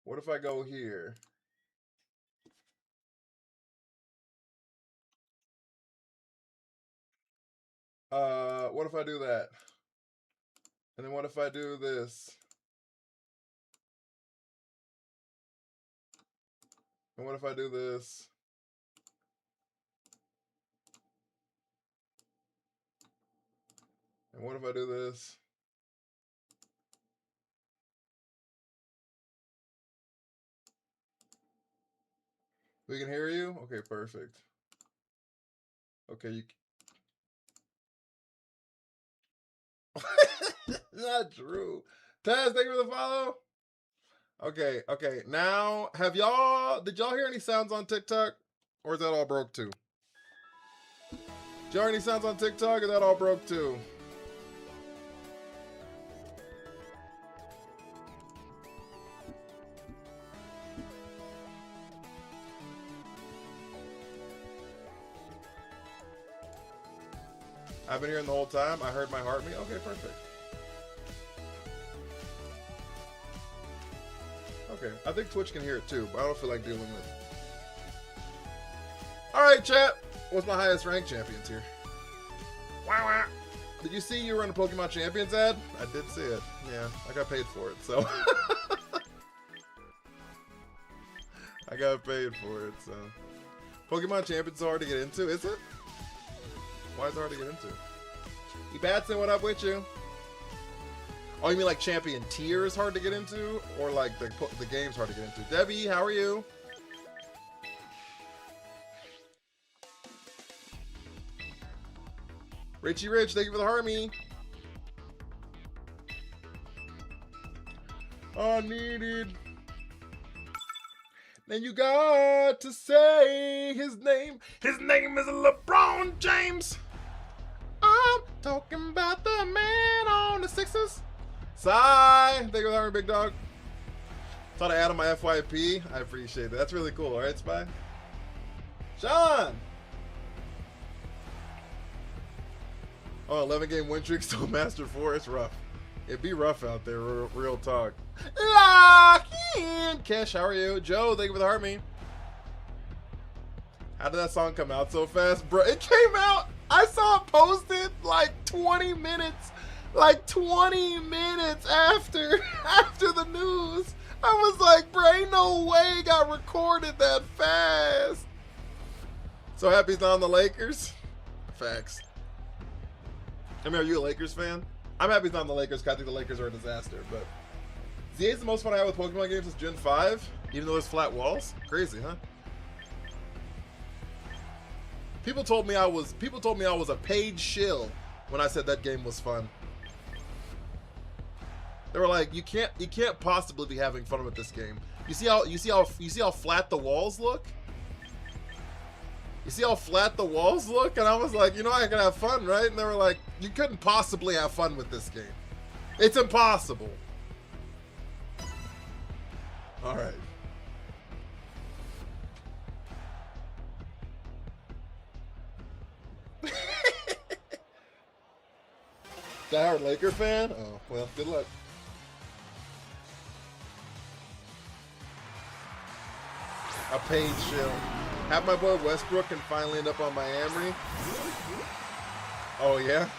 What if I go here? What if I do that? And then what if I do this? And what if I do this? And what if I do this? We can hear you? Okay, perfect. Okay, you... Not true. Taz, thank you for the follow. Okay. Now, did y'all hear any sounds on TikTok? Or is that all broke too? Did y'all hear any sounds on TikTok? Or is that all broke too? I've been hearing the whole time. I heard my heart beat. Okay, perfect. Okay, I think Twitch can hear it too, but I don't feel like dealing with it. Alright, chat. What's my highest ranked champions here? Wow. Did you see you were in a Pokemon Champions ad? I did see it. Yeah, I got paid for it, so. I got paid for it, so. Pokemon Champions is hard to get into, is it? Why is it hard to get into? Ebatson, what up with you? Oh, you mean like Champion Tier is hard to get into? Or like the game's hard to get into? Debbie, how are you? Richie Rich, thank you for the Harmy. Unneeded. Then you got to say his name. His name is LeBron James. I'm talking about the man on the Sixers. Sigh. Thank you for the Harmy, big dog. Thought I added my FYP. I appreciate that. That's really cool. All right, Spy. Sean. Oh, 11 game win streak, still Master 4. It's rough. It'd be rough out there, real talk. Lock in! Kesh, how are you? Joe, thank you for the heart me. How did that song come out so fast? Bro, it came out, I saw it posted like 20 minutes. Like 20 minutes after the news. I was like, bro, ain't no way it got recorded that fast. So happy he's not on the Lakers? Facts. I mean, are you a Lakers fan? I'm happy he's not on the Lakers because I think the Lakers are a disaster, but ZA is the most fun I had with Pokemon games since Gen 5, even though there's flat walls. Crazy, huh? People told me I was a paid shill when I said that game was fun. They were like, you can't possibly be having fun with this game. You see how flat the walls look? You see how flat the walls look? And I was like, you know, I can have fun, right? And they were like, you couldn't possibly have fun with this game. It's impossible. All right. Die-hard Laker fan? Oh, well, good luck. A paid shill. Have my boy Westbrook can finally end up on Miami. Oh, yeah?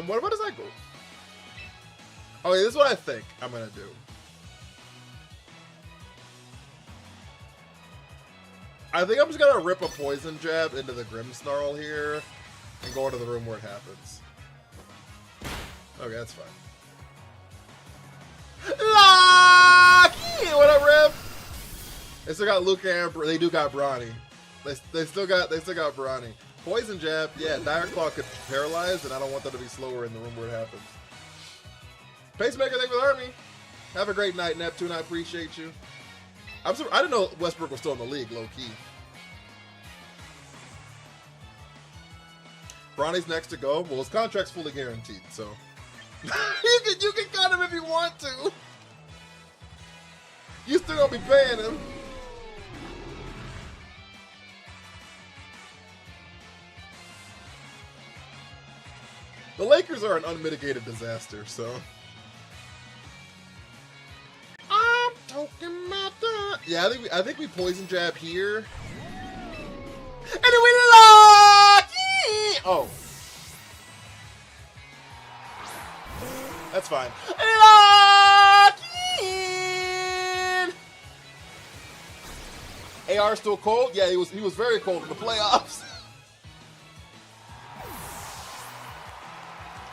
What about his ankle? Okay, this is what I think I'm gonna do. I think I'm just gonna rip a poison jab into the Grimmsnarl here and go into the room where it happens. Okay, that's fine. Lucky! What up, Rip? They still got Luke and they do got Bronny. They still got Bronny. Poison jab, yeah, Dire Claw could paralyze, and I don't want that to be slower in the room where it happens. Pacemaker, thank you for the army. Have a great night, Neptune. I appreciate you. I didn't know Westbrook was still in the league, low key. Bronny's next to go. Well, his contract's fully guaranteed, so you can cut him if you want to. You still gonna be paying him. The Lakers are an unmitigated disaster, so. I'm talking about the. Yeah, I think we poison jab here. And then we lock in! Oh. That's fine. Lock in! AR still cold? Yeah, he was very cold in the playoffs.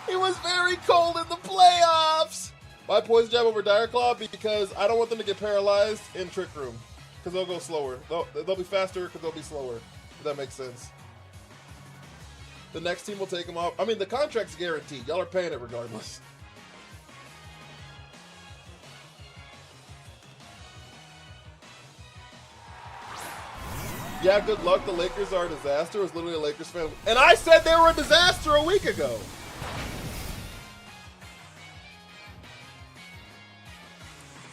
He was very cold in the playoffs. Why poison jab over Dire Claw? Because I don't want them to get paralyzed in Trick Room. Because they'll go slower. They'll be faster because they'll be slower. If that makes sense. The next team will take them off. I mean, the contract's guaranteed. Y'all are paying it regardless. Yeah, good luck. The Lakers are a disaster. I was literally a Lakers fan. And I said they were a disaster a week ago.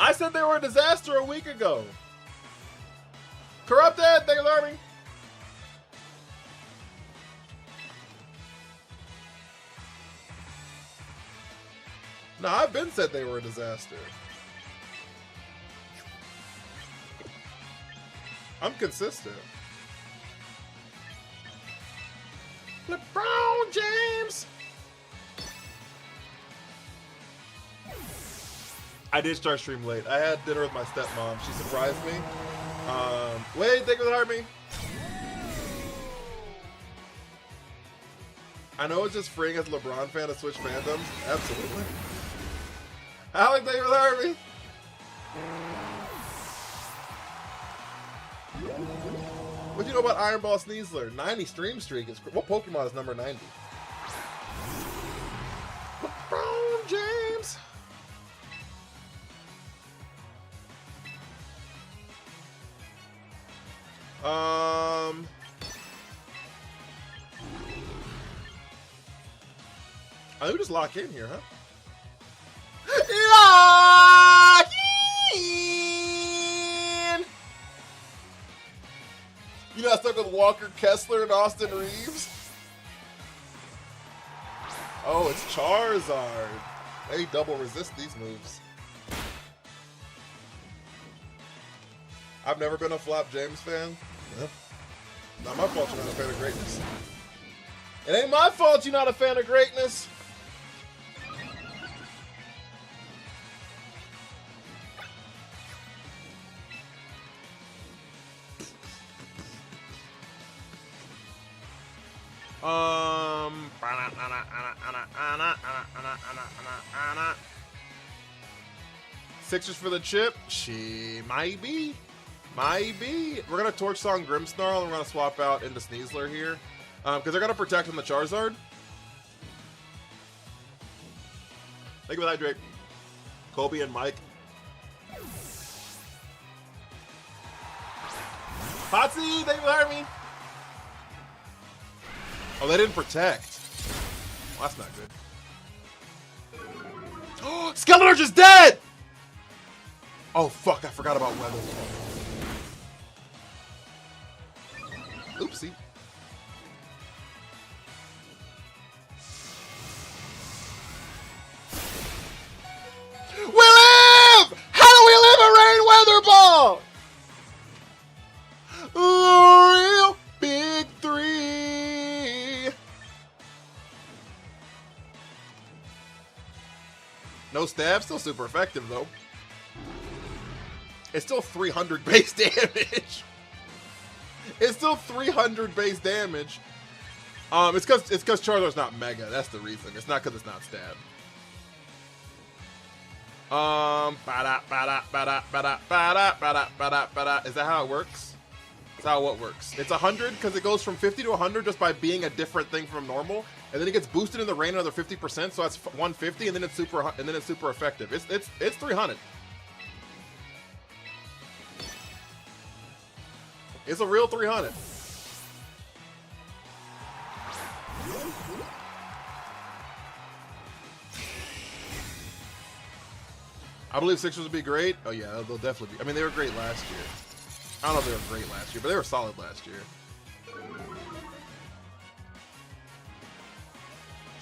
I said they were a disaster a week ago. Corrupted, thank you, Army. No, I've been said they were a disaster. I'm consistent. LeBron James. I did start stream late. I had dinner with my stepmom. She surprised me. Wait, thank you for the heart me. I know it's just freeing as a LeBron fan to switch fandoms. Absolutely. Alec, thank you for the heart me. What do you know about Iron Ball Sneasler? 90 stream streak. What Pokemon is number 90? LeBron James. I think we just lock in here, huh? Lock in! You know I stuck with Walker Kessler and Austin Reeves? Oh, it's Charizard. They double resist these moves. I've never been a Flop James fan. Yeah. Not my fault you're not a fan of greatness. It ain't my fault you're not a fan of greatness. Sixers for the chip? She might be. Might be. We're going to Torch Song Grimmsnarl and we're going to swap out into Sneasler here. Because they're going to protect on the Charizard. Thank you for that, Drake. Kobe and Mike. Potsy, thank you for having me. Oh, they didn't protect. Well, that's not good. Oh, Skeletor's just dead! Oh, fuck, I forgot about weather. Oopsie. We live! How do we live a rain weather ball? Real big three. No stab, still super effective though. It's still 300 base damage. It's still 300 base damage. It's because Charizard's not mega. That's the reason. It's not because it's not stab. Is that how it works? That's how what works. It's 100 because it goes from 50 to 100 just by being a different thing from normal, and then it gets boosted in the rain another 50%, so that's 150, and then it's super effective. It's 300. It's a real 300. I believe Sixers would be great. Oh yeah, they'll definitely be. I mean, they were great last year. I don't know if they were great last year, but they were solid last year.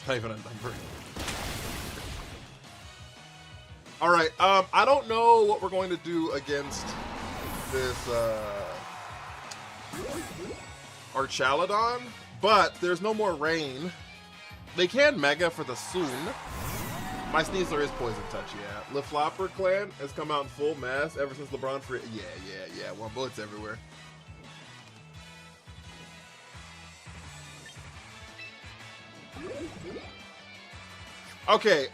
Not even a number. All right. I don't know what we're going to do against this Archaladon, but there's no more rain. They can Mega for the soon. My Sneasler is Poison Touch, yeah. Le Flopper clan has come out in full mass ever since LeBron free. Yeah. One bullets everywhere. Okay.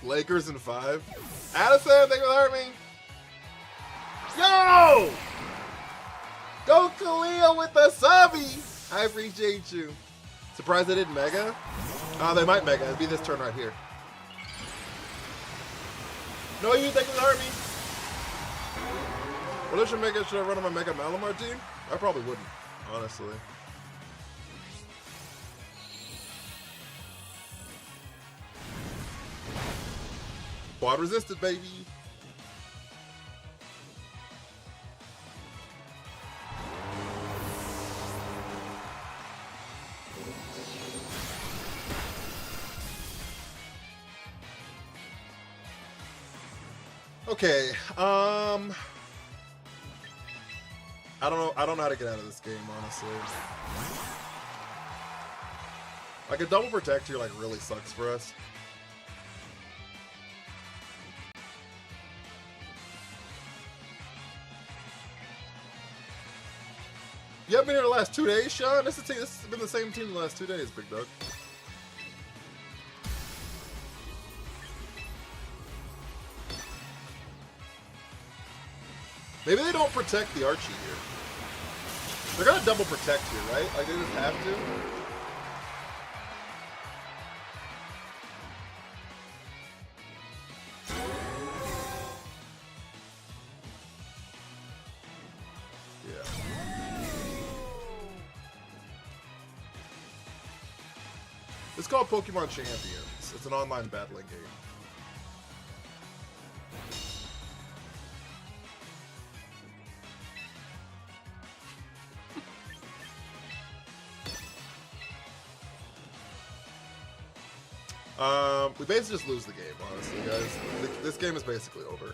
Lakers in 5. Addison, thank you for hurting me. Yo! Go Khalil with the subby. I appreciate you. Surprised they didn't Mega? They might Mega. It'd be this turn right here. No, you think it hurt me? What should Mega? Should I run on my Mega Malamar team? I probably wouldn't, honestly. Quad resisted, baby. Okay, I don't know how to get out of this game, honestly. Like, a double protect here, like, really sucks for us. You haven't been here the last 2 days, Sean? This has been the same team the last 2 days, Big Dog. Maybe they don't protect the Archie here. They're gonna double protect here, right? Like, they just have to. It's called Pokemon Champions. It's an online battling game. We basically just lose the game, honestly, guys. This game is basically over.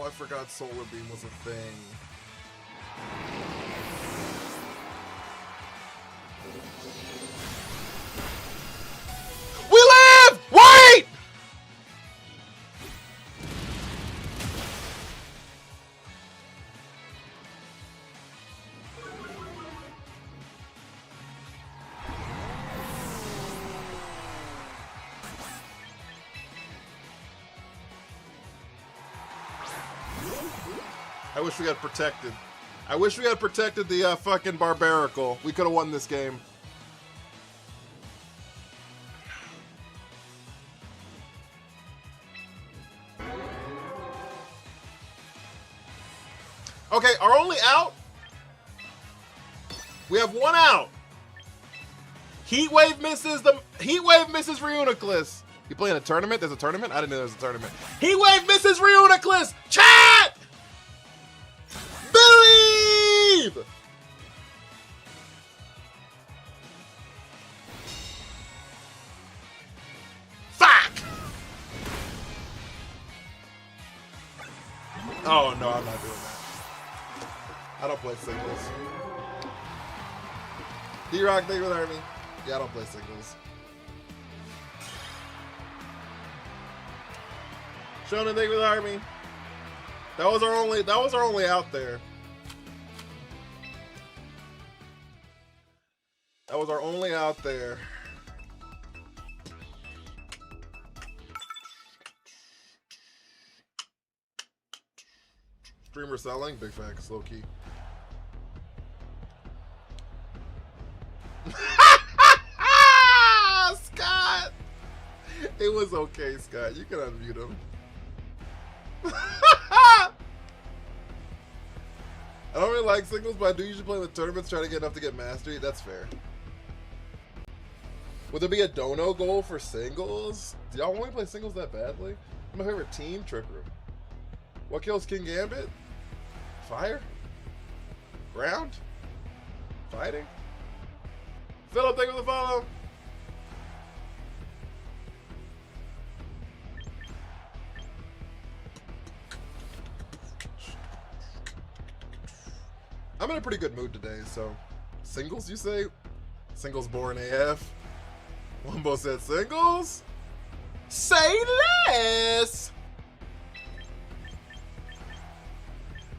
I forgot Solar Beam was a thing. We live! Wait! I wish we had protected. I wish we had protected the fucking Barbaracle. We could have won this game. Okay, our only out. We have one out. Heatwave misses Reuniclus. You playing a tournament? There's a tournament? I didn't know there was a tournament. Heatwave misses Reuniclus. Chat! Believe! Fuck! Oh no, I'm not doing that. I don't play singles. D-Rock, thank you for the army. Yeah, I don't play singles. Shonen, thank you for the army. That was our only out there. That was our only out there. Streamer selling, big facts, low key. Scott! It was okay, Scott. You can unmute him. I don't really like singles, but I do usually play in the tournaments, try to get enough to get mastery. That's fair. Would there be a dono goal for singles? Do y'all want me to play singles that badly? My favorite team, Trick Room. What kills King Gambit? Fire? Ground? Fighting? Philip, thank you for the follow. I'm in a pretty good mood today, so singles, you say? Singles born AF. Wumbo said singles? Say less!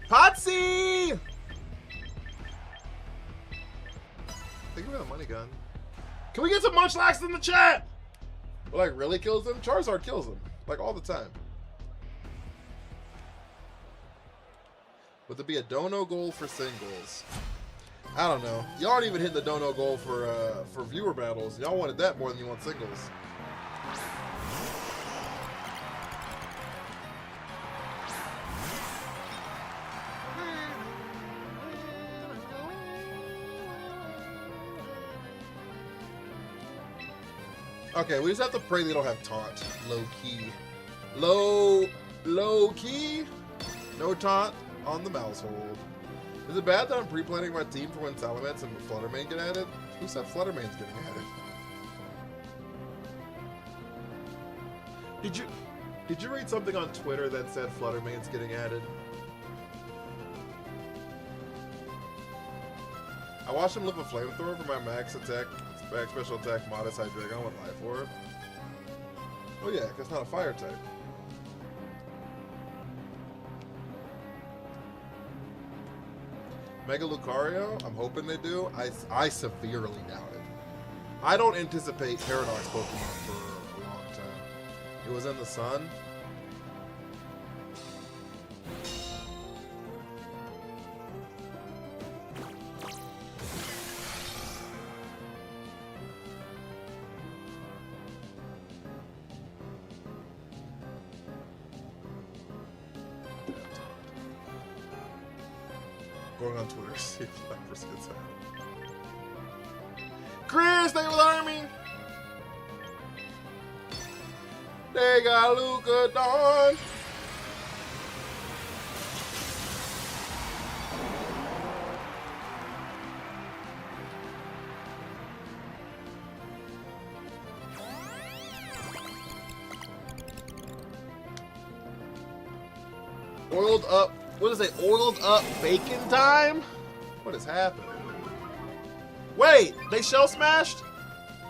Potsy! Thank you for the money gun. Can we get some Munchlax in the chat? Well, like, really kills him? Charizard kills him. Like, all the time. Would there be a dono goal for singles? I don't know. Y'all aren't even hitting the dono goal for viewer battles. Y'all wanted that more than you want singles. Okay, we just have to pray they don't have taunt. Low key. Low key? No taunt on the mouse hold. Is it bad that I'm pre-planning my team for when Salamence and Fluttermane get added? Who said Fluttermane's getting added? Did you read something on Twitter that said Fluttermane's getting added? I watched him live a flamethrower for my max special attack modest Hydreigon. I went live for it. Oh yeah, 'cause it's not a fire type. Mega Lucario? I'm hoping they do. I severely doubt it. I don't anticipate Paradox Pokemon for a long time. It was in the sun. Going on Twitter, see if Lapras gets out. Chris, thank you for the army! They got Luca Dawn! Oiled up. What is it? Oiled up bacon time? What is happening? Wait, they shell smashed?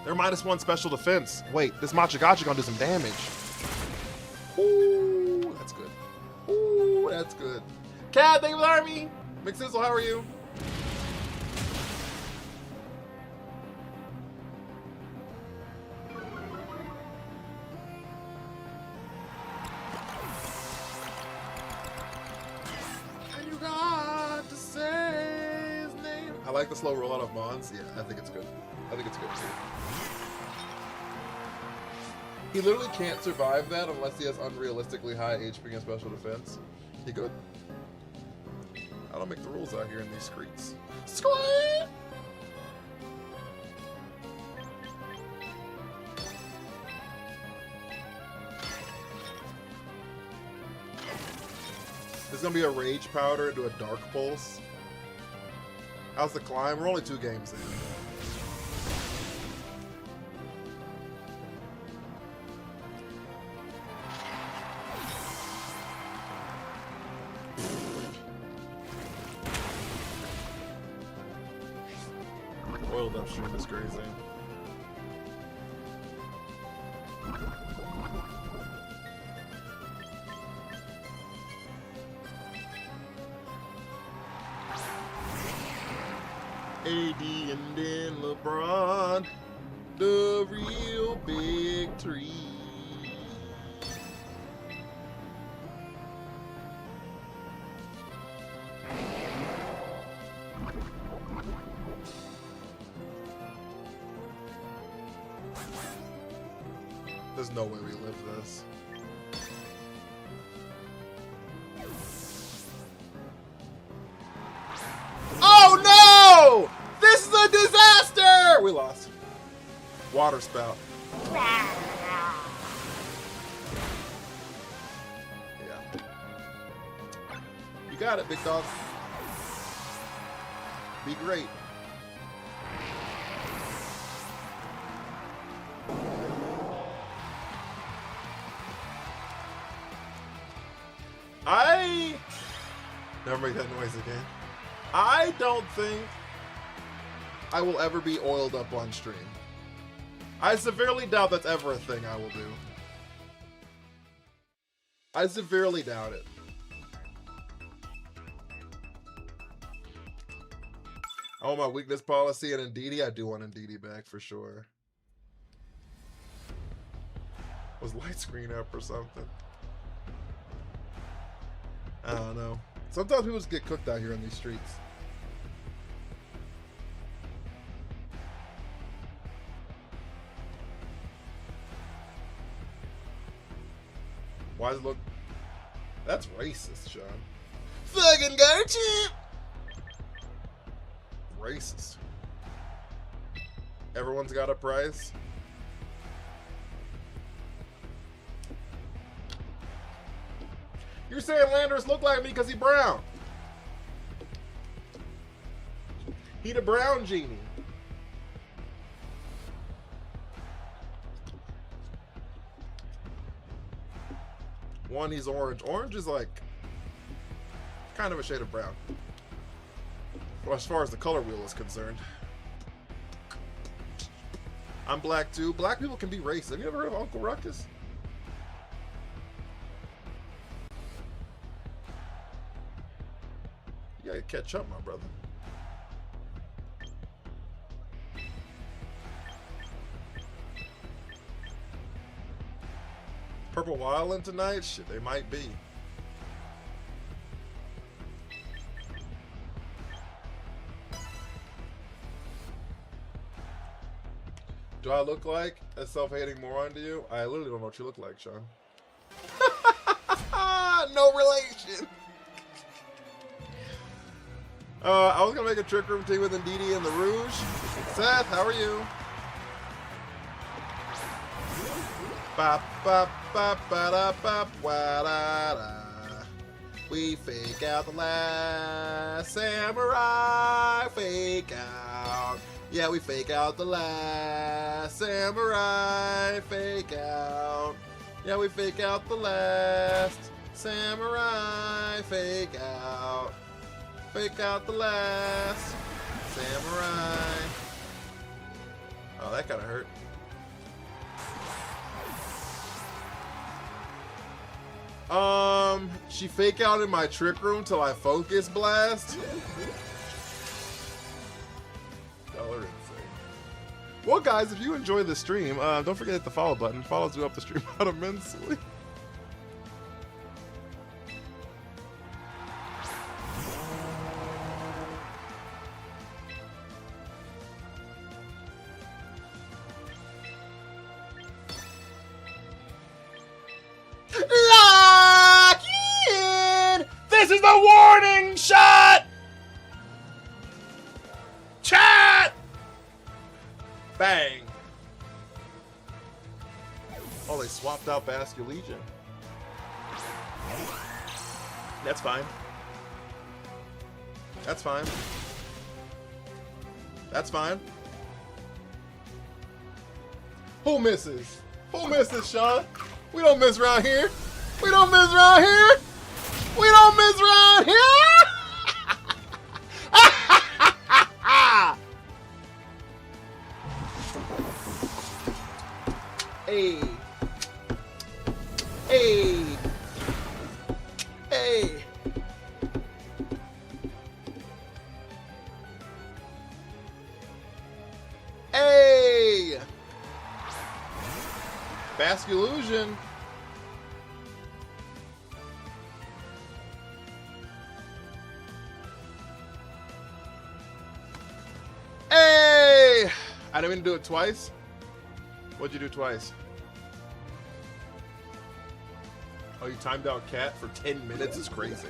They're -1 special defense. Wait, this Machagachi gonna do some damage. Ooh, that's good. Ooh, that's good. Cat, thank you for the army. McSizzle, how are you? I like the slow rollout of Mons. Yeah, I think it's good. I think it's good too. He literally can't survive that unless he has unrealistically high HP and special defense. He good? I don't make the rules out here in these streets. Squeak! There's gonna be a Rage Powder into a Dark Pulse. How's the climb? We're only 2 games in. Oiled up shrimp is crazy. AD and then LeBron, the real big three. There's no way we live this. Oh no! This is a disaster! We lost. Water spout. Yeah. You got it, big dog. Be great. Never make that noise again. I don't think I will ever be oiled up on stream. I severely doubt that's ever a thing I will do. I severely doubt it. I want my weakness policy and Ndidi. I do want Ndidi back for sure. Was light screen up or something? I don't know. Sometimes people just get cooked out here in these streets. Why does it look... That's racist, Sean. Fucking Garchip! Racist. Everyone's got a price. You're saying Landorus look like me because he brown. He the brown genie. One, he's orange. Orange is like kind of a shade of brown. Well, as far as the color wheel is concerned. I'm black too. Black people can be racist. Have you ever heard of Uncle Ruckus? You gotta catch up, my brother. Purple Wildland tonight? Shit, they might be. Do I look like a self-hating moron to you? I literally don't know what you look like, Sean. No relation. I was gonna make a trick room team with Ndidi and the Rouge. Seth, how are you? Ba ba ba ba da ba wa da da. We fake out the last samurai. Fake out. Yeah, we fake out the last samurai. Fake out. Yeah, we fake out the last samurai. Fake out. Fake out the last samurai. Oh, that kind of hurt. She fake out in my trick room till I focus blast. Y'all are insane. Well, guys, if you enjoy the stream, don't forget to hit the follow button. Follows you up the stream out immensely. Lock in! This is the warning shot! Chat! Bang. Oh, they swapped out Basque Legion. That's fine. That's fine. That's fine. Who misses? Who misses, Sean? We don't miss around here. We don't miss around here. We don't miss around here. Hey. Hey. Hey. Hey. Basque Illusion. Hey! I didn't mean to do it twice. What'd you do twice? Oh, you timed out Cat for 10 minutes is crazy.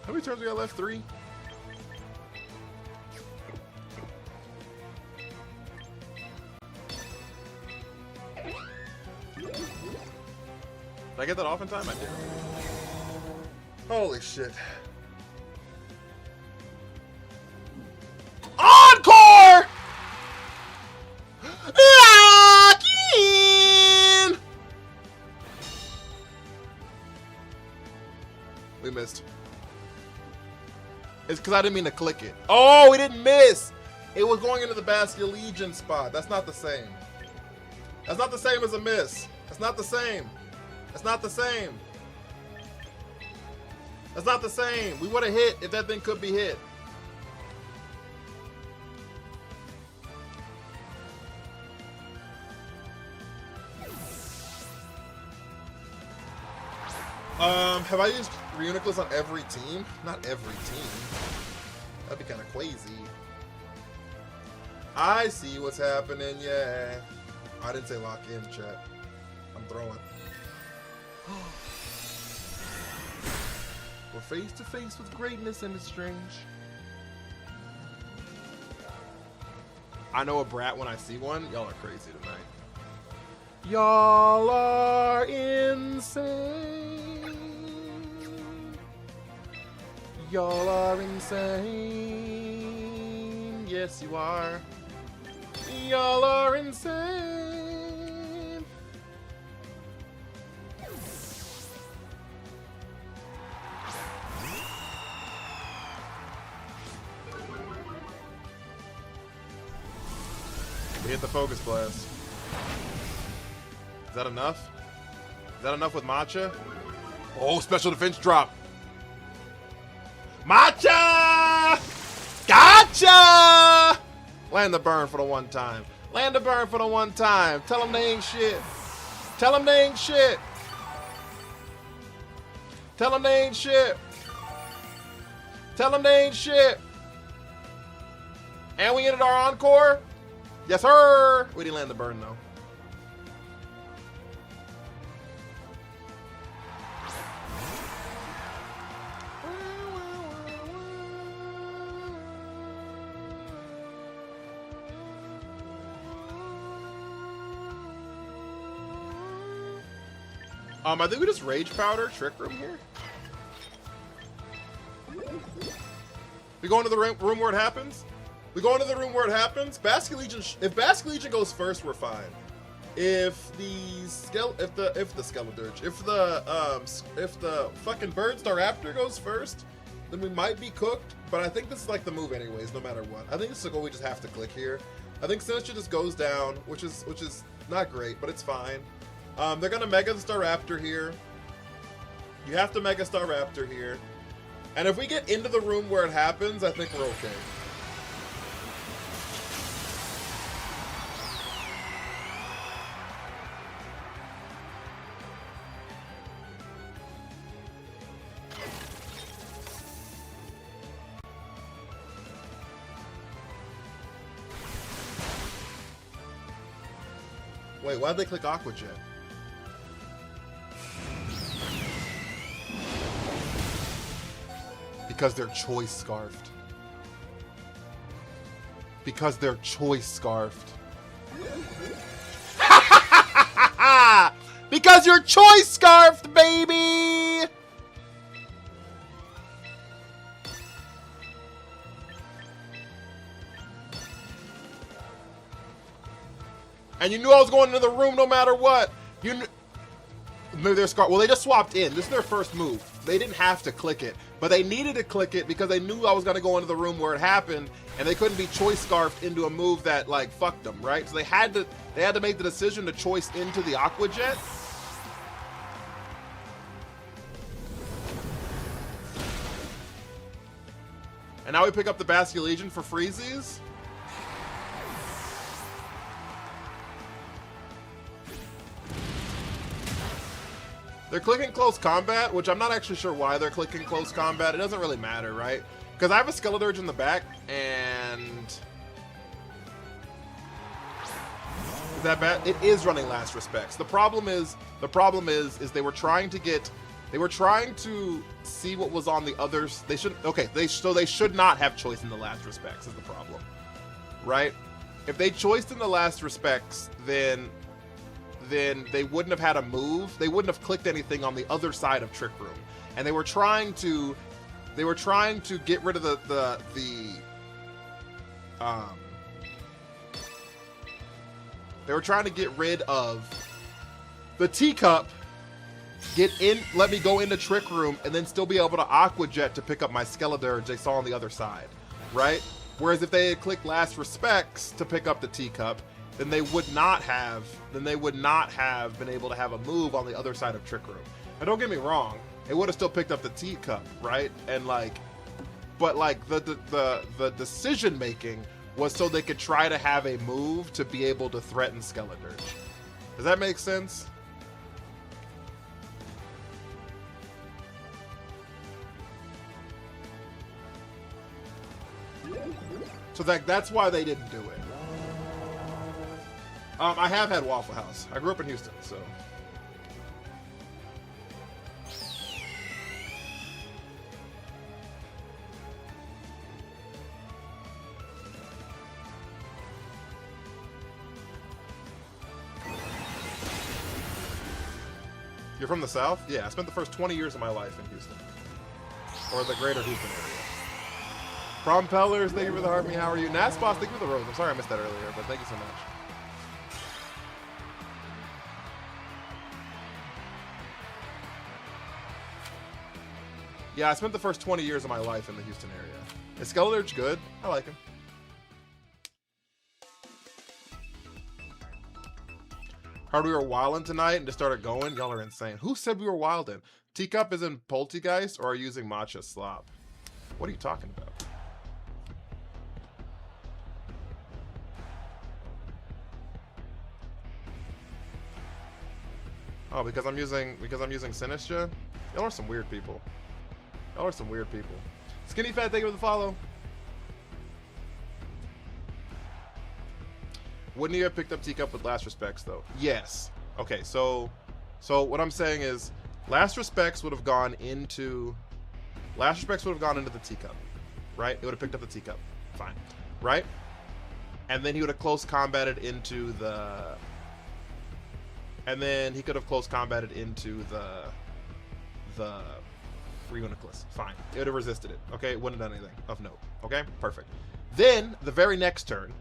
How many turns we got left? 3? Did I get that off in time? I did. Holy shit. Encore! Lock in! We missed. It's because I didn't mean to click it. Oh, we didn't miss! It was going into the Bastion Legion spot. That's not the same. That's not the same as a miss. That's not the same. That's not the same. That's not the same. We would have hit if that thing could be hit. Have I used Reuniclus on every team? Not every team. That'd be kind of crazy. I see what's happening, yeah. I didn't say lock in, chat. I'm throwing. We're face to face with greatness and it's strange. I know a brat when I see one. Y'all are crazy tonight. Y'all are insane. Y'all are insane. Yes, you are. Y'all are insane. We hit the focus blast. Is that enough? Is that enough with Matcha? Oh, special defense drop. Matcha! Gotcha! Land the burn for the one time. Land the burn for the one time. Tell them they ain't shit. Tell them they ain't shit. Tell them they ain't shit. Tell them they ain't shit. And we ended our encore? Yes, sir. We didn't land the burn, though. I think we just Rage Powder Trick Room here. We go into the room where it happens. We go into the room where it happens. Basket Legion. If Basket Legion goes first, we're fine. If the Skeledirge, if the fucking Bird Star Raptor goes first, then we might be cooked. But I think this is like the move anyways, no matter what. I think this is a goal we just have to click here. I think Sinister just goes down, which is not great, but it's fine. They're gonna Mega Star Raptor here. You have to Mega Star Raptor here. And if we get into the room where it happens, I think we're okay. Wait, why'd they click Aqua Jet? Because they're choice scarfed. Because they're choice scarfed. Because you're choice scarfed, baby! And you knew I was going into the room no matter what. You knew. Maybe they're scarfed. Well, they just swapped in. This is their first move. They didn't have to click it, but they needed to click it because they knew I was going to go into the room where it happened, and they couldn't be choice scarfed into a move that like fucked them, right? So they had to make the decision to choice into the Aqua Jet. And now we pick up the Bastion Legion for freezies. They're clicking close combat, which I'm not actually sure why they're clicking close combat. It doesn't really matter, right? Because I have a Skeledirge in the back, and... Is that bad? It is running Last Respects. The problem is they were trying to see what was on the others. They should, okay, they should not have choice in the Last Respects is the problem, right? If they choiced in the Last Respects, then they wouldn't have had a move. They wouldn't have clicked anything on the other side of Trick Room, and they were trying to get rid of they were trying to get rid of the teacup, let me go into Trick Room, and then still be able to Aqua Jet to pick up my Skeledirge they saw on the other side, right? Whereas if they had clicked Last Respects to pick up the teacup, then they would not have been able to have a move on the other side of Trick Room. And don't get me wrong, it would have still picked up the teacup, right? And but the decision making was so they could try to have a move to be able to threaten Skeledirge. Does that make sense? So that's why they didn't do it. I have had Waffle House. I grew up in Houston, so... You're from the South? Yeah, I spent the first 20 years of my life in Houston. Or the greater Houston area. Prompellers, thank you for the heart. Me, how are you? Nasboss, thank you for the rose. I'm sorry I missed that earlier, but thank you so much. Yeah, I spent the first 20 years of my life in the Houston area. Is Skeledirge good? I like him. Heard we were wildin' tonight and just started going. Y'all are insane. Who said we were wildin'? Teacup is in Poltergeist or are you using Matcha Slop? What are you talking about? Oh, because I'm using Sinistra? Y'all are some weird people. Y'all are some weird people. Skinny Fat, thank you for the follow. Wouldn't you have picked up Teacup with Last Respects, though? Yes. Okay, so what I'm saying is, Last Respects would have gone into the Teacup, right? It would have picked up the Teacup, fine, right? And then he would have close combated into the, and then he could have close combated into the Reuniclus, fine. It would have resisted it, okay? It wouldn't have done anything of note, okay? Perfect. Then the very next turn,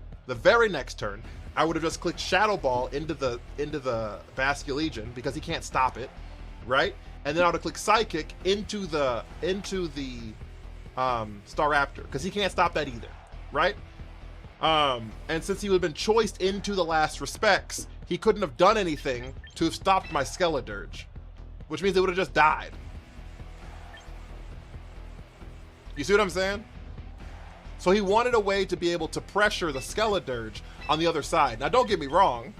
I would have just clicked Shadow Ball into the Bascule Legion because he can't stop it, right? And then I would have clicked Psychic into the Staraptor because he can't stop that either, right? And since he would have been choiced into the Last Respects, he couldn't have done anything to have stopped my Skeledirge, which means it would have just died. You see what I'm saying? So he wanted a way to be able to pressure the Skeledirge on the other side. Now, don't get me wrong.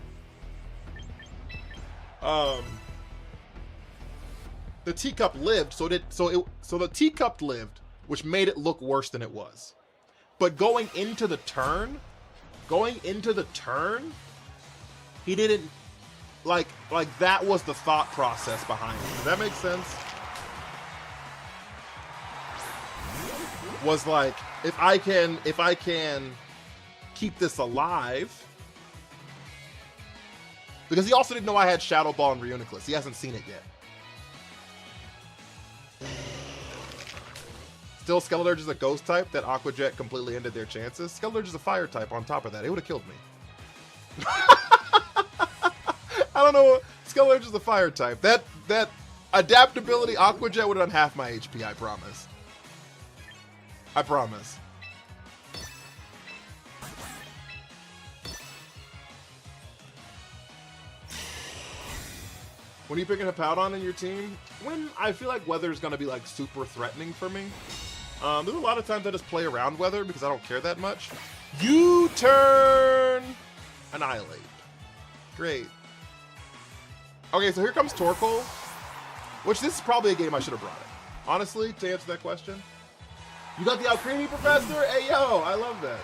The Teacup lived, so the Teacup lived, which made it look worse than it was. But going into the turn, he didn't like that was the thought process behind it. Does that make sense? Was like, if I can keep this alive, because he also didn't know I had Shadow Ball and Reuniclus. He hasn't seen it yet. Still, Skeledirge is a ghost type. That Aqua Jet completely ended their chances. Skeledirge is a fire type on top of that. It would have killed me. I don't know. Skeledirge is a fire type. That adaptability Aqua Jet would have done half my HP, I promise. I promise. When are you picking a Hippowdon in your team? When I feel like weather's gonna be like super threatening for me. There's a lot of times I just play around weather because I don't care that much. U-turn! Annihilate. Great. Okay, so here comes Torkoal. Which this is probably a game I should have brought it. Honestly, to answer that question. You got the Alcremie Professor? Hey, yo, I love that.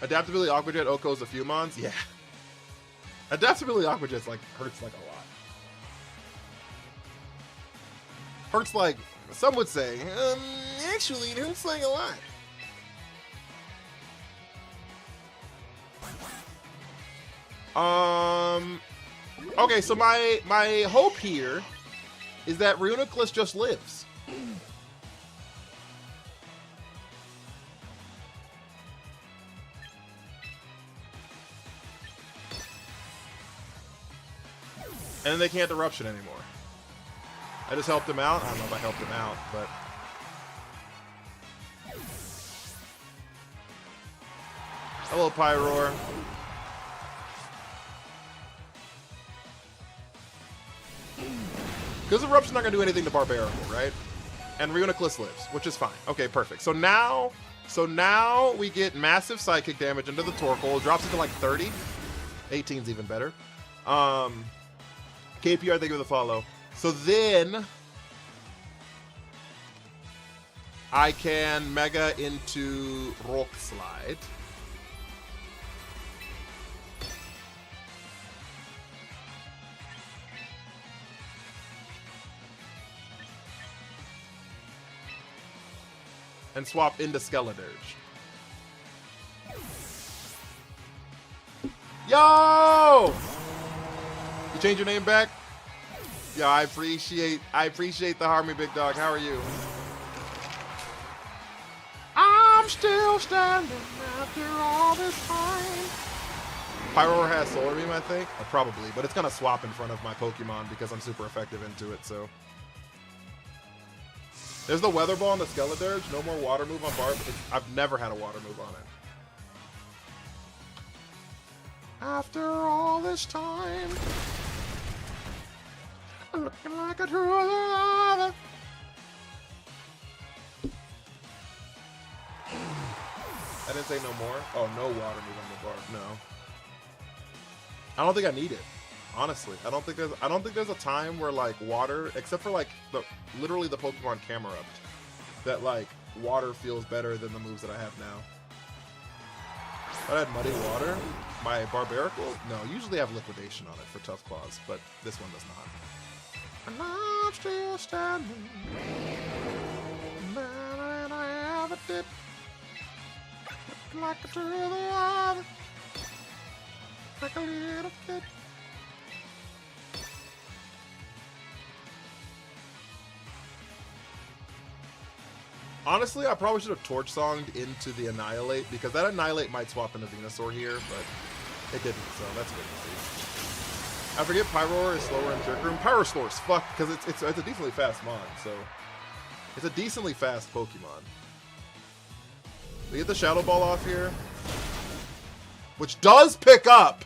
Adaptability Aqua Jet Oko's a few mons? Yeah. Adaptability Aqua Jet's like hurts like a lot. Hurts like some would say. Actually it hurts like a lot. Okay, so my hope here is that Reuniclus just lives. And then they can't Eruption anymore. I just helped him out. I don't know if I helped him out, but... Hello, Pyroar. Because Eruption's not going to do anything to Barbarical, right? And Reuniclus lives, which is fine. Okay, perfect. So now we get massive Psychic damage into the Torkoal. It drops it to like 30. 18's even better. KPR, thank you for the follow. So then I can Mega into Rock Slide. And swap into Skeledirge. Yo! You change your name back? Yeah, I appreciate the Harmony, big dog. How are you? I'm still standing after all this time. Pyroar has Solar Beam, I think. Probably, but it's gonna swap in front of my Pokemon because I'm super effective into it, so. There's the Weather Ball on the Skeledirge. No more water move on Barb. I've never had a water move on it. After all this time, looking like a true lover. I didn't say no more. Oh, no water move on the Barb. No. I don't think I need it. Honestly, I don't think there's a time where like water, except for like literally the Pokemon Camerupt, that like water feels better than the moves that I have now. If I had Muddy Water, my Barbarical, no, usually have Liquidation on it for Tough Claws, but this one does not. And I'm still standing, better than I ever did, looking like a true lover, like a little kid. Honestly, I probably should have Torch Songed into the Annihilate, because that Annihilate might swap into Venusaur here, but it didn't, so that's good to see. I forget Pyroar is slower in Jerk Room. Pyroar's slower as fuck, because it's a decently fast mon, so... It's a decently fast Pokemon. We get the Shadow Ball off here, which does pick up!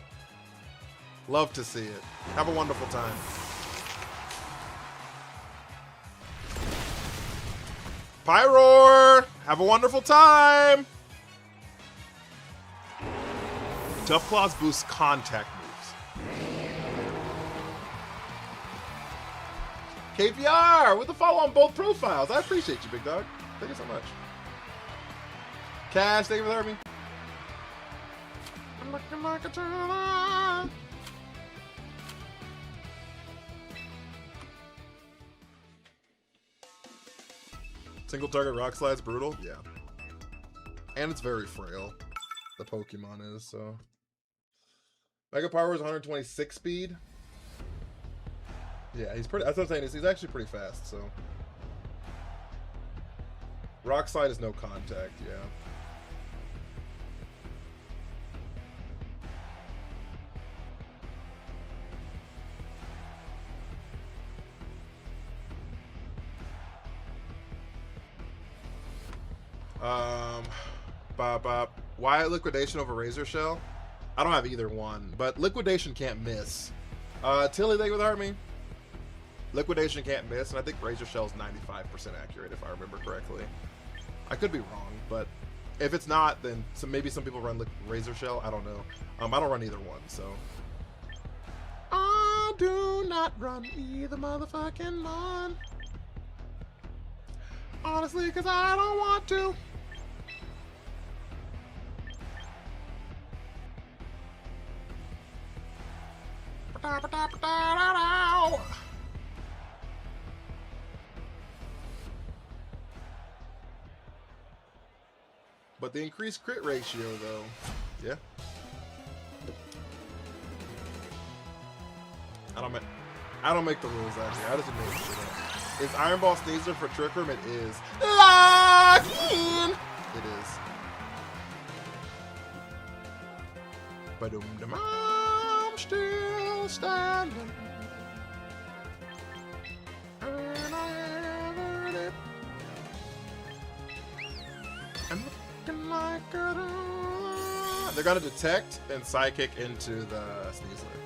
Love to see it. Have a wonderful time. Pyroar! Have a wonderful time! Tough Claws boosts contact moves. KPR with a follow on both profiles. I appreciate you, big dog. Thank you so much. Cash, thank you for having me. I'm looking like a turtle. Single target Rock Slide's brutal? Yeah. And it's very frail. The Pokemon is, so. Mega Power is 126 speed. Yeah, he's pretty, that's what I'm saying, he's actually pretty fast, so. Rock Slide is no contact, yeah. Why Liquidation over Razor Shell? I don't have either one, but Liquidation can't miss. Tilly, thank you for the heart me. Liquidation can't miss, and I think Razor Shell is 95% accurate if I remember correctly. I could be wrong, but If it's not, then maybe some people run Razor Shell. I don't know. I don't run either one, so. I do not run either motherfucking one. Honestly, because I don't want to. But the increased crit ratio, though, yeah. I don't make the rules out here. I just make shit up. Is Iron Ball Sneasler for Trick Room? It is. Lock in. It is. But I'm still standing. And I haven't it. I'm looking like a... They're gonna detect and psychic into the Sneasler.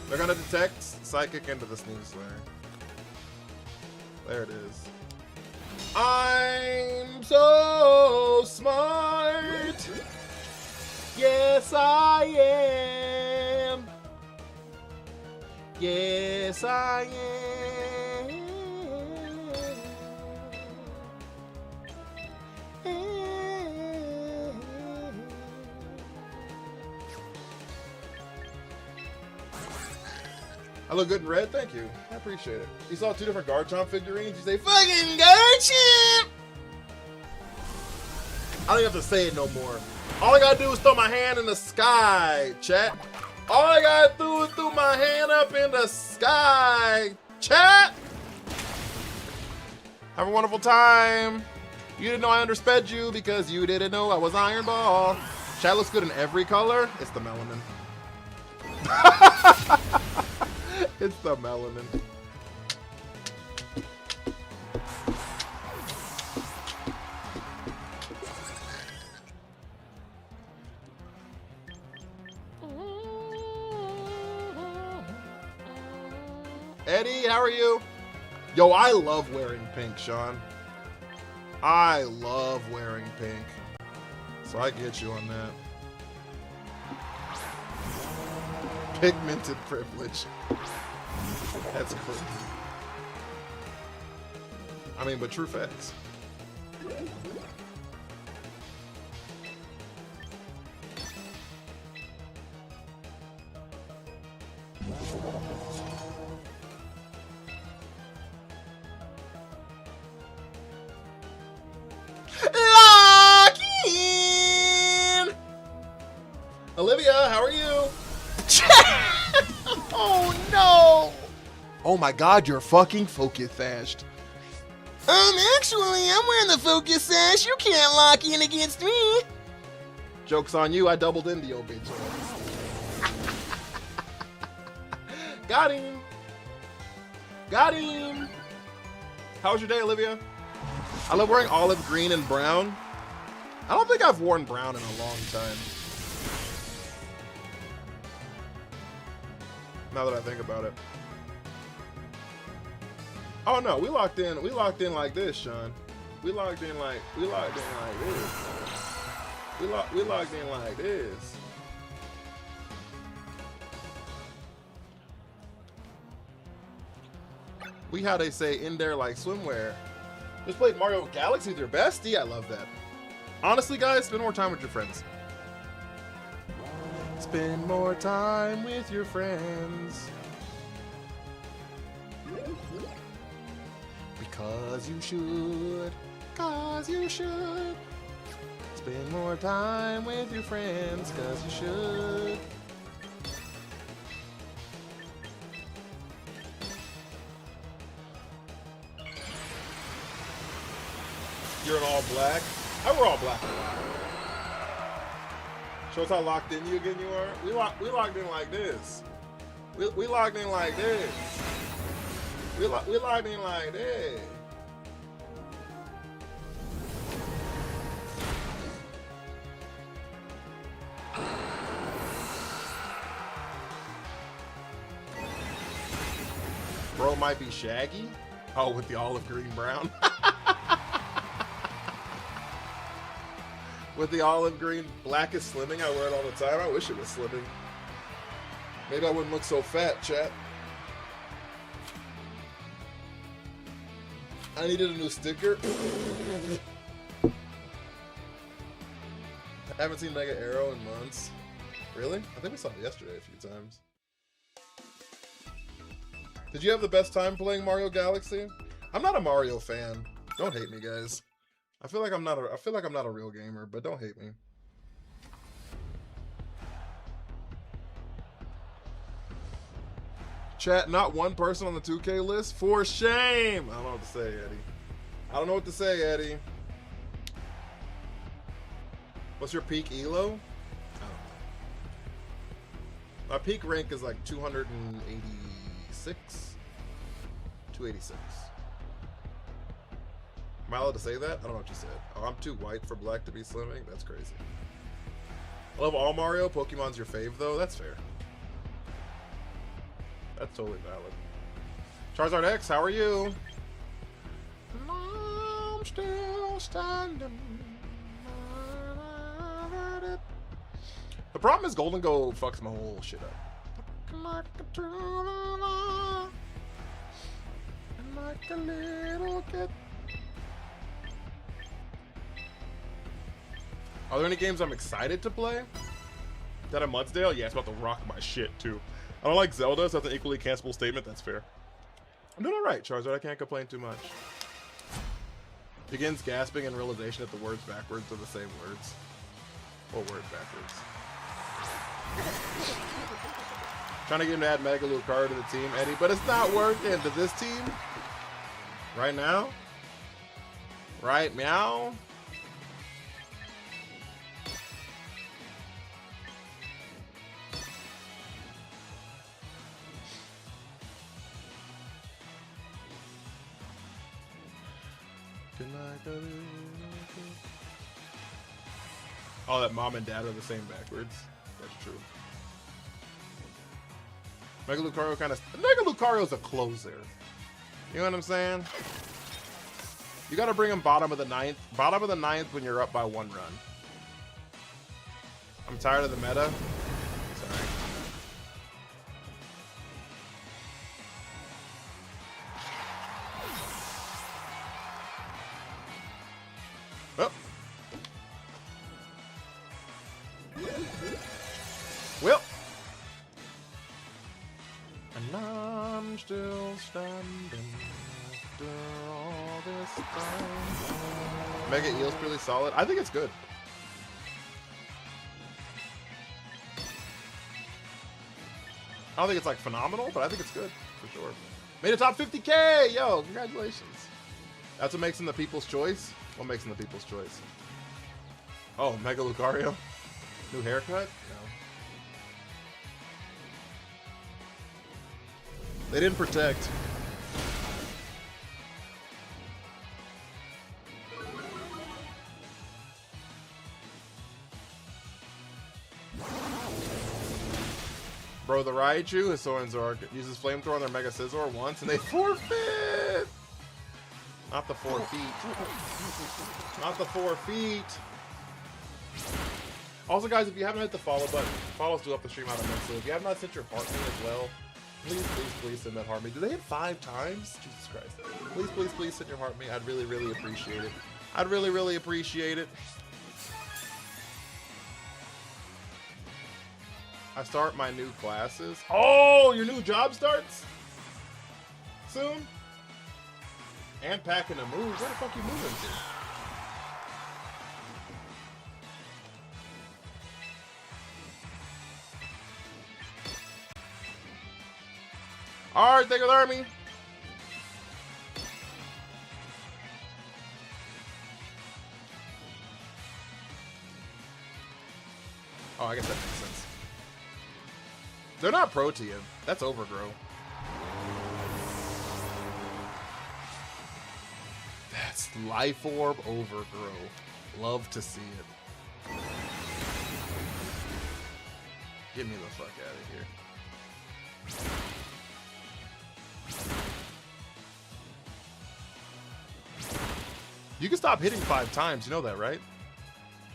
They're gonna detect psychic into the Sneasler. There it is. I'm so smart. Yes, I am. Yes, I am. I look good in red? Thank you. I appreciate it. You saw 2 different Garchomp figurines? You say, fucking Garchomp! I don't even have to say it no more. All I gotta do is throw my hand in the sky, chat. All I gotta do is throw my hand up in the sky, chat. Have a wonderful time. You didn't know I undersped you because you didn't know I was Iron Ball. Chat looks good in every color. It's the melanin. It's the melanin. Eddie, how are you? Yo, I love wearing pink, Sean. I love wearing pink. So I get you on that. Pigmented privilege. That's cool. I mean, but true facts. Lock in! Olivia, how are you? Oh no! Oh my god, you're fucking focus sashed. Actually, I'm wearing the focus sash. You can't lock in against me. Joke's on you, I doubled into your bitch. Got him. Got him. How was your day, Olivia? I love wearing olive green and brown. I don't think I've worn brown in a long time. Now that I think about it. Oh no, we locked in like this, Sean. We locked in like this. We locked in like this. We how they say in there like swimwear. Just played Mario Galaxy with your bestie. I love that. Honestly, guys, spend more time with your friends. Spend more time with your friends. Because you should. Cause you should. Spend more time with your friends. Cause you should. You're in all black? I wear all black a lot. Show us how locked in you again you are. We locked in like this. We locked in like this. We locked in like this. Bro might be Shaggy. Oh, with the olive green brown. With the olive green. Black is slimming. I wear it all the time. I wish it was slimming. Maybe I wouldn't look so fat, chat. I needed a new sticker. I haven't seen Mega Arrow in months. Really? I think we saw it yesterday a few times. Did you have the best time playing Mario Galaxy? I'm not a Mario fan. Don't hate me, guys. I feel like I'm not a real gamer, but don't hate me. Chat, not one person on the 2K list? For shame! I don't know what to say, Eddie. I don't know what to say, Eddie. What's your peak elo? I don't know. My peak rank is like 286? 286. Am I allowed to say that? I don't know what you said. Oh, I'm too white for black to be slimming? That's crazy. I love all Mario. Pokemon's your fave, though? That's fair. That's totally valid. Charizard X, how are you? I'm still standing. The problem is Golden Go fucks my whole shit up. Like a little kid. Are there any games I'm excited to play? That a Mudsdale? Yeah, it's about to rock my shit too. I don't like Zelda, so that's an equally cancelable statement. That's fair. I'm doing alright, Charizard. I can't complain too much. Begins gasping in realization that the words backwards are the same words. Or words backwards. Trying to get him to add Mega Lucario to the team, Eddie, but it's not working. To this team? Right now? Right meow? Oh, that mom and dad are the same backwards. That's true. Mega Lucario kind of... Mega Lucario's a closer. You know what I'm saying? You gotta bring him bottom of the ninth. Bottom of the ninth when you're up by one run. I'm tired of the meta. Sorry. Oh. Well. And I'm still standing after all this time. Mega Eel's really solid. I think it's good. I don't think it's like phenomenal, but I think it's good for sure. Made a top 50K! Yo, congratulations. That's what makes him the people's choice? What makes him the people's choice? Oh, Mega Lucario? New haircut? No. They didn't protect. Bro, the Raichu, Hisuian Zoroark, uses Flamethrower on their Mega Scizor once and they forfeit! Not the 4 feet. Not the 4 feet! Also, guys, if you haven't hit the follow button, follow us to help the stream out immensely. If you have not sent your heart me as well, please, please, please send that heart me. Did they hit 5 times? Jesus Christ. Please, please, please send your heart me. I'd really, really appreciate it. I'd really, really appreciate it. I start my new classes. Oh, your new job starts soon? And packing a move. Where the fuck you moving to? Alright, thank you, Army. Oh, I guess that makes sense. They're not Protean. That's Overgrow. That's Life Orb Overgrow. Love to see it. Get me the fuck out of here. You can stop hitting 5 times. You know that, right?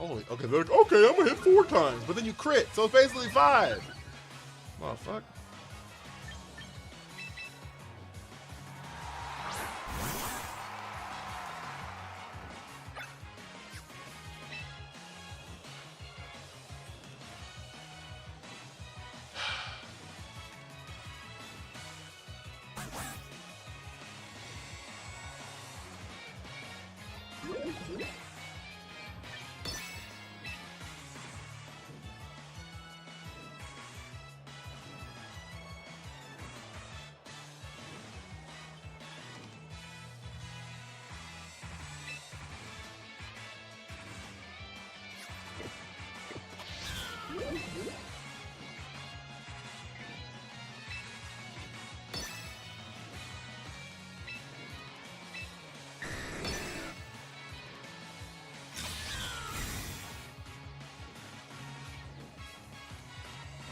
Holy, okay, they're like, okay, I'm gonna hit 4 times, but then you crit, so it's basically 5. Motherfucker.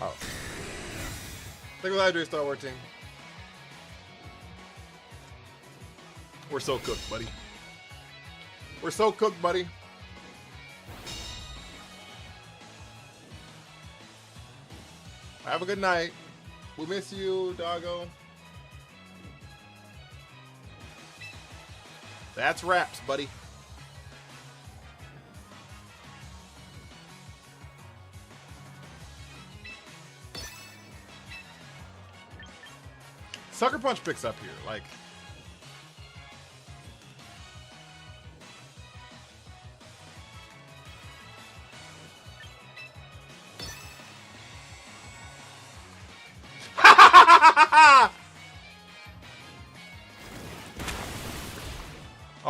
Oh. Think with Hydrate Star Wars team. We're so cooked, buddy. We're so cooked, buddy. Have a good night. We miss you, doggo. That's wraps, buddy. Sucker Punch picks up here, like.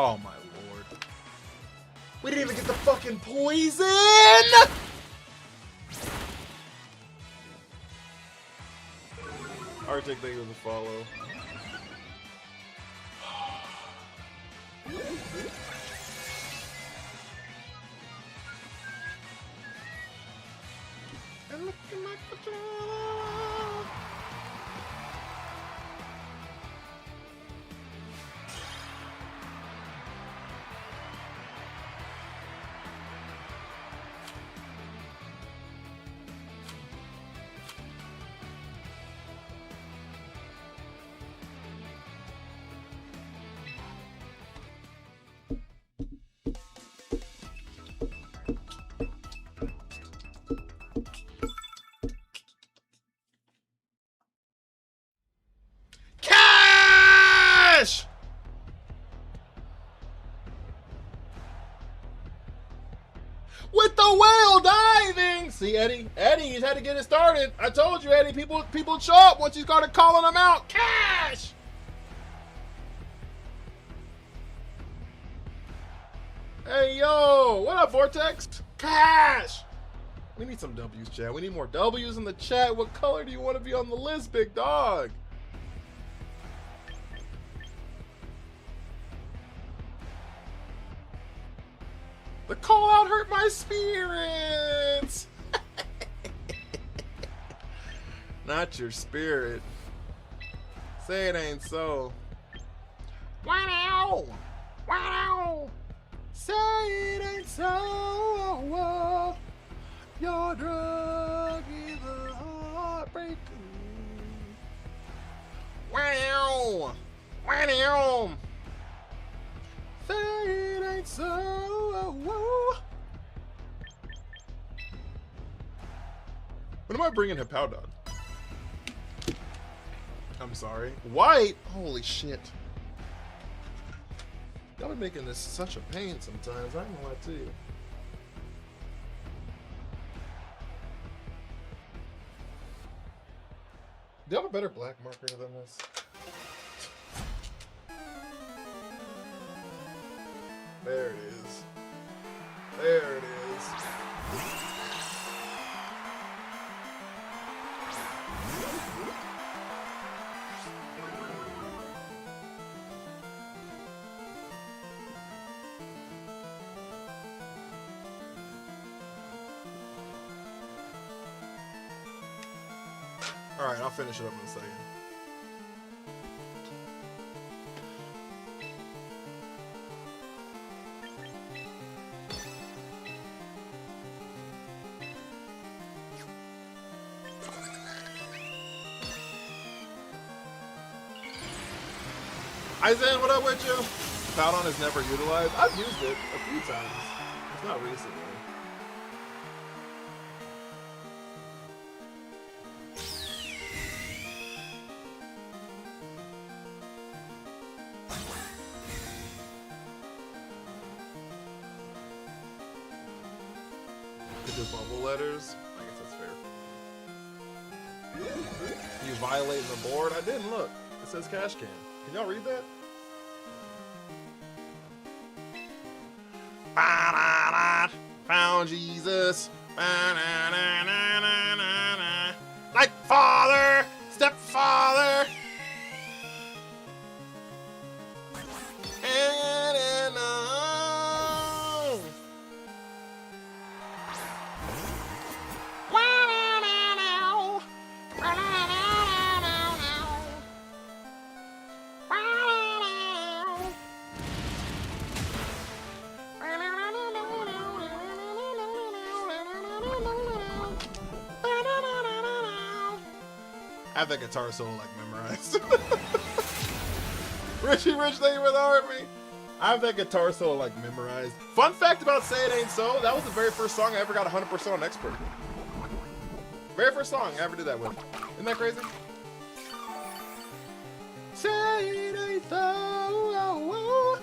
Oh my lord. We didn't even get the fucking poison! Arctic thing was a follow. And looking like a job. Cash! With the whale diving! See, Eddie? Eddie, he's had to get it started. I told you, Eddie, people show up once you started calling them out. Cash! Hey, yo! What up, Vortex? Cash! We need some W's, chat. We need more W's in the chat. What color do you want to be on the list, big dog? The call out hurt my spirits. Not your spirit. Say it ain't so. Wow! Wow! Say it ain't so. Your drug is a heartbreaker. Wow! Wow! Say it ain't so. When am I bringing Hippowdon? I'm sorry. White? Holy shit. Y'all be making this such a pain sometimes. I ain't gonna lie to you. Do you have a better black marker than this? There it is. There it is. Alright, I'll finish it up in a second. Isaiah, what up with you? Powdon is never utilized. I've used it a few times. It's not recently. Could do bubble letters. I guess that's fair. You violating the board? I didn't look. It says cash can. Can y'all read that? Found Jesus. Like father, stepfather. I have that guitar solo like memorized. Richie Rich, thank you for the army. I have that guitar solo like memorized. Fun fact about Say It Ain't So, that was the very first song I ever got 100% on Expert. Very first song I ever did that with. Isn't that crazy? Say it ain't so. Oh, oh.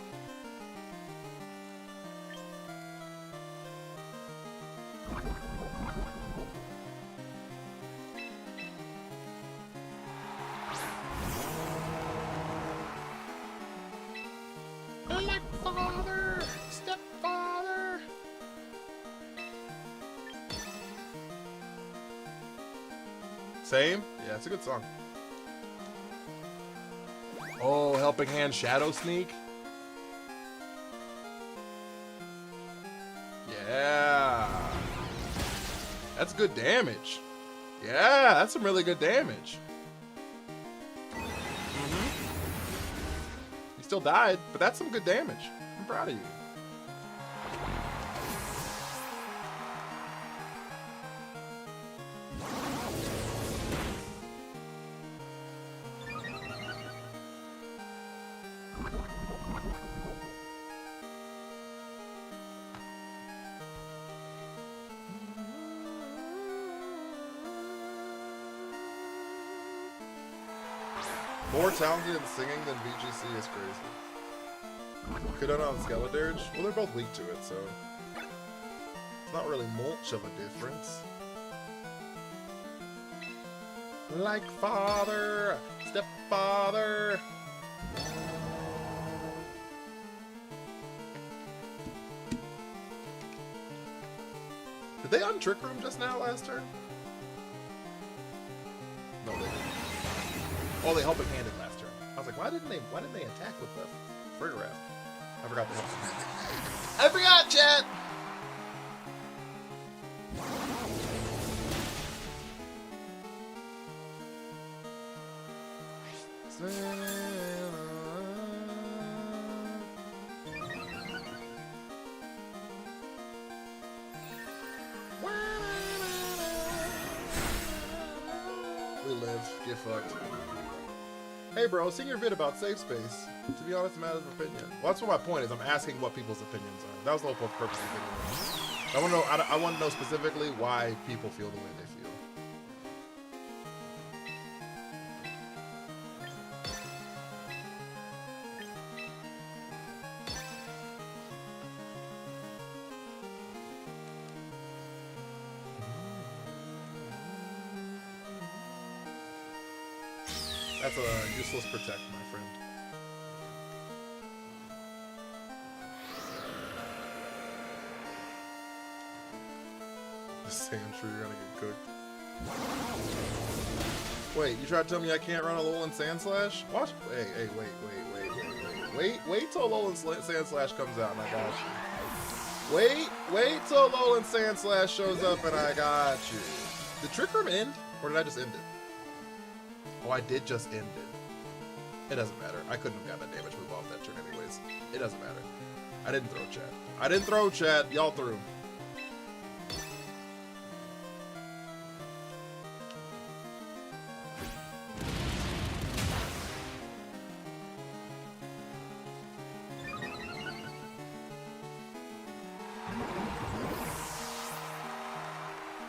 Like father, stepfather. Same? Yeah, it's a good song. Oh, Helping Hand Shadow Sneak. Yeah. That's good damage. Yeah, that's some really good damage. Still died, but that's some good damage. I'm proud of you. More talented in singing than VGC is crazy. Could have done on Skeledirge. Well, they're both weak to it, so it's not really much of a difference. Like father, stepfather. Did they untrick room just now last turn? No, they didn't. Oh, they helping handed last turn. I was like, why didn't they attack with the Frigger Wrath? I forgot the help. I forgot, chat! We live. Get fucked. Hey bro, seeing your vid about safe space. To be honest, it matters of opinion. Well, that's what my point is. I'm asking what people's opinions are. That was the whole purpose of the video. I want to know. I want to know specifically why people feel the way they feel. That's a useless protect, my friend. The sand tree, you're gonna get cooked. Wait, you try to tell me I can't run a Alolan Sandslash? Watch. Hey, wait till Alolan Sandslash comes out and I got you. Wait till Alolan Sandslash shows up and I got you. Did Trick Room end? Or did I just end it? Oh, I did just end it. It doesn't matter. I couldn't have gotten a damage move off that turn anyways. It doesn't matter. I didn't throw chat. I didn't throw chat. Y'all threw.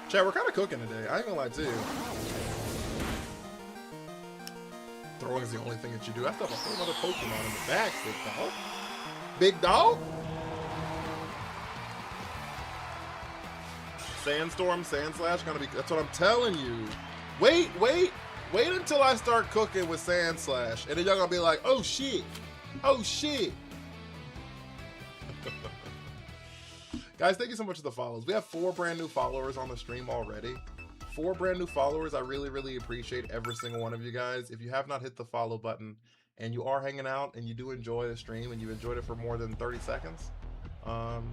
Chat, we're kind of cooking today. I ain't gonna lie to you. Throwing is the only thing that you do. I still have a whole other Pokemon in the back, big dog. Big dog? Sandstorm, Sandslash, gonna be. That's what I'm telling you. Wait until I start cooking with Sandslash, and then y'all gonna be like, oh shit, oh shit. Guys, thank you so much for the follows. We have 4 brand new followers on the stream already. 4 brand new followers. I really, really appreciate every single one of you guys. If you have not hit the follow button and you are hanging out and you do enjoy the stream and you've enjoyed it for more than 30 seconds,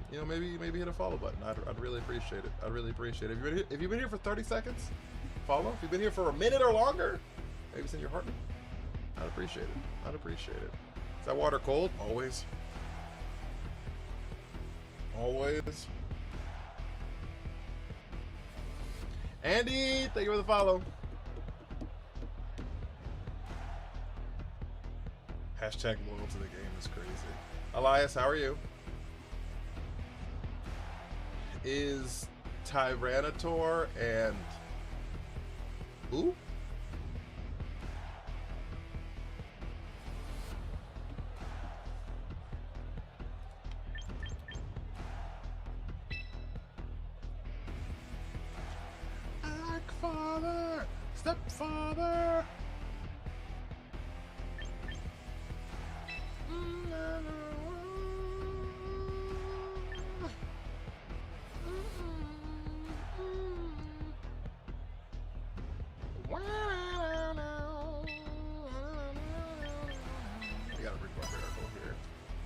you know, maybe hit a follow button. I'd really appreciate it. I'd really appreciate it. If you've been here for 30 seconds, follow. If you've been here for a minute or longer, maybe send your heart. I'd appreciate it. I'd appreciate it. Is that water cold? Always. Always. Andy, thank you for the follow. Hashtag loyal to the game is crazy. Elias, how are you? Is Tyranitar and who? Like father, stepfather.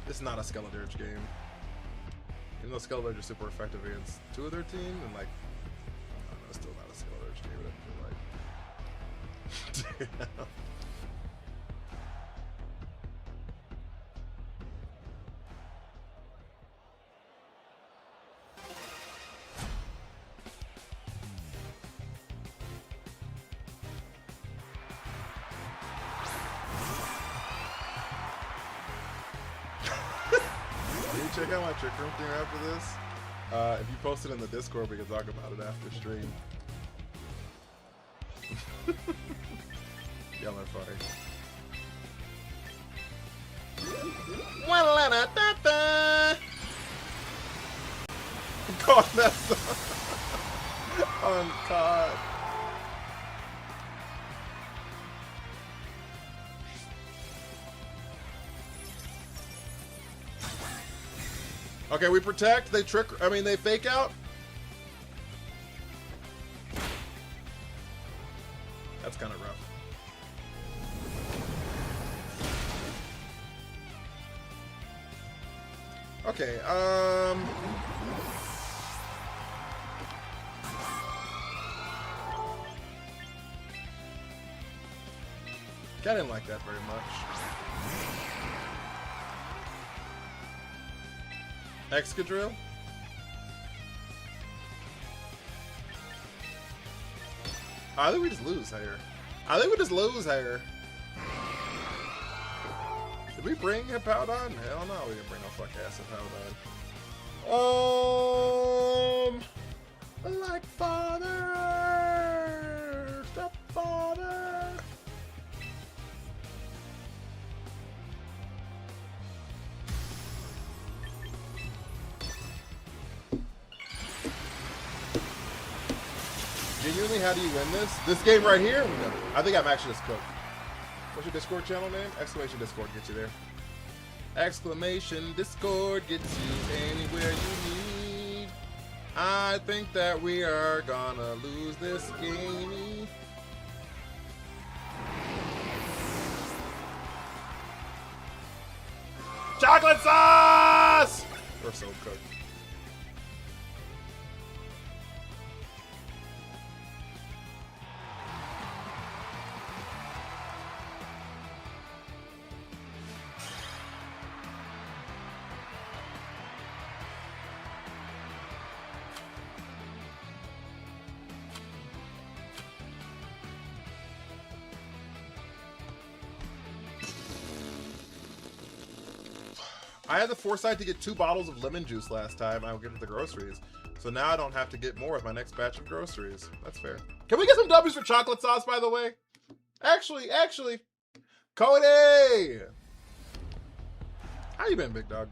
It's not a Skeledirge game. Even though Skeledirge is super effective against 2 of their team, and like, I don't know, it's still not a Skeledirge game, I feel like. Damn. Check out my Trick Room thing after this. If you post it in the Discord, we can talk about it after stream. Y'all are funny. God, that's on COD. Okay, we protect, they trick, I mean, they fake out. That's kind of rough. Okay, I didn't like that very much. Excadrill? I think we just lose here. I think we just lose here. Did we bring Hippowdon? Hell no, we didn't bring no fuck ass Hippowdon. Like father, stepfather. Genuinely, how do you win this? This game right here? No. I think I'm actually just cooked. What's your Discord channel name? Exclamation Discord gets you there. Exclamation Discord gets you anywhere you need. I think that we are gonna lose this game. Chocolate sauce! We're so cooked. I had the foresight to get 2 bottles of lemon juice last time I would get at the groceries. So now I don't have to get more with my next batch of groceries. That's fair. Can we get some W's for chocolate sauce, by the way? Actually, Cody! How you been, big dog?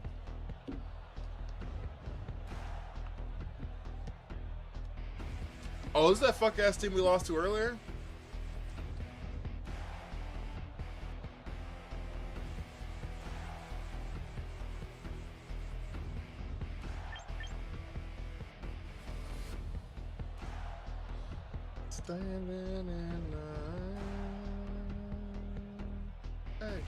Oh, is that fuck-ass team we lost to earlier? Standing in line. Hey.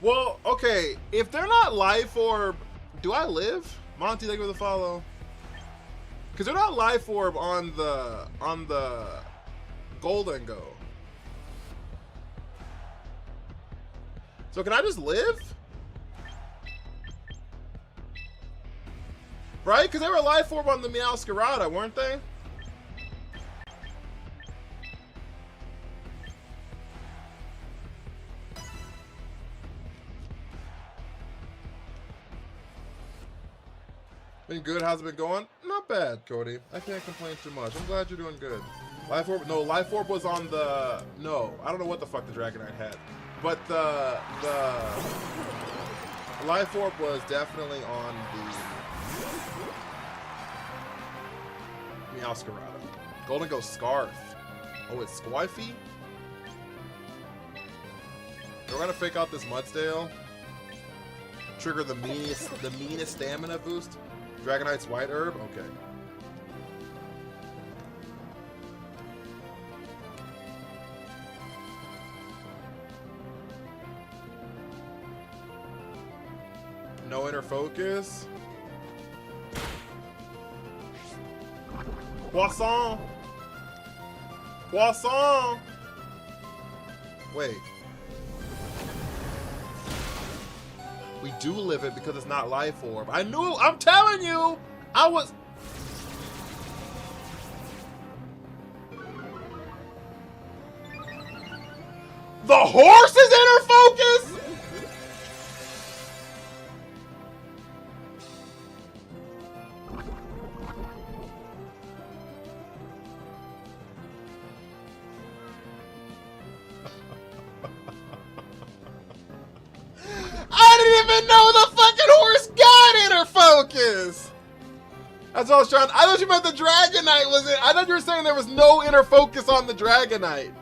Well, okay. If they're not life orb, do I live? Monty, thank you for the follow. Because they're not life orb on the Golden Go. So can I just live? Right? Because they were life orb on the Meowscarada, weren't they? Been good. How's it been going? Not bad, Cody. I can't complain too much. I'm glad you're doing good. Life orb? No, life orb was on the. No, I don't know what the fuck the Dragonite had, but the life orb was definitely on the Meowscarada. Golden Go Scarf. Oh, it's Squifey. We're gonna fake out this Mudsdale. Trigger the meanest stamina boost. Dragonite's White Herb? Okay. No inner focus. Poisson! Poisson! Wait. We do live it because it's not life orb. I knew, I'm telling you, I was. The horse is inner focus? I didn't even know the fucking horse got inner focus. That's all I was trying. I thought you meant the Dragonite was it. I thought you were saying there was no inner focus on the Dragonite.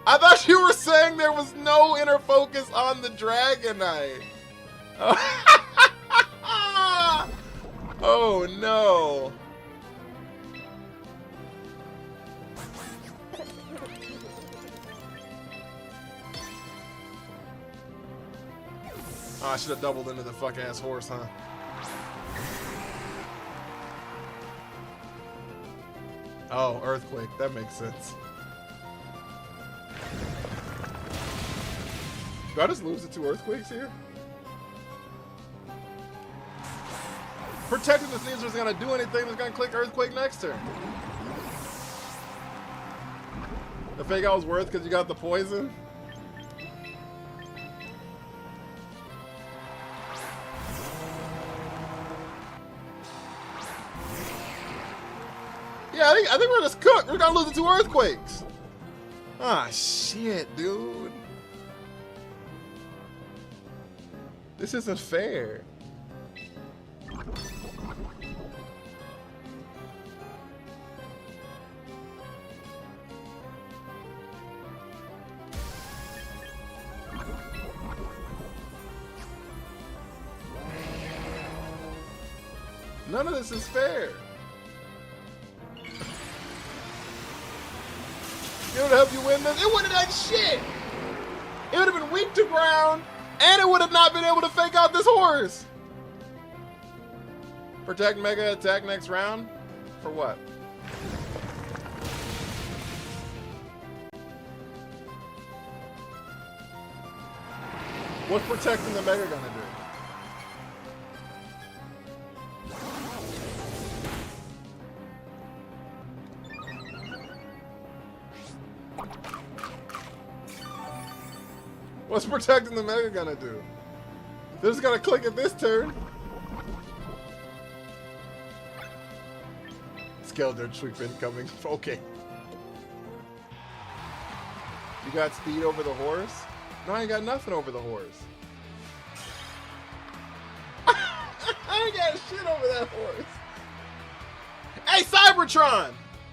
I thought you were saying there was no inner focus on the Dragonite. Oh no. Oh, I should have doubled into the fuck ass horse, huh? Oh, Earthquake. That makes sense. Do I just lose the 2 Earthquakes here? Protecting the Sneasel is gonna do anything. It's gonna click Earthquake next turn. The fake out was worth because you got the poison. Yeah, I think we're just cooked. We're gonna lose the 2 Earthquakes. Ah, shit, dude. This isn't fair. None of this is fair. It would help you win this. It wouldn't have done shit. It would have been weak to ground, and it would have not been able to fake out this horse. Protect Mega attack next round? For what? What's protecting the Mega gonna do? What's protecting the Mega gonna do? They're just gonna click it this turn. Skelter troop incoming. Okay. You got speed over the horse? No, I ain't got nothing over the horse. I ain't got shit over that horse. Hey, Cybertron!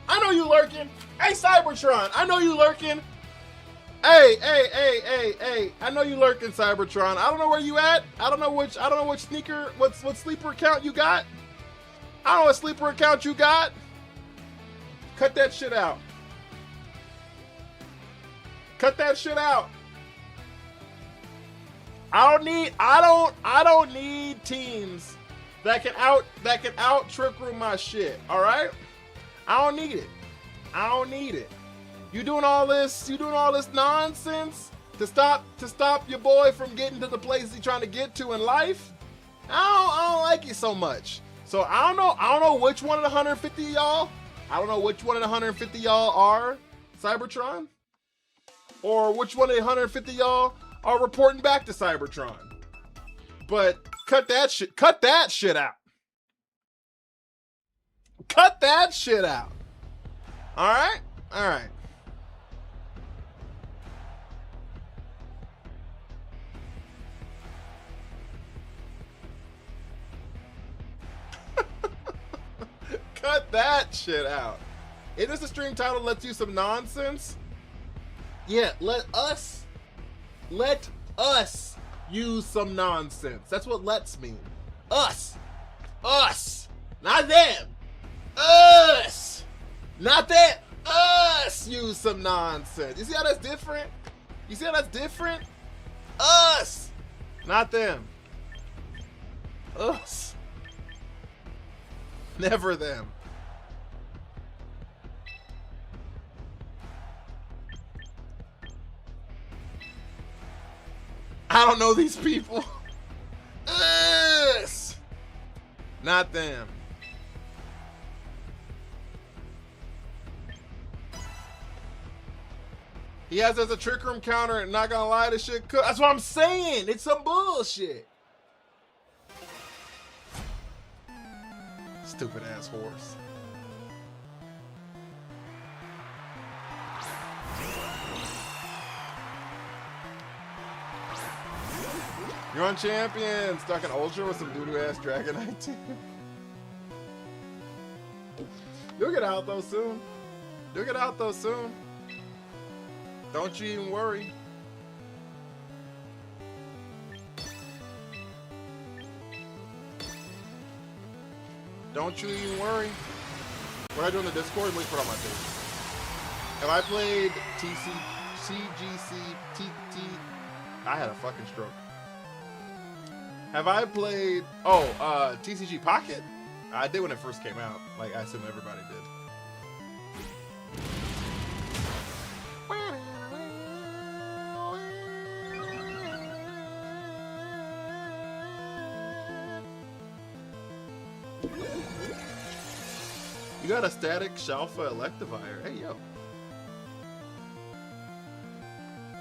I know you lurking. Hey, Cybertron! I know you lurking. Hey! I know you lurking, Cybertron. I don't know where you at. I don't know which sneaker, what sleeper account you got. I don't know what sleeper account you got. Cut that shit out. Cut that shit out. I don't need teams that can out trick room my shit. All right? I don't need it. You doing all this nonsense to stop your boy from getting to the place he's trying to get to in life? I don't like it so much. So I don't know which one of the 150 y'all. I don't know which one of the 150 y'all are Cybertron, or which one of the 150 y'all are reporting back to Cybertron. But cut that shit out. Cut that shit out. All right. Cut that shit out. It is a stream title lets you some nonsense. Yeah, let us use some nonsense. That's what let's mean. Us, not them. Us, not that. Us use some nonsense. You see how that's different? Us, not them. Us. Never them. I don't know these people. Us. Not them. He has as a trick room counter, and not gonna lie, this shit cook. That's what I'm saying. It's some bullshit. Stupid ass horse. You're on champion, stuck in Ultra with some doo-doo ass Dragonite team. You'll get out though soon. Don't you even worry. Don't you even worry. What I do in the Discord, please put on my page. Have I played CGC, TT? I had a fucking stroke. Have I played, TCG Pocket? I did when it first came out. Like, I assume everybody did. You got a static Shalfa Electivire. Hey, yo.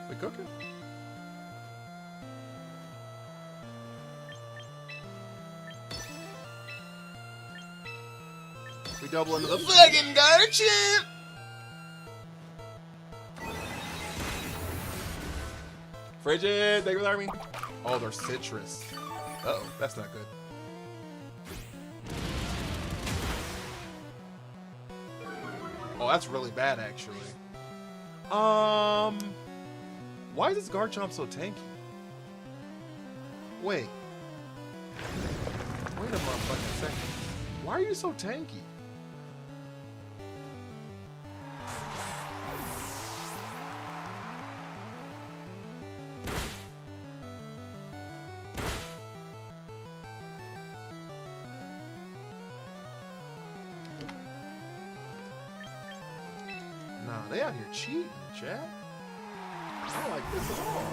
We cooking? We double into the fucking Garchomp! Frigid, thank you for the army. Oh, they're citrus. Uh-oh, that's not good. Oh, that's really bad, actually. Why is this Garchomp so tanky? Wait a motherfucking second. Why are you so tanky? Nah, they out here cheating, Chad. I don't like this at all.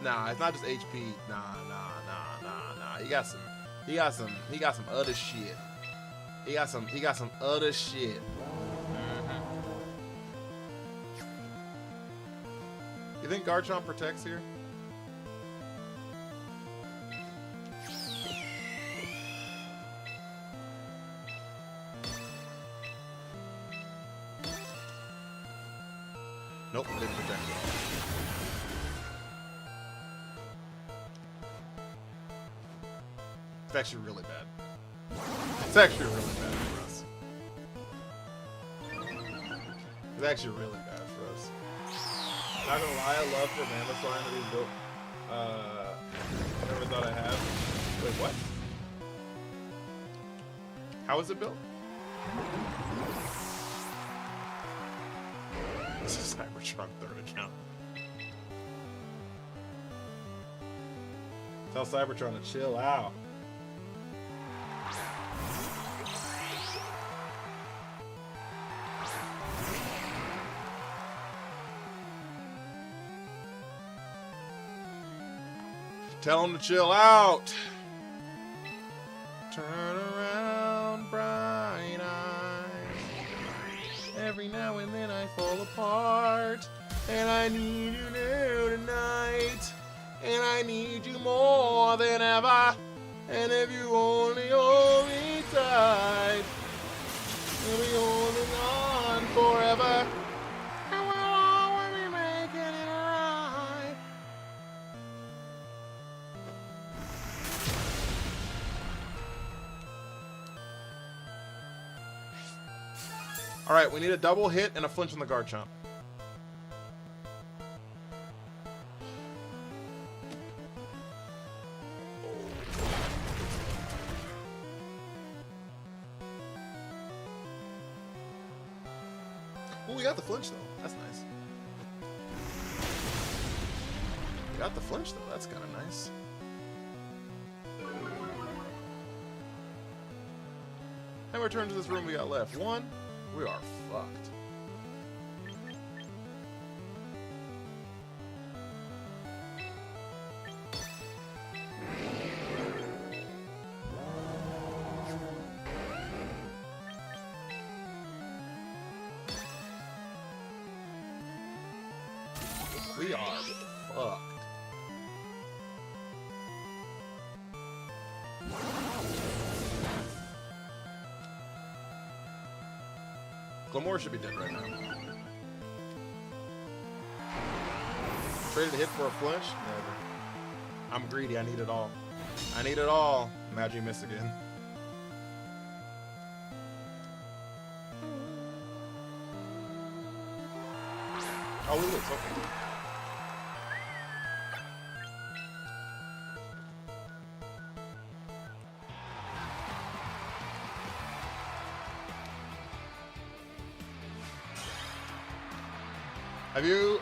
Nah, it's not just HP. Nah. He got some other shit. He got some other shit. You think Garchomp protects here? Nope, didn't protect it all. It's actually really bad. It's actually really bad for us. It's actually really bad for us. Not gonna lie, I love for Mammoth Lion to be built. I never thought I had. Wait, what? How is it built? This is Cybertron third account. Tell Cybertron to chill out. Tell him to chill out. Turn around, bright eyes. Every now and then I fall apart, and I need you now tonight, and I need you more than ever. And if you only hold me tight, we'll be holding on forever. And we'll always be making it right. All right, we need a double hit and a flinch on the Garchomp. Oh, we got the flinch though. That's nice. We got the flinch though. That's kind of nice. And return to this room we got left. One. We are fucked. We are fucked. Glamore should be dead right now. Traded a hit for a flinch? Never. I'm greedy. I need it all. I need it all. Imagine you miss again. Oh, we lose. Okay.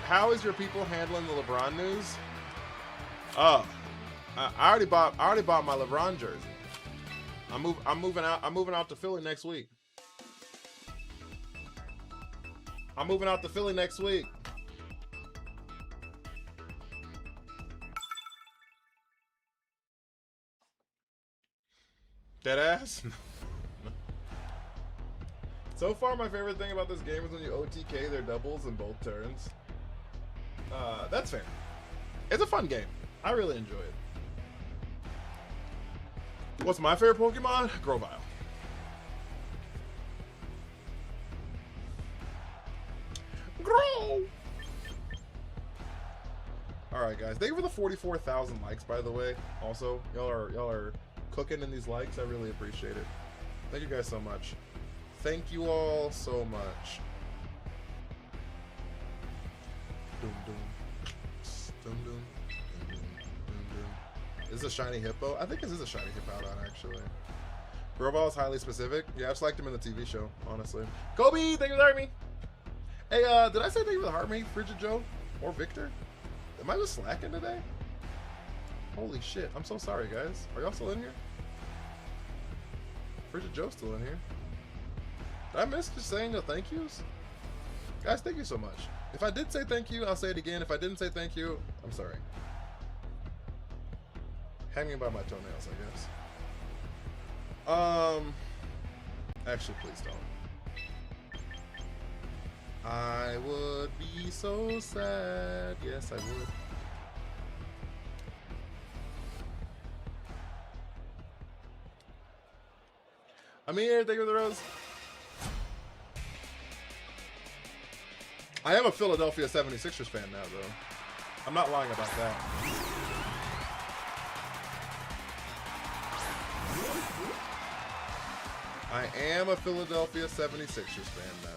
How is your people handling the LeBron news? Oh, I already bought my LeBron jersey. I'm moving out to Philly next week. I'm moving out to Philly next week. Deadass? So far, my favorite thing about this game is when you OTK their doubles in both turns. That's fair. It's a fun game. I really enjoy it. What's my favorite Pokemon? Grovyle. Grow! Alright guys, thank you for the 44,000 likes by the way. Also, y'all are cooking in these likes. I really appreciate it. Thank you guys so much. Thank you all so much. Doom, doom. Doom, doom. Doom, doom. Doom, doom. Is this a shiny hippo? I think this is a shiny Hippowdon, actually. Grovyle is highly specific. Yeah, I just liked him in the TV show, honestly. Kobe, thank you for the heart me. Hey, did I say thank you for the heart me, Frigid Joe? Or Victor? Am I just slacking today? Holy shit. I'm so sorry, guys. Are y'all still in here? Frigid Joe's still in here. Did I miss just saying the thank yous? Guys, thank you so much. If I did say thank you, I'll say it again. If I didn't say thank you, I'm sorry. Hanging by my toenails, I guess. Actually, please don't. I would be so sad. Yes, I would. I'm here. Thank you for the rose. I am a Philadelphia 76ers fan now, though. I'm not lying about that. I am a Philadelphia 76ers fan now.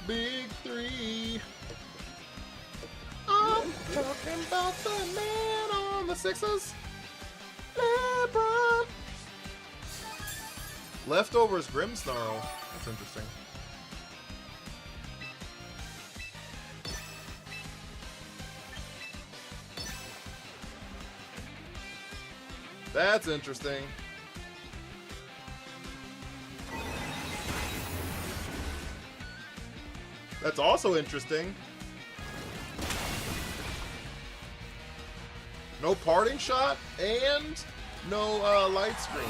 Big three. I'm talking about the man on the Sixers. LeBron. Leftovers Grimmsnarl. That's interesting. That's interesting. That's also interesting. No parting shot and no light screen.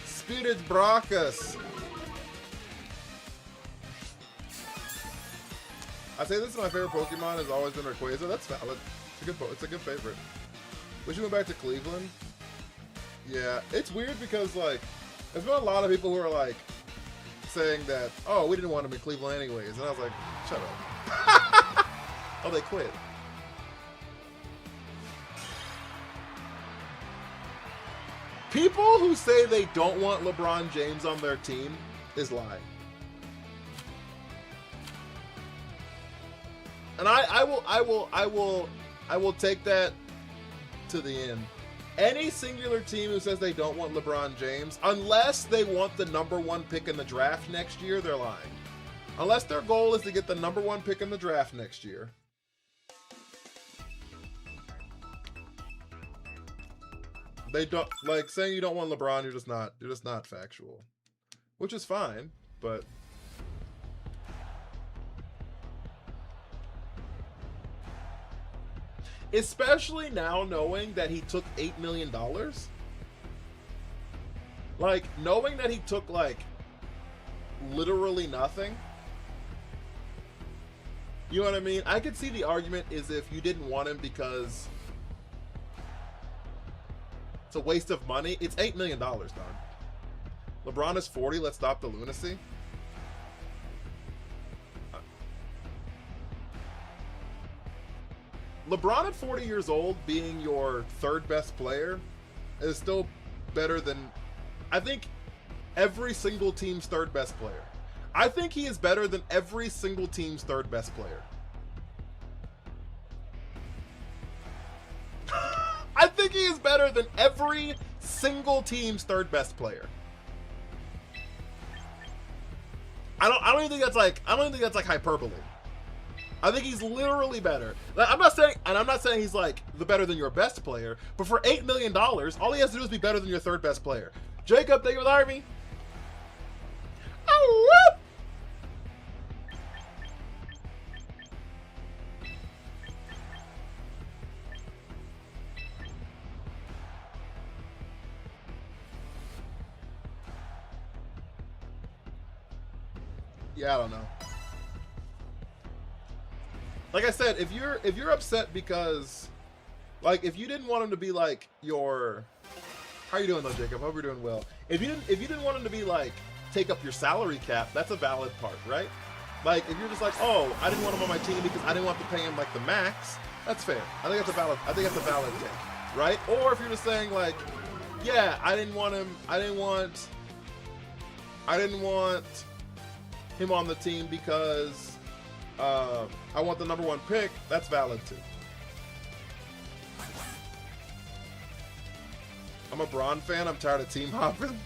Spirit Brachus. I say this is my favorite Pokemon. Has always been Rayquaza. That's valid. It's a good favorite. We should go back to Cleveland. Yeah, it's weird because, like, there's been a lot of people who are, like, saying that, oh, we didn't want him in Cleveland anyways. And I was like, shut up. Oh, they quit. People who say they don't want LeBron James on their team is lying. And I will take that to the end. Any singular team who says they don't want LeBron James, unless they want the #1 pick in the draft next year, they're lying. Unless their goal is to get the #1 pick in the draft next year. They don't, like, saying you don't want LeBron, you're just not factual. Which is fine, but especially now knowing that he took $8 million. Like, knowing that he took, like, literally nothing. You know what I mean? I could see the argument is if you didn't want him because it's a waste of money. It's $8 million, Don. LeBron is 40. Let's stop the lunacy. LeBron at 40 years old being your third best player is still better than, I think, every single team's third best player. I think he is better than every single team's third best player. I think he is better than every single team's third best player. I don't even think that's like hyperbole. I think he's literally better. I'm not saying he's like the better than your best player, but for $8 million, all he has to do is be better than your third best player. Jacob, thank you for the Army. Oh, whoop! Yeah, I don't know. Like I said, if you're upset because, like, if you didn't want him to be like your, how are you doing though, Jacob? Hope you're doing well. If you didn't want him to be like take up your salary cap, that's a valid part, right? Like, if you're just like, oh, I didn't want him on my team because I didn't want to pay him like the max, that's fair. I think that's a valid take, right? Or if you're just saying like, yeah, I didn't want him on the team because I want the #1 pick, that's valid too. I'm a Braun fan, I'm tired of team hopping.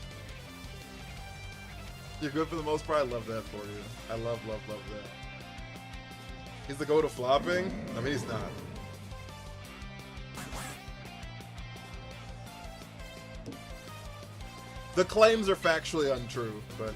You're good for the most part, I love that for you. I love that. He's the go to flopping? I mean, he's not. The claims are factually untrue, but...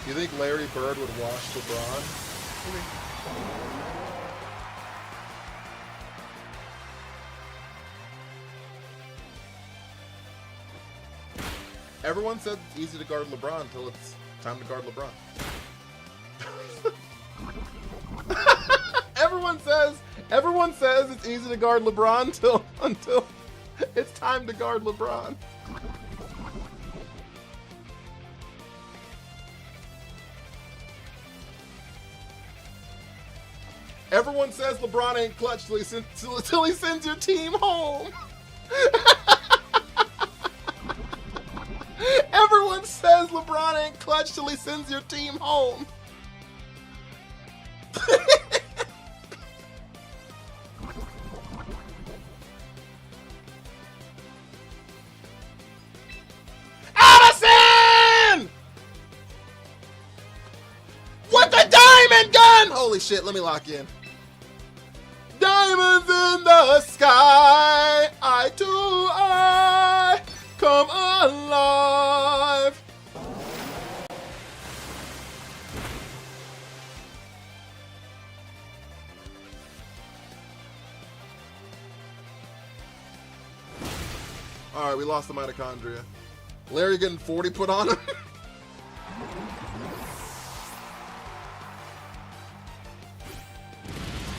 You think Larry Bird would wash LeBron? Everyone said it's easy to guard LeBron until it's time to guard LeBron. Everyone says it's easy to guard LeBron until it's time to guard LeBron. Everyone says LeBron ain't clutch till he sends your team home. Everyone says LeBron ain't clutch till he sends your team home. Addison! With the diamond gun! Holy shit, let me lock in. Diamonds in the sky, eye to eye, come alive. Alright, we lost the mitochondria. Larry getting 40 put on him.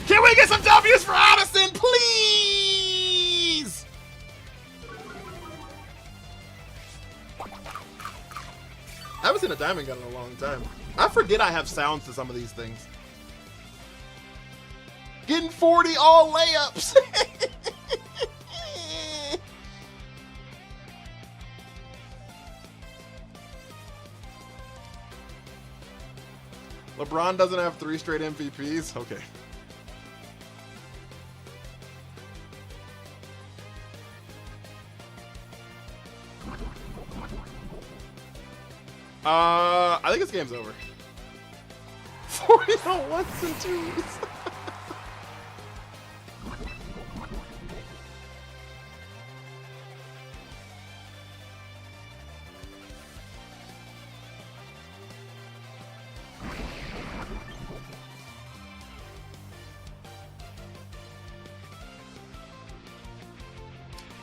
Can we get some W's for Addison, please? I haven't seen a diamond gun in a long time. I forget I have sounds to some of these things. Getting 40 all layups. LeBron doesn't have 3 straight MVPs? Okay. I think this game's over. 40 on ones and twos.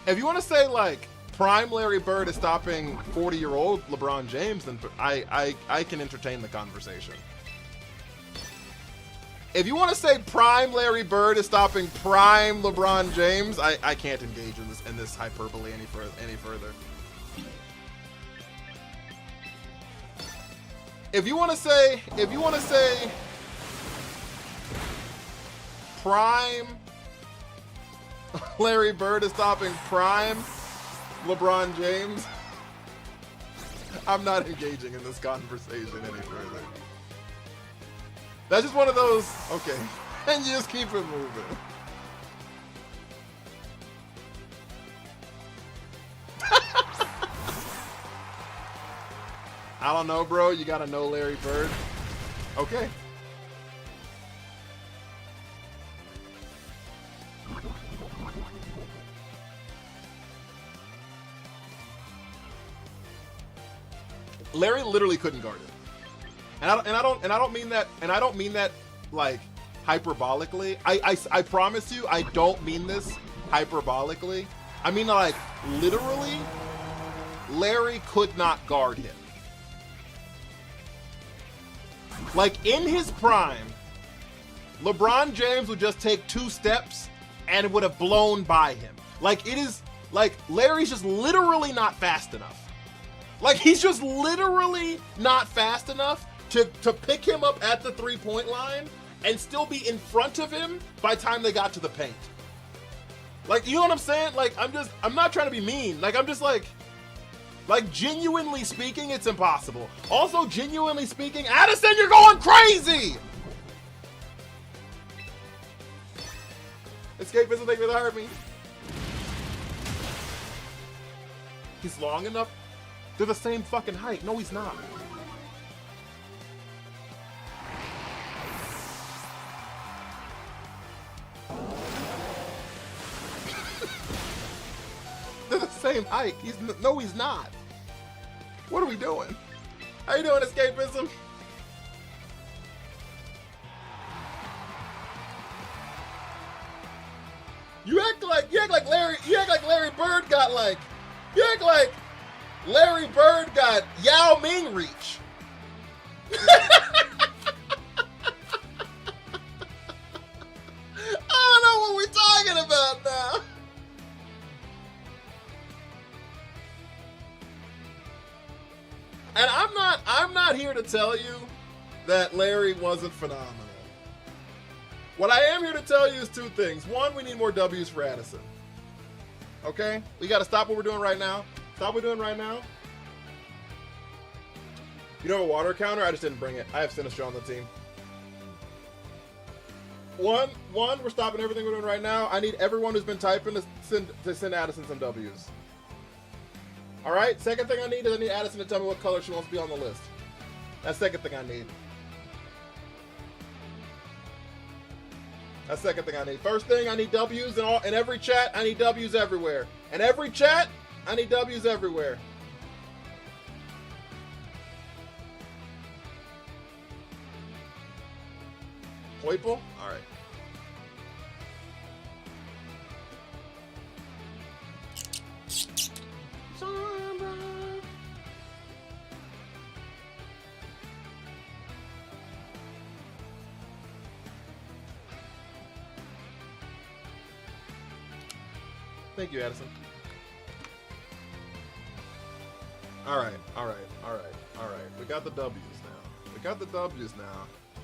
If you want to say like prime Larry Bird is stopping 40-year-old LeBron James, then I can entertain the conversation. If you want to say prime Larry Bird is stopping prime LeBron James, I can't engage in this hyperbole any further. If you want to say prime Larry Bird is stopping prime LeBron James, I'm not engaging in this conversation any further. That's just one of those, okay, and you just keep it moving. I don't know, bro. You gotta know Larry Bird. Okay. Larry literally couldn't guard it, and I don't mean that like hyperbolically. I promise you, I don't mean this hyperbolically. I mean like literally, Larry could not guard him. Like in his prime, LeBron James would just take 2 steps and it would have blown by him. Like it is like Larry's just literally not fast enough. Like, he's just literally not fast enough to pick him up at the 3-point line and still be in front of him by the time they got to the paint. Like, you know what I'm saying? Like, I'm not trying to be mean. Like, I'm just like genuinely speaking, it's impossible. Also, genuinely speaking, Addison, you're going crazy! Escapism, thank you for the heart me. He's long enough. They're the same fucking height. No, he's not. They're the same height. No, he's not. What are we doing? How you doing, Escapism? You act like Larry Bird got like Larry Bird got Yao Ming reach. I don't know what we're talking about now. And I'm not here to tell you that Larry wasn't phenomenal. What I am here to tell you is two things. One, we need more W's for Addison. Okay? We got to stop what we're doing right now. Stop what we're doing right now. You know a water counter? I just didn't bring it. I have Sinistro on the team. One, we're stopping everything we're doing right now. I need everyone who's been typing to send Addison some W's. Alright? Second thing I need is I need Addison to tell me what color she wants to be on the list. That's the second thing I need. That's the second thing I need. First thing, I need W's in every chat. I need W's everywhere. In every chat, I need W's everywhere. Hoiple? Alright. Thank you, Addison. Alright. We got the W's now.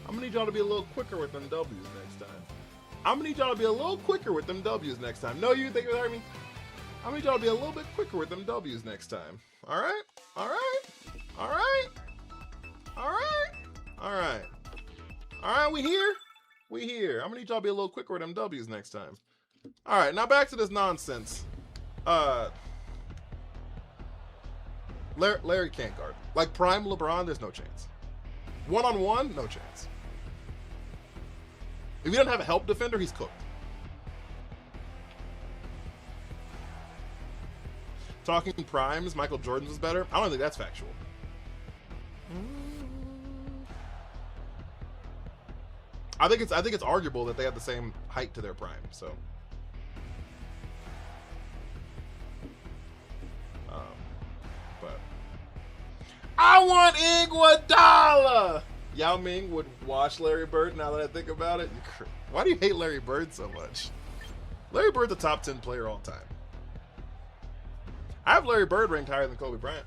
I'm gonna need y'all to be a little quicker with them W's next time. No, you think you heard me? I'm gonna need y'all to be a little bit quicker with them W's next time. Alright? Alright, we here? I'm gonna need y'all to be a little quicker with them W's next time. Alright, now back to this nonsense. Larry can't guard. Like prime LeBron, there's no chance. One-on-one, no chance. If he doesn't have a help defender, he's cooked. Talking primes, Michael Jordan's was better. I don't think that's factual. I think it's arguable that they have the same height to their prime, so. But I want Iguodala. Yao Ming would wash Larry Bird. Now that I think about it, why do you hate Larry Bird so much? Larry Bird's a top 10 player all time. I have Larry Bird ranked higher than Kobe Bryant.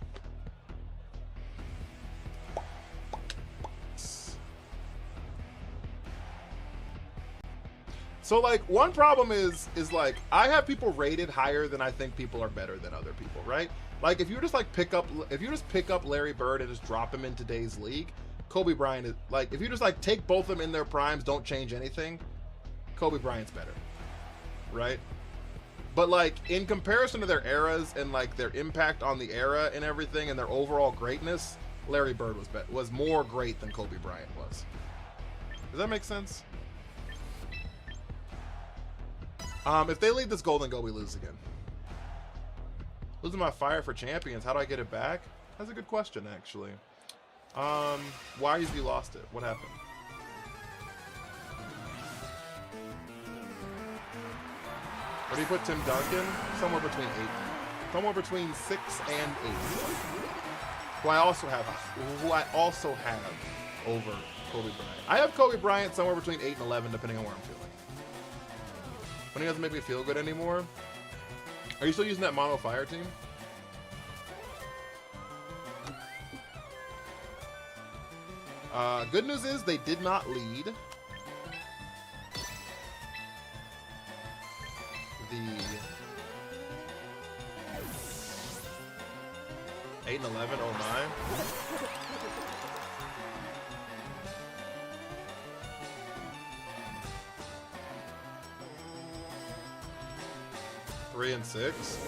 So like one problem is like I have people rated higher than I think people are better than other people, right? Like if you just pick up Larry Bird and just drop him in today's league, Kobe Bryant is like, if you just like take both of them in their primes, don't change anything, Kobe Bryant's better, right? But like in comparison to their eras and like their impact on the era and everything and their overall greatness, Larry Bird was more great than Kobe Bryant was. Does that make sense? If they lead this Golden Goal, we lose again. Losing my fire for champions. How do I get it back? That's a good question, actually. Why have you lost it? What happened? Where do you put Tim Duncan? Somewhere between 6 and 8. Who I also have over Kobe Bryant. I have Kobe Bryant somewhere between 8 and 11, depending on where I'm feeling. When he doesn't make me feel good anymore. Are you still using that Mono Fire team? Good news is they did not lead. The 8 and 11, oh my. Three and 6.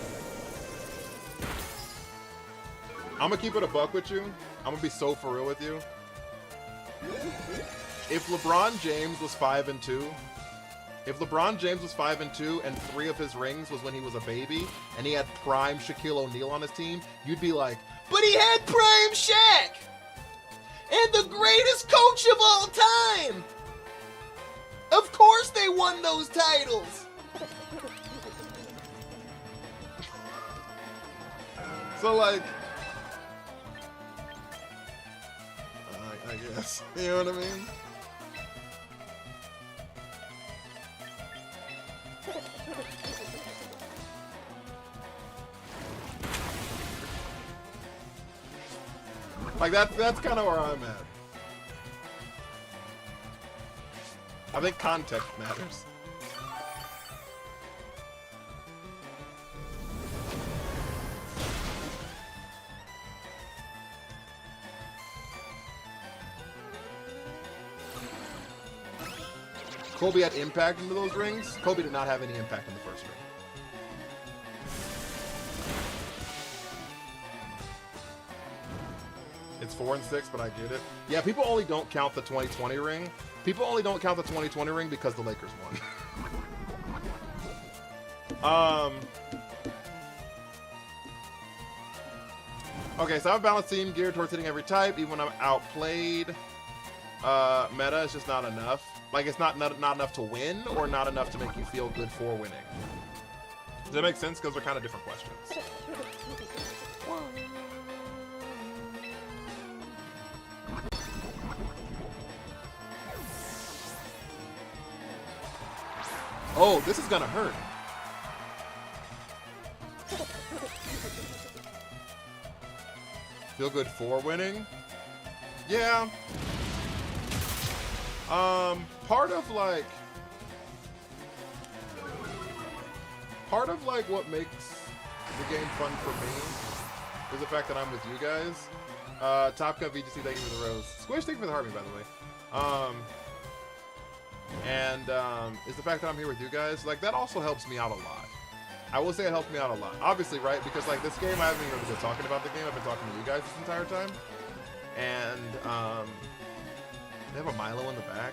I'm gonna keep it a buck with you. I'm gonna be so for real with you. If LeBron James was 5 and 2, If LeBron James was 5-2 and 3 of his rings was when he was a baby and he had prime Shaquille O'Neal on his team, you'd be like, but he had prime Shaq and the greatest coach of all time. Of course they won those titles. So like, I guess, you know what I mean? Like that's kind of where I'm at. I think context matters. Kobe had impact into those rings. Kobe did not have any impact in the first ring. It's 4 and 6, but I get it. Yeah, people only don't count the 2020 ring. People only don't count the 2020 ring because the Lakers won. Okay, so I have a balanced team geared towards hitting every type, even when I'm outplayed. Meta is just not enough. Like, it's not enough to win, or not enough to make you feel good for winning. Does that make sense? Because they're kind of different questions. Oh, this is gonna hurt. Feel good for winning? Yeah. Part of what makes the game fun for me is the fact that I'm with you guys. Top Gun VGC, thank you for the rose. Squish, thank you for the heartbeat, by the way. Is the fact that I'm here with you guys. Like, that also helps me out a lot. I will say it helped me out a lot. Obviously, right? Because, like, this game, I haven't even really been talking about the game. I've been talking to you guys this entire time. And, they have a Milo in the back.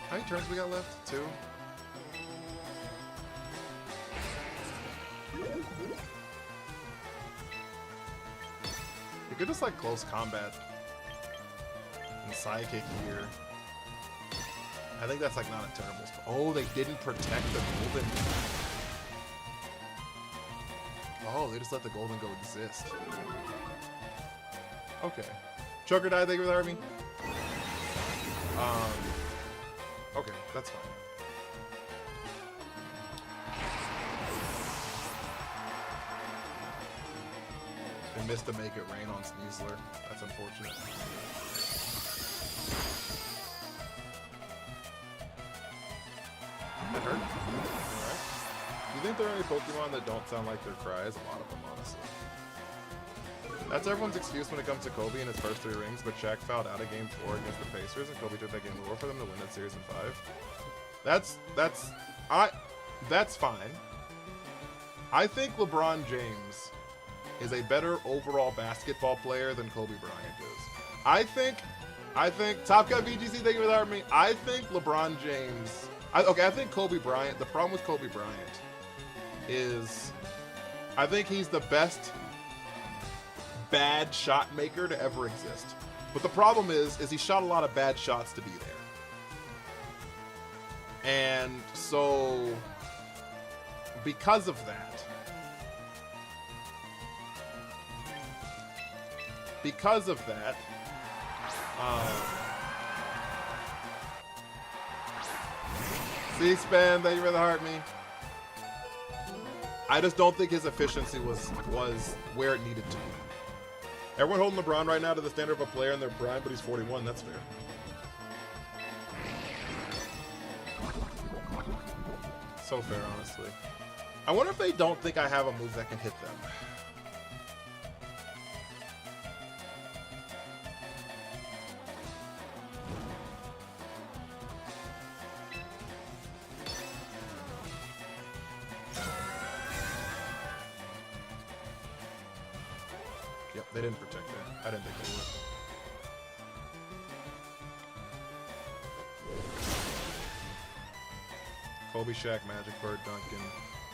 How many turns we got left? 2? You could just, like, close combat and sidekick here. I think that's, like, not a terrible spot. Oh, they didn't protect the golden. Oh, they just let the golden go exist. Okay. Choker died, thank you for the army. Okay, that's fine. They missed to make it rain on Sneasler. That's unfortunate. That hurt. Alright. Do you think there are any Pokemon that don't sound like their cries? A lot of them, honestly. That's everyone's excuse when it comes to Kobe in his first 3 rings, but Shaq fouled out of Game 4 against the Pacers, and Kobe took that game to war for them to win that series in 5. That's fine. I think LeBron James is a better overall basketball player than Kobe Bryant is. I think Top Gun VGC, thank you for that me. I think LeBron James. I think Kobe Bryant. The problem with Kobe Bryant is, I think he's the best bad shot maker to ever exist. But the problem is he shot a lot of bad shots to be there. And so, because of that, C-SPAN, thank you for the heart me. I just don't think his efficiency was where it needed to be. Everyone holding LeBron right now to the standard of a player in their prime, but he's 41. That's fair. So fair, honestly. I wonder if they don't think I have a move that can hit them. Yep, they didn't protect that. I didn't think they would. Kobe, Shaq, Magic, Bird, Duncan,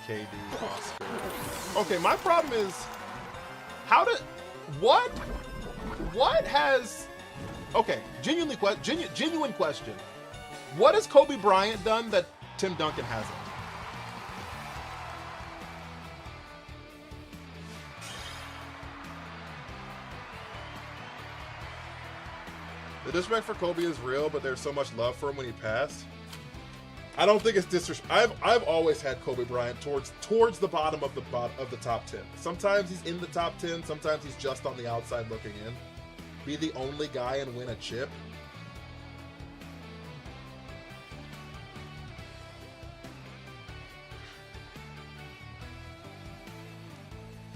KD, Oscar. Okay, my problem is, what has, okay, genuine question. What has Kobe Bryant done that Tim Duncan hasn't? The disrespect for Kobe is real, but there's so much love for him when he passed. I don't think it's disrespect. I've always had Kobe Bryant towards the bottom of the top 10. Sometimes he's in the top 10. Sometimes he's just on the outside looking in. Be the only guy and win a chip.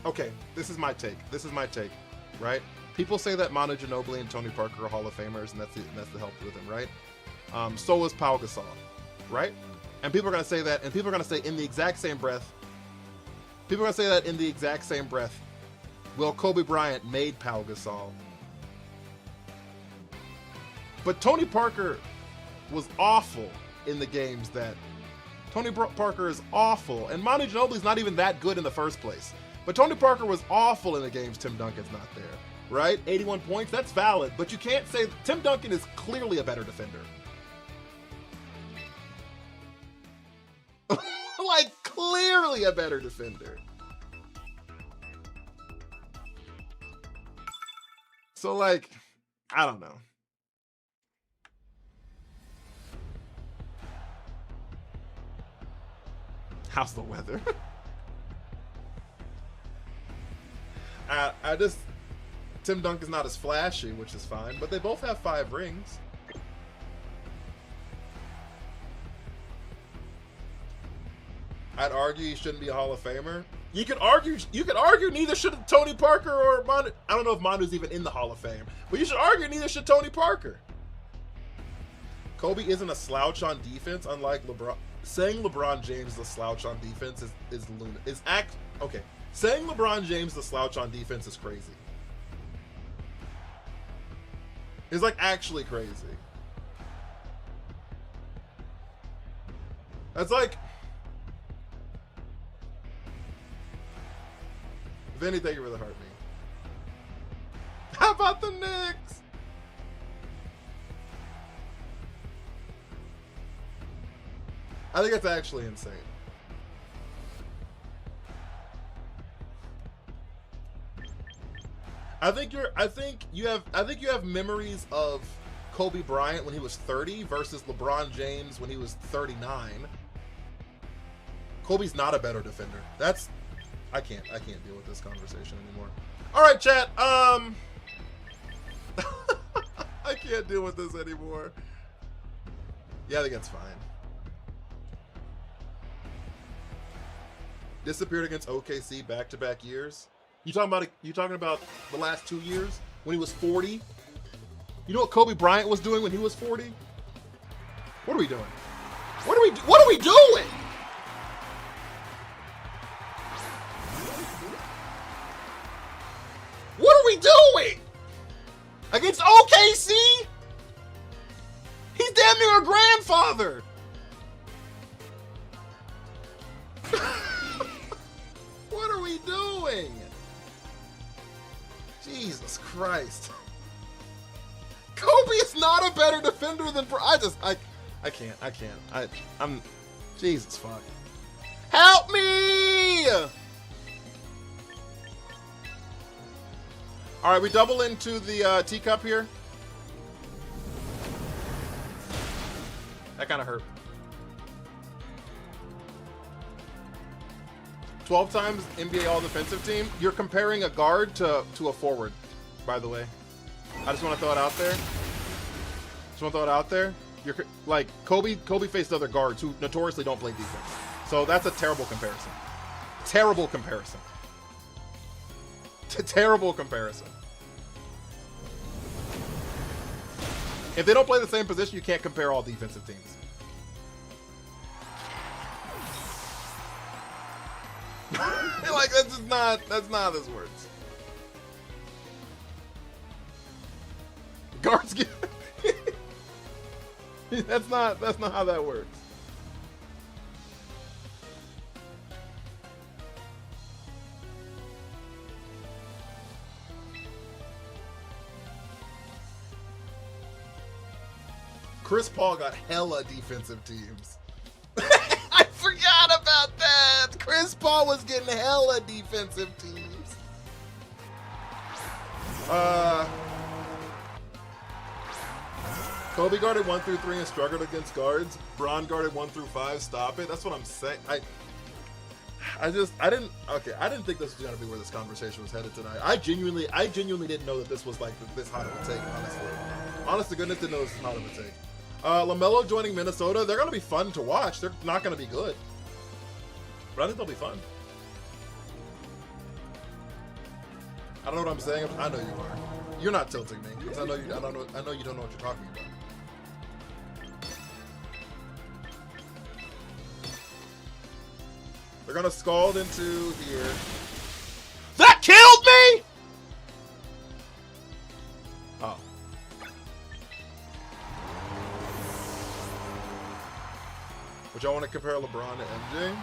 Okay, this is my take. Right? People say that Manu Ginobili and Tony Parker are Hall of Famers, and that's the help with him, right? So is Pau Gasol, right? And people are gonna say that, and people are gonna say in the exact same breath. Well, Kobe Bryant made Pau Gasol, but Tony Parker was awful in the games that. Tony Parker is awful, and Manu Ginobili's not even that good in the first place. But Tony Parker was awful in the games Tim Duncan's not there, right? 81 points, that's valid, but you can't say Tim Duncan is clearly a better defender. Like, clearly a better defender. So, like, I don't know. How's the weather? Tim Duncan's not as flashy, which is fine, but they both have 5 rings. I'd argue he shouldn't be a Hall of Famer. You could argue neither should Tony Parker or Manu. I don't know if Manu's even in the Hall of Fame, but you should argue neither should Tony Parker. Kobe isn't a slouch on defense, unlike LeBron. Saying LeBron James is a slouch on defense okay. Saying LeBron James is a slouch on defense is crazy. It's like actually crazy. That's like, Vinny, thank you for the heart, me. How about the Knicks? I think it's actually insane. I think you have memories of Kobe Bryant when he was 30 versus LeBron James when he was 39. Kobe's not a better defender. I can't deal with this conversation anymore. All right, chat. I can't deal with this anymore. Yeah, I think that's fine. Disappeared against OKC back-to-back years. You talking about the last 2 years when he was 40? You know what Kobe Bryant was doing when he was 40? What are we doing? What are we doing? What are we doing? Against OKC? He's damn near a grandfather. What are we doing? Jesus Christ. Kobe is not a better defender than I can't. I'm Jesus fuck. Help me! All right, we double into the teacup here. That kind of hurt. 12 times NBA All-Defensive Team. You're comparing a guard to a forward, by the way. I just want to throw it out there. You're like Kobe faced other guards who notoriously don't play defense. So that's a terrible comparison. Terrible comparison. If they don't play the same position, you can't compare all defensive teams. Like that's not how this works. Guards get that's not how that works. Chris Paul got hella defensive teams. I forgot about that. Chris Paul was getting hella defensive teams. Kobe guarded 1 through 3 and struggled against guards. Bron guarded 1 through 5. Stop it. That's what I'm saying. I didn't think this was gonna be where this conversation was headed tonight. I genuinely didn't know that this was like this hot of a take, honestly. Honest to goodness, didn't know this was hot of a take. LaMelo joining Minnesota, they're gonna be fun to watch. They're not gonna be good, but I think they'll be fun. I don't know what I'm saying. I know you are. You're not tilting me because I know you don't know what you're talking about. They're gonna scald into here. That killed me! Oh. Would y'all want to compare LeBron to MJ?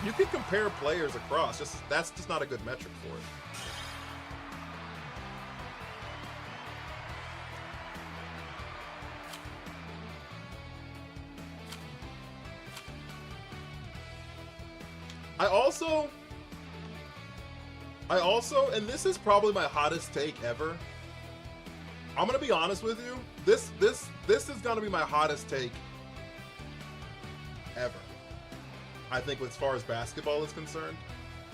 You can compare players across, that's just not a good metric for it. I also, and this is probably my hottest take ever. I'm gonna be honest with you. This is gonna be my hottest take ever. I think as far as basketball is concerned.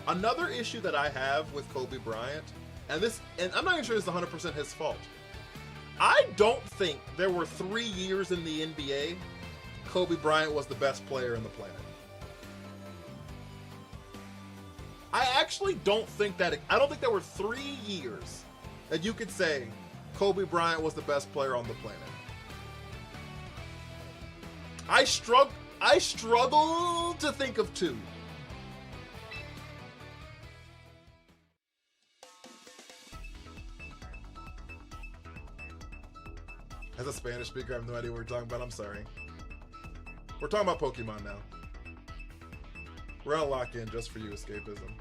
Another issue that I have with Kobe Bryant, and I'm not even sure it's 100% his fault. I don't think there were 3 years in the NBA Kobe Bryant was the best player in the planet. I actually don't think that. I don't think there were 3 years that you could say Kobe Bryant was the best player on the planet. I struggle to think of 2. As a Spanish speaker, I have no idea what we're talking about. I'm sorry. We're talking about Pokemon now. We're gonna lock in just for you, escapism.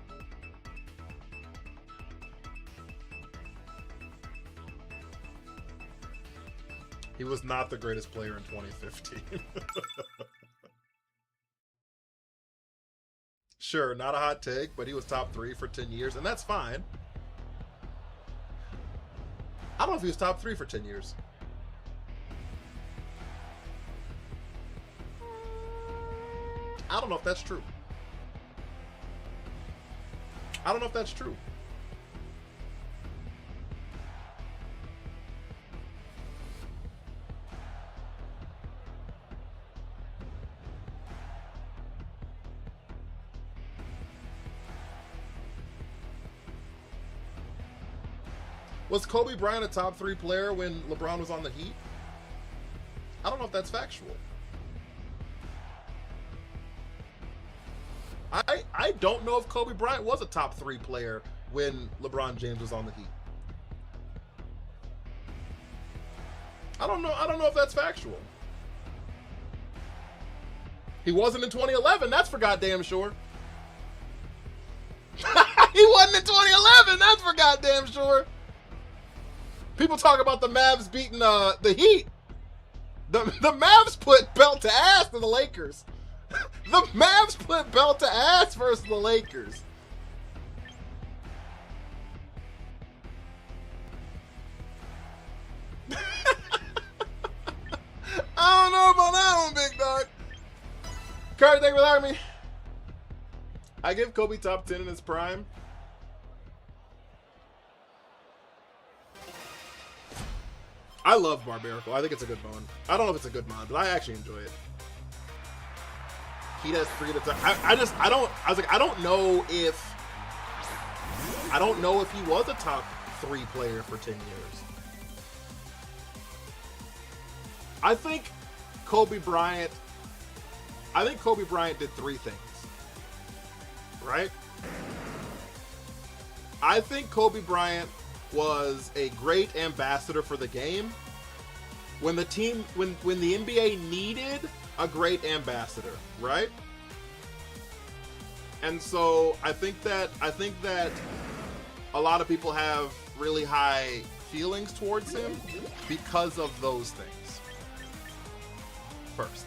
He was not the greatest player in 2015. Sure, not a hot take, but he was top 3 for 10 years, and that's fine. I don't know if he was top 3 for 10 years. I don't know if that's true. I don't know if that's true. Was Kobe Bryant a top 3 player when LeBron was on the Heat? I don't know if that's factual. I don't know if Kobe Bryant was a top 3 player when LeBron James was on the Heat. I don't know if that's factual. He wasn't in 2011, that's for goddamn sure. He wasn't in 2011, that's for goddamn sure. People talk about the Mavs beating the Heat. The Mavs put belt to ass to the Lakers. The Mavs put belt to ass versus the Lakers. I don't know about that one, big dog. Carter, thank you for having me. I give Kobe top 10 in his prime. I love Barbarical. I think it's a good mod. I don't know if it's a good mod, but I actually enjoy it. He does 3 at a time. I don't know if he was a top 3 player for 10 years. I think Kobe Bryant did 3 things. Right? I think Kobe Bryant was a great ambassador for the game when the NBA needed a great ambassador, right? And so I think that a lot of people have really high feelings towards him because of those things. first.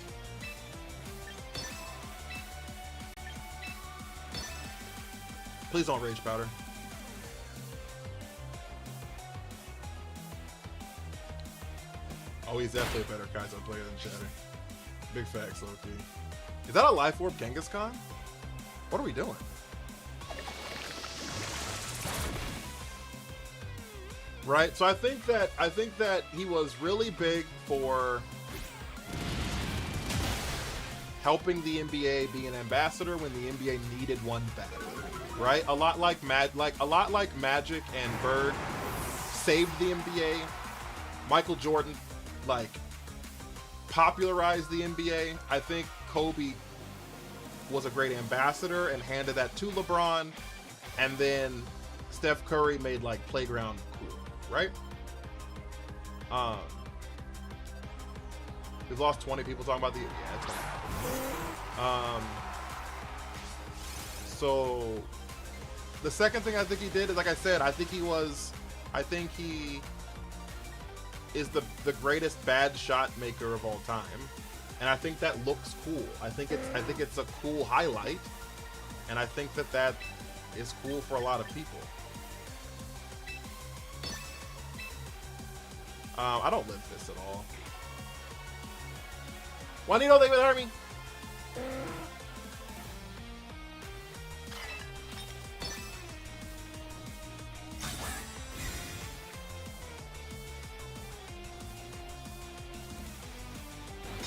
Please don't Rage Powder. Oh, he's definitely a better Kaizo player than Shatter. Big facts, low-key. Is that a Life Orb Kangaskhan? What are we doing? Right, so I think that he was really big for helping the NBA be an ambassador when the NBA needed one badly. Right? A lot like Magic and Bird saved the NBA. Michael Jordan like popularized the NBA. I think Kobe was a great ambassador and handed that to LeBron, and then Steph Curry made like playground cool, right? We've lost 20 people talking about the it's gonna happen. So the second thing I think he did is, like I said, I think he is the greatest bad shot maker of all time, and I think that looks cool. I think it's a cool highlight, and I think that is cool for a lot of people. I don't live this at all. Juanito, thank you for having me.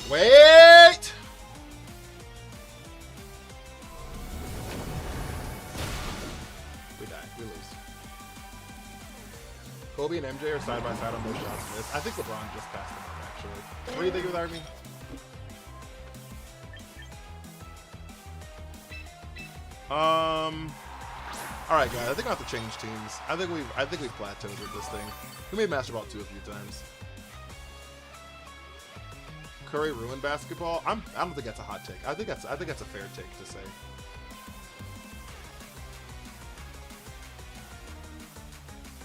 Wait! We die. We lose. Kobe and MJ are side by side on those shots missed. I think LeBron just passed them up, actually. What do you think of that, Army? Alright guys, I think I have to change teams. I think we've plateaued with this thing. We made Master Ball 2 a few times. Curry ruined basketball. I don't think that's a hot take. I think that's a fair take to say.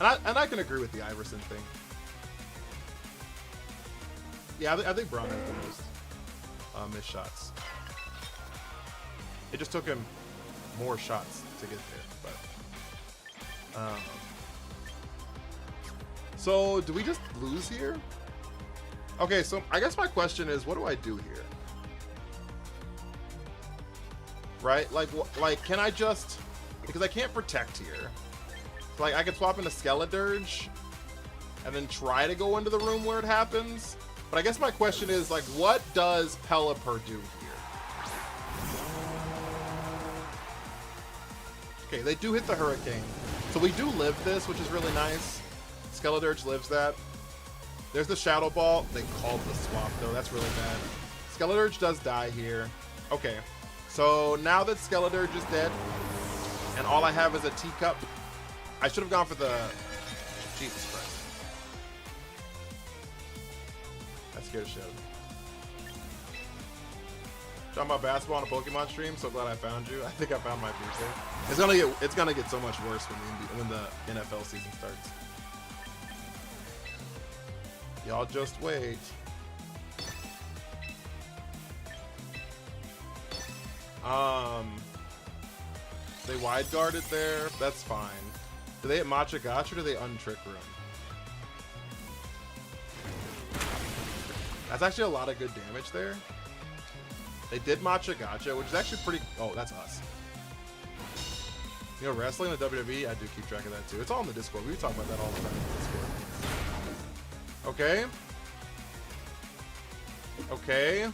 And I can agree with the Iverson thing. Yeah, I think Brown has the most missed shots. It just took him more shots to get there, but so do we just lose here? Okay, so I guess my question is, what do I do here? Right? Like can I just, because I can't protect here. Like I could swap into Skeledirge and then try to go into the room where it happens. But I guess my question is, like, what does Pelipper do here? Okay, they do hit the Hurricane. So we do live this, which is really nice. Skeledirge lives that. There's the Shadow Ball. They called the swap, though. That's really bad. Skeledirge does die here. Okay, so now that Skeledirge is dead, and all I have is a teacup, I should have gone for the... Jesus Christ. That scared shit. Talking about basketball on a Pokemon stream. So glad I found you. I think I found my future. It's gonna get so much worse when the NFL season starts. Y'all just wait. They wide guarded there. That's fine. Do they hit Matcha Gotcha or do they untrick room? That's actually a lot of good damage there. They did Matcha Gotcha, which is actually pretty... Oh, that's us. You know, wrestling in the WWE, I do keep track of that too. It's all in the Discord. We talk about that all the time in the Discord. Okay. Okay.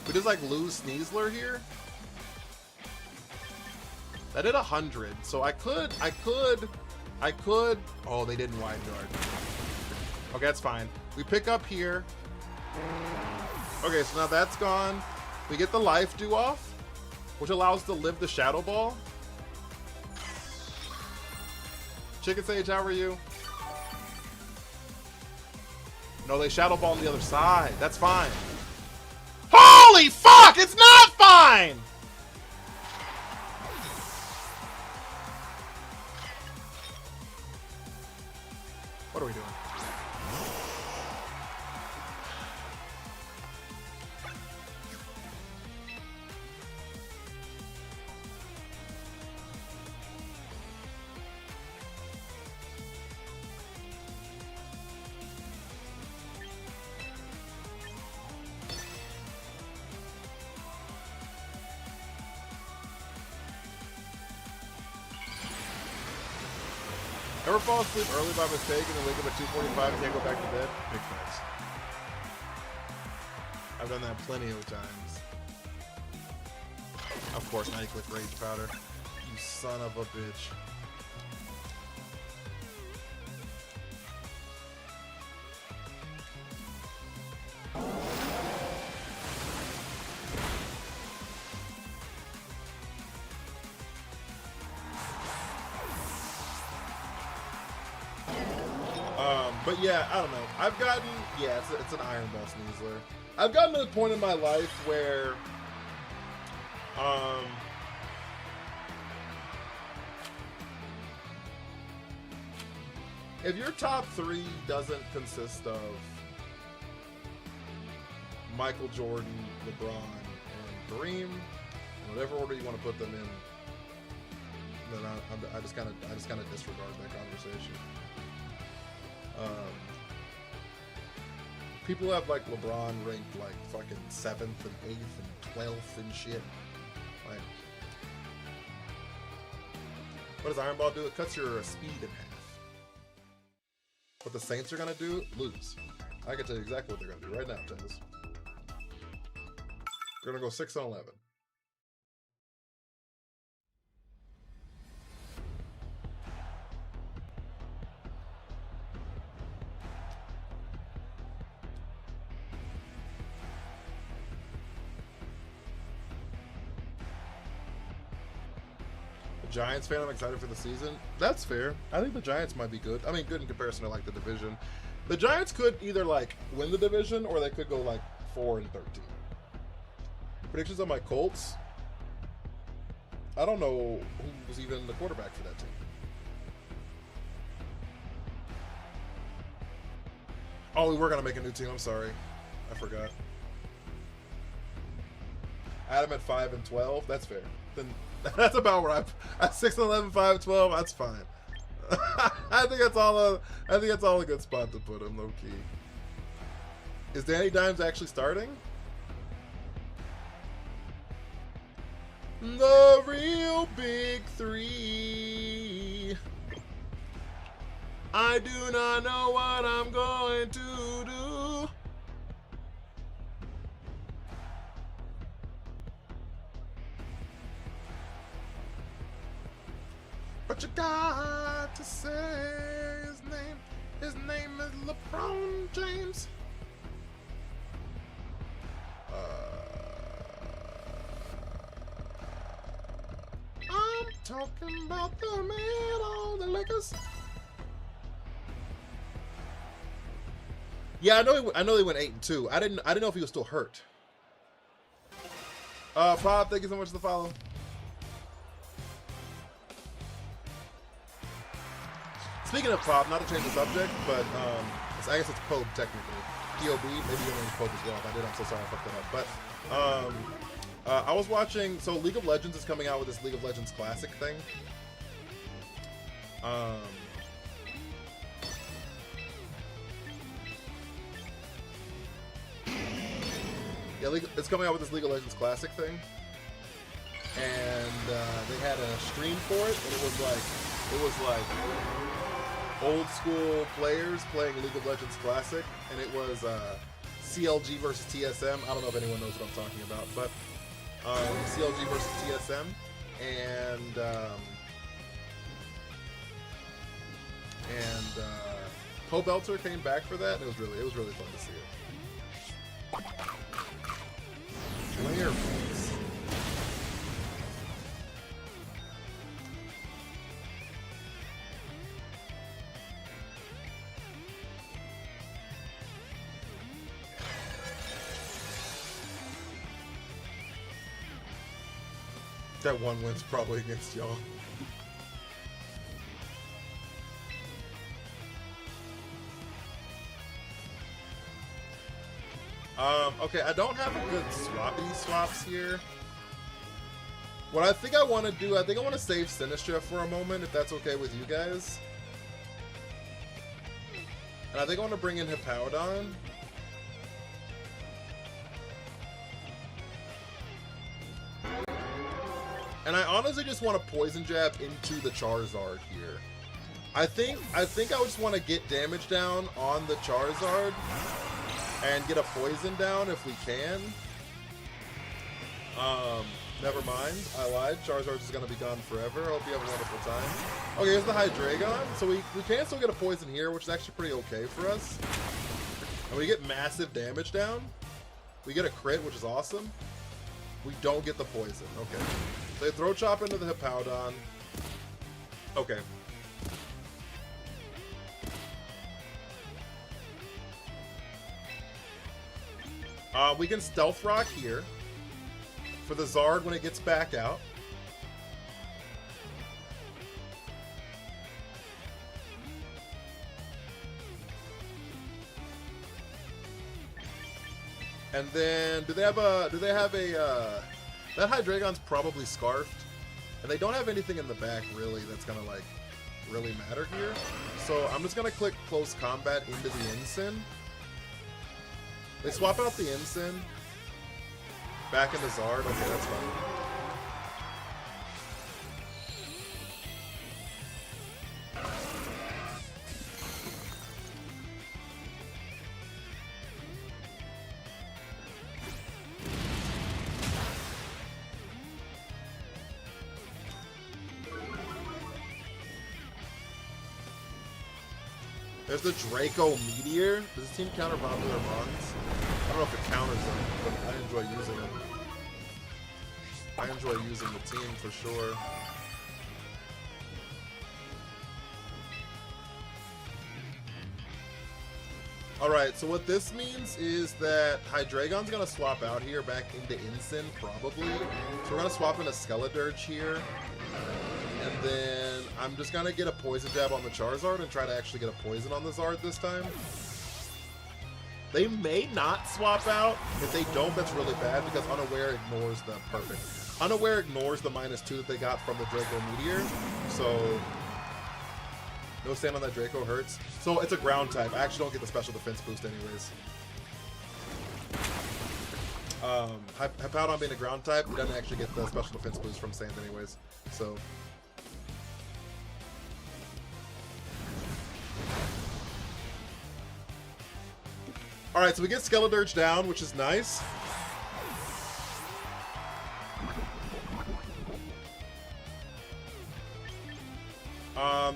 We just like lose Sneasler here. That did 100, so I could. Oh, they didn't wide guard. Okay, that's fine. We pick up here. Okay, so now that's gone. We get the life dew off, which allows us to live the Shadow Ball. Chicken Sage, how are you? No, they Shadow Ball on the other side. That's fine. Holy fuck! It's not fine! What are we doing? Ever fall asleep early by mistake and then wake up at 2:45 and can't go back to bed? Big facts. I've done that plenty of times. Of course, now you click Rage Powder. You son of a bitch. But yeah, I don't know. I've gotten, yeah, it's an Iron Ball Sneasler. I've gotten to the point in my life where, if your top three doesn't consist of Michael Jordan, LeBron, and Kareem, in whatever order you want to put them in, then I just kind of disregard that conversation. People have like LeBron ranked like fucking 7th and 8th and 12th and shit. Like, what does Iron Ball do? It cuts your speed in half. What the Saints are gonna do? Lose. I can tell you exactly what they're gonna do right now, Tez. They're gonna go 6-11. Giants fan, I'm excited for the season. That's fair. I think the Giants might be good. I mean, good in comparison to like the division. The Giants could either like win the division or they could go like 4-13. Predictions on my Colts. I don't know who was even the quarterback for that team. Oh, we were gonna make a new team. I'm sorry, I forgot. Adam at 5-12. That's fair. Then that's about where at 6-11, 5-12. That's fine. I think that's all. I think that's all a good spot to put him, low key. Is Danny Dimes actually starting? The real big three. I do not know what I'm going to do. But you got to say his name. His name is LeBron James. I'm talking about the man on the Lakers. Yeah, I know they went 8-2. I didn't know if he was still hurt. Pop, thank you so much for the follow. Speaking of Pop, not to change the subject, but I guess it's Pope technically. POB, maybe your name's Pope as well. If I did, I'm so sorry I fucked that up. But I was watching, so League of Legends is coming out with this League of Legends Classic thing. Yeah, it's coming out with this League of Legends Classic thing. And they had a stream for it, and it was like old school players playing League of Legends Classic, and it was CLG versus TSM. I don't know if anyone knows what I'm talking about, but CLG versus TSM, and Poe Belter came back for that, and it was really fun to see it. Player points. That one win's probably against y'all. Okay, I don't have a good swaps here. What I think I want to do, I think I want to save Sinistra for a moment, if that's okay with you guys. And I think I want to bring in Hippowdon. And I honestly just want to Poison Jab into the Charizard here. I think I just want to get damage down on the Charizard and get a poison down if we can. Never mind. I lied. Charizard's is gonna be gone forever. I hope you have a wonderful time. Okay, here's the Hydreigon. So we can still get a poison here, which is actually pretty okay for us. And we get massive damage down. We get a crit, which is awesome. We don't get the poison. Okay. They throw chop into the Hippowdon. Okay. We can Stealth Rock here for the Zard when it gets back out. And then do they have a that Hydreigon's probably Scarfed, and they don't have anything in the back really that's gonna like really matter here. So I'm just gonna click Close Combat into the Ensign. They swap out the Ensign back into Zard. Okay, that's fine. There's the Draco Meteor. Does this team counter popular mons? I don't know if it counters them, but I enjoy using them. I enjoy using the team for sure. Alright, so what this means is that Hydreigon's gonna swap out here back into Ensign, probably. So we're gonna swap into Skeledirge here. And then I'm just gonna get a Poison Jab on the Charizard and try to actually get a Poison on the Zard this time. They may not swap out. If they don't, that's really bad because Unaware ignores the perfect. Unaware ignores the -2 that they got from the Draco Meteor. So no stand on that Draco hurts. So it's a ground type. I actually don't get the special defense boost anyways. Hippowdon being a ground type, he doesn't actually get the special defense boost from sand anyways. So alright, so we get Skeledirge down, which is nice.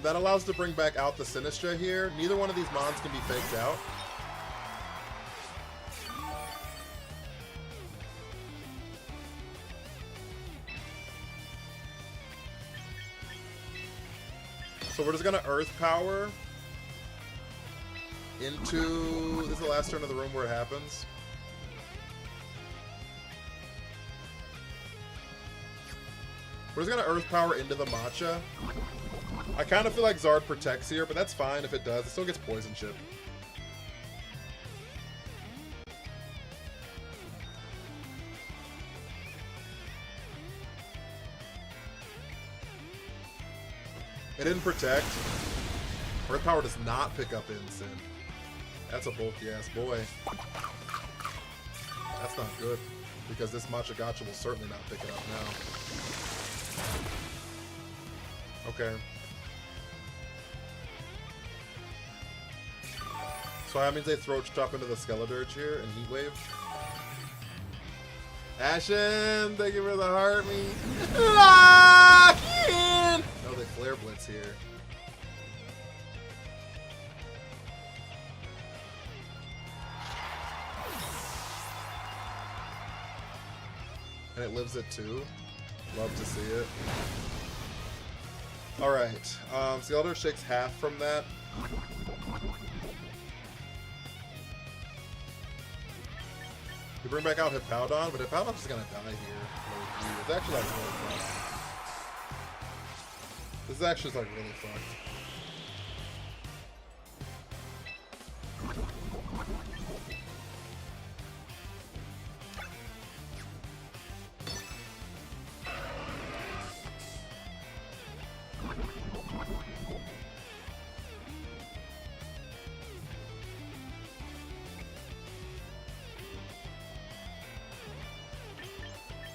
That allows us to bring back out the Sinistcha here. Neither one of these mons can be faked out. So we're just gonna Earth Power into... This is the last turn of the room where it happens. We're just gonna Earth Power into the Matcha. I kind of feel like Zard protects here, but that's fine if it does. It still gets Poison Chip. It didn't protect. Earth Power does not pick up Ensign. That's a bulky ass boy. That's not good, because this Matcha Gotcha will certainly not pick it up now. Okay. So that means they throw chop into the Skeledirge here and Heat Wave. Ashen, thank you for the heart me. Lock in! No, they Flare Blitz here. And it lives at 2. Love to see it. Alright, Skeledirge takes half from that. We bring back out Hippowdon, but Hippowdon's just gonna die here. It's actually like really fucked. This is actually like really fucked.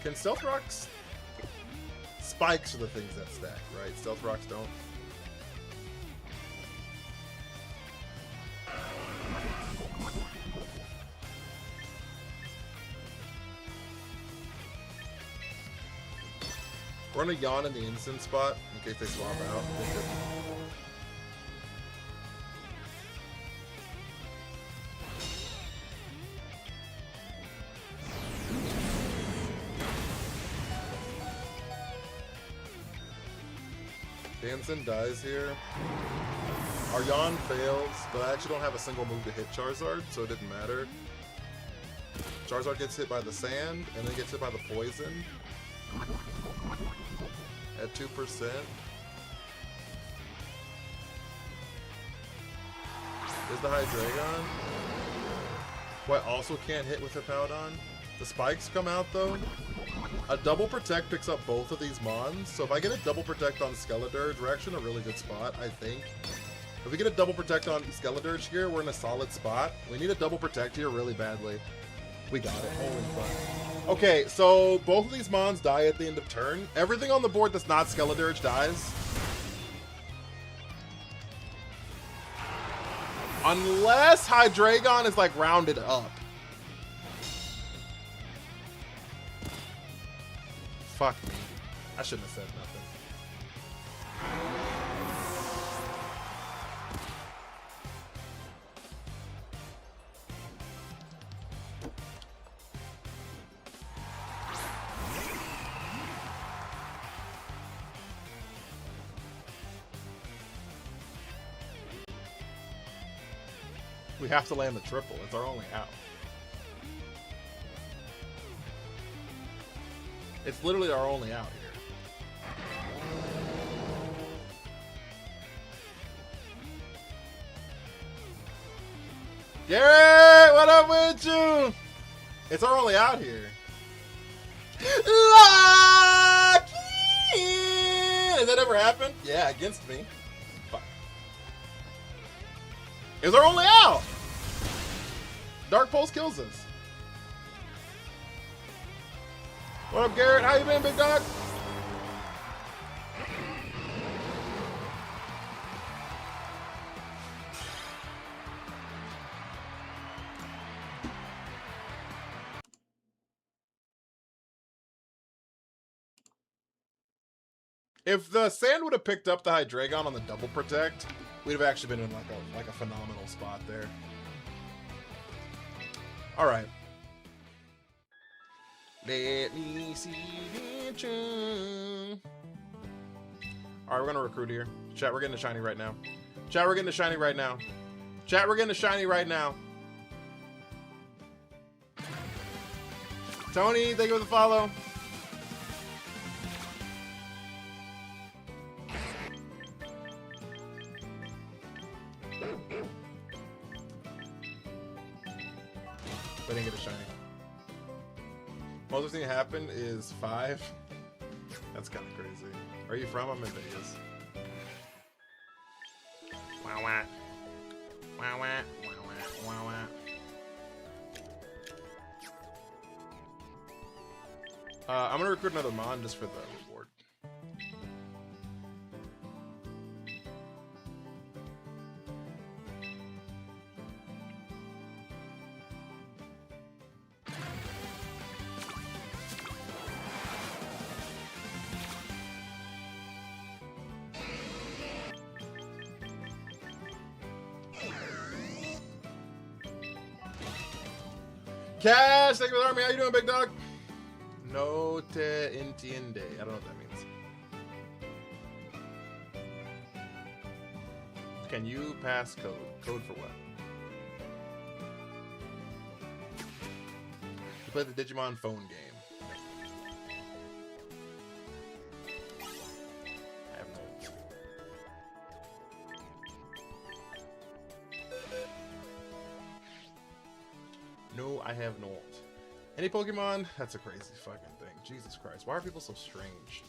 Can Stealth Rocks... Spikes are the things that stack, right? Stealth Rocks don't. We're gonna yawn in the instant spot in case they swap out. Dancing dies here. Our yawn fails, but I actually don't have a single move to hit Charizard, so it didn't matter. Charizard gets hit by the sand, and then gets hit by the poison. At 2%. Is the Hydreigon? What, also can't hit with Hippowdon? The spikes come out though. A double protect picks up both of these mons, so if I get a double protect on Skeledirge, we're actually in a really good spot, I think. If we get a double protect on Skeledirge here, we're in a solid spot. We need a double protect here really badly. We got it. Holy fuck. Okay, so both of these mons die at the end of turn. Everything on the board that's not Skeledirge dies. Unless Hydreigon is like rounded up. Fuck me. I shouldn't have said nothing. We have to land the triple. It's our only out. It's literally our only out here. Garrett, what up with you? It's our only out here. Lucky! Has that ever happened? Yeah, against me. Fuck. It's our only out. Dark Pulse kills us. What up, Garrett? How you been, big dog? If the sand would have picked up the Hydreigon on the double protect, we'd have actually been in like a phenomenal spot there. All right. Let me see you. All right, we're gonna recruit here. Chat, we're getting a shiny right now. Chat, we're getting a shiny right now. Chat, we're getting a shiny right now. Tony, thank you for the follow. We didn't get a shiny. Most thing that happened is 5. That's kind of crazy. Where are you from? I'm in Vegas. Wow, wow. Wow, wow. Wow, wow. Wow. I'm gonna recruit another Mon just for the reward. Cash, thank you for the army. How you doing, big dog? No te entiende. I don't know what that means. Can you pass code? Code for what? You play the Digimon phone game. I have no idea. No, I have not. Any Pokemon? That's a crazy fucking thing. Jesus Christ. Why are people so strange?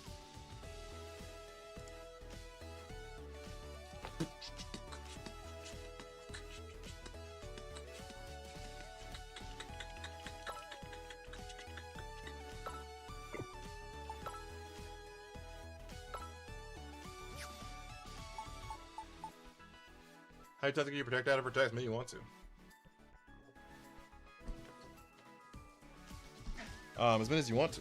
How many times can you protect out of protect? Maybe you want to. As many as you want to.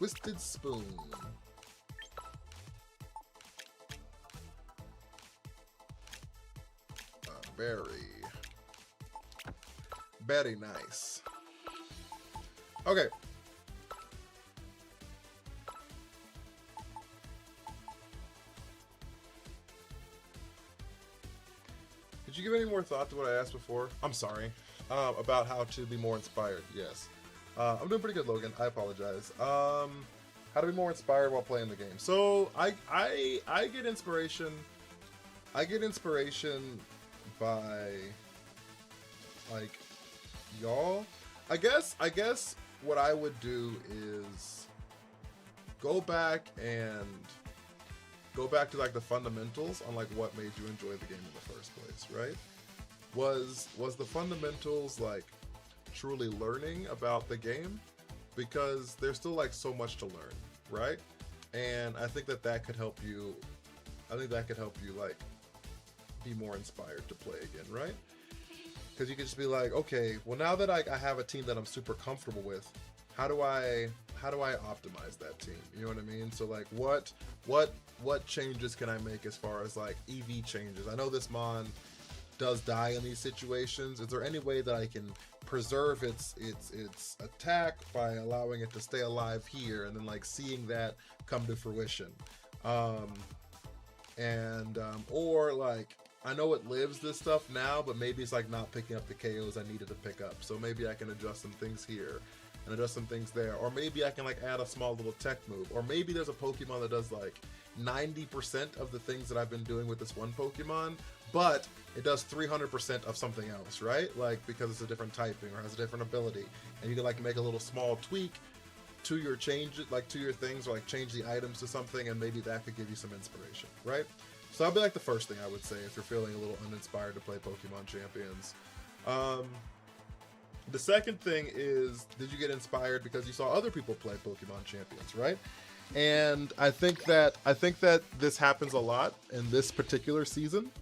Twisted Spoon. Very, very nice. Okay. Did you give any more thought to what I asked before? I'm sorry. About how to be more inspired. Yes. I'm doing pretty good, Logan. I apologize. How to be more inspired while playing the game. So I get inspiration. I get inspiration by like y'all. I guess what I would do is go back to like the fundamentals on like what made you enjoy the game in the first place, right? Was the fundamentals like truly learning about the game? Because there's still like so much to learn, right? And I think that could help you. I think that could help you like be more inspired to play again, right? Because you could just be like, okay, well now that I have a team that I'm super comfortable with, how do I optimize that team? You know what I mean? So like what changes can I make as far as like EV changes? I know this Mon does die in these situations. Is there any way that I can preserve its attack by allowing it to stay alive here and then like seeing that come to fruition? Or like I know it lives this stuff now, but maybe it's like not picking up the KOs I needed to pick up. So maybe I can adjust some things here and adjust some things there. Or maybe I can like add a small little tech move. Or maybe there's a Pokemon that does like 90% of the things that I've been doing with this one Pokemon, but it does 300% of something else, right? Like because it's a different typing or has a different ability. And you can like make a little small tweak to your to your things, or like change the items to something, and maybe that could give you some inspiration, right? So that'll be like the first thing I would say if you're feeling a little uninspired to play Pokemon Champions. The second thing is, did you get inspired because you saw other people play Pokemon Champions, right? And I think that this happens a lot in this particular season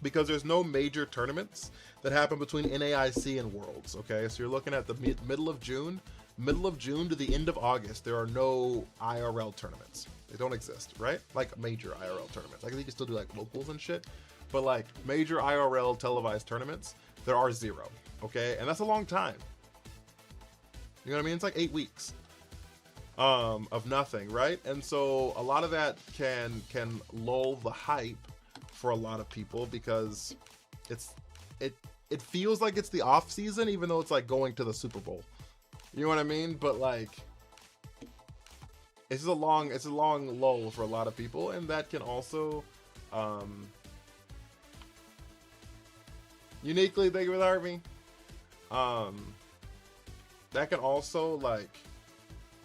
because there's no major tournaments that happen between NAIC and Worlds, okay? So you're looking at the middle of June to the end of August, there are no IRL tournaments. They don't exist, right? Like major IRL tournaments. I think you can still do like locals and shit, but like major IRL televised tournaments, there are 0, okay? And that's a long time. You know what I mean? It's like 8 weeks of nothing, right? And so a lot of that can lull the hype for a lot of people because it feels like it's the off season, even though it's like going to the Super Bowl. You know what I mean? But like, it's a long lull for a lot of people, and that can also, uniquely, thank you for the Harvey. That can also like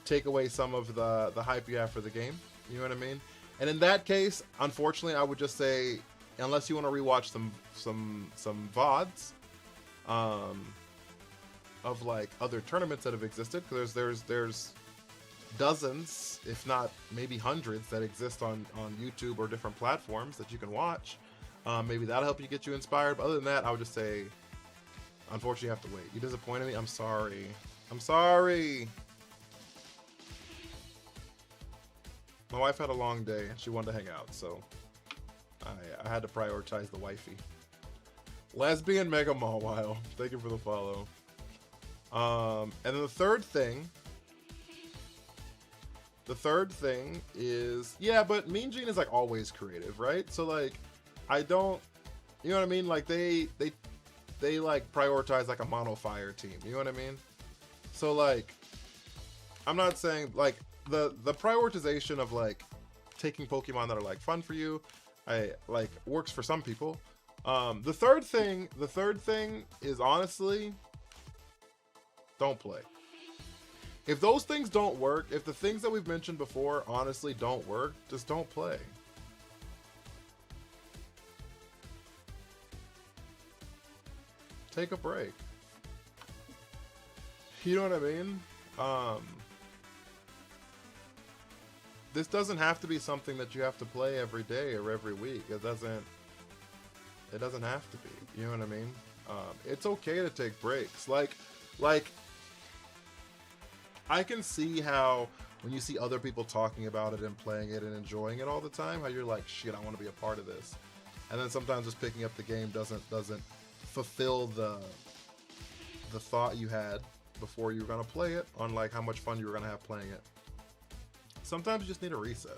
take away some of the hype you have for the game. You know what I mean? And in that case, unfortunately, I would just say, unless you want to rewatch some VODs, of like other tournaments that have existed, because there's dozens, if not maybe hundreds, that exist on YouTube or different platforms that you can watch. Maybe that'll help you get you inspired. But other than that, I would just say, unfortunately, you have to wait. You disappointed me. I'm sorry. My wife had a long day and she wanted to hang out, so I had to prioritize the wifey. Lesbian Mega Mawile, thank you for the follow. And then the third thing is, yeah, but Mean Gene is like always creative, right? So like, I don't, you know what I mean? Like they like prioritize like a mono fire team, you know what I mean? So like, I'm not saying like the prioritization of like taking Pokemon that are like fun for you, like works for some people. The third thing is honestly, don't play. If those things don't work, if the things that we've mentioned before honestly don't work, just don't play. Take a break. You know what I mean? This doesn't have to be something that you have to play every day or every week. It doesn't have to be. You know what I mean? It's okay to take breaks. Like I can see how when you see other people talking about it and playing it and enjoying it all the time, how you're like, shit, I want to be a part of this. And then sometimes just picking up the game doesn't fulfill the thought you had before you were gonna play it on like how much fun you were gonna have playing it. Sometimes you just need a reset.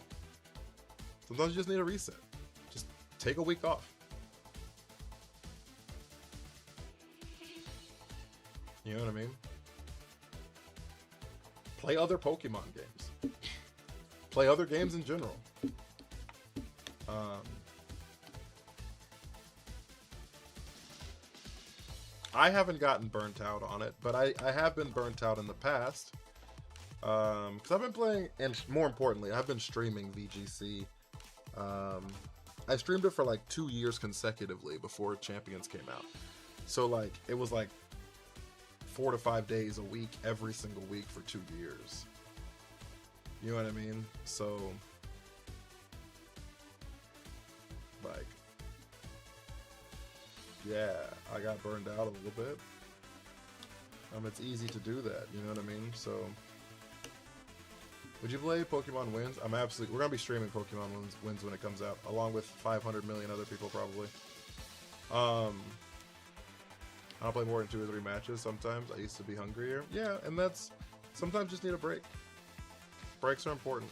Sometimes you just need a reset. Just take a week off. You know what I mean? Play other Pokemon games. Play other games in general. I haven't gotten burnt out on it, but I have been burnt out in the past. Because I've been playing, and more importantly, I've been streaming VGC. I streamed it for like 2 years consecutively before Champions came out. So like, it was like 4 to 5 days a week, every single week for 2 years. You know what I mean? So, like, yeah, I got burned out a little bit. It's easy to do that, you know what I mean? So, would you play Pokemon Wins? We're gonna be streaming Pokemon Wins when it comes out, along with 500 million other people probably. I'll play more than 2 or 3 matches sometimes. I used to be hungrier. Yeah, and sometimes just need a break. Breaks are important.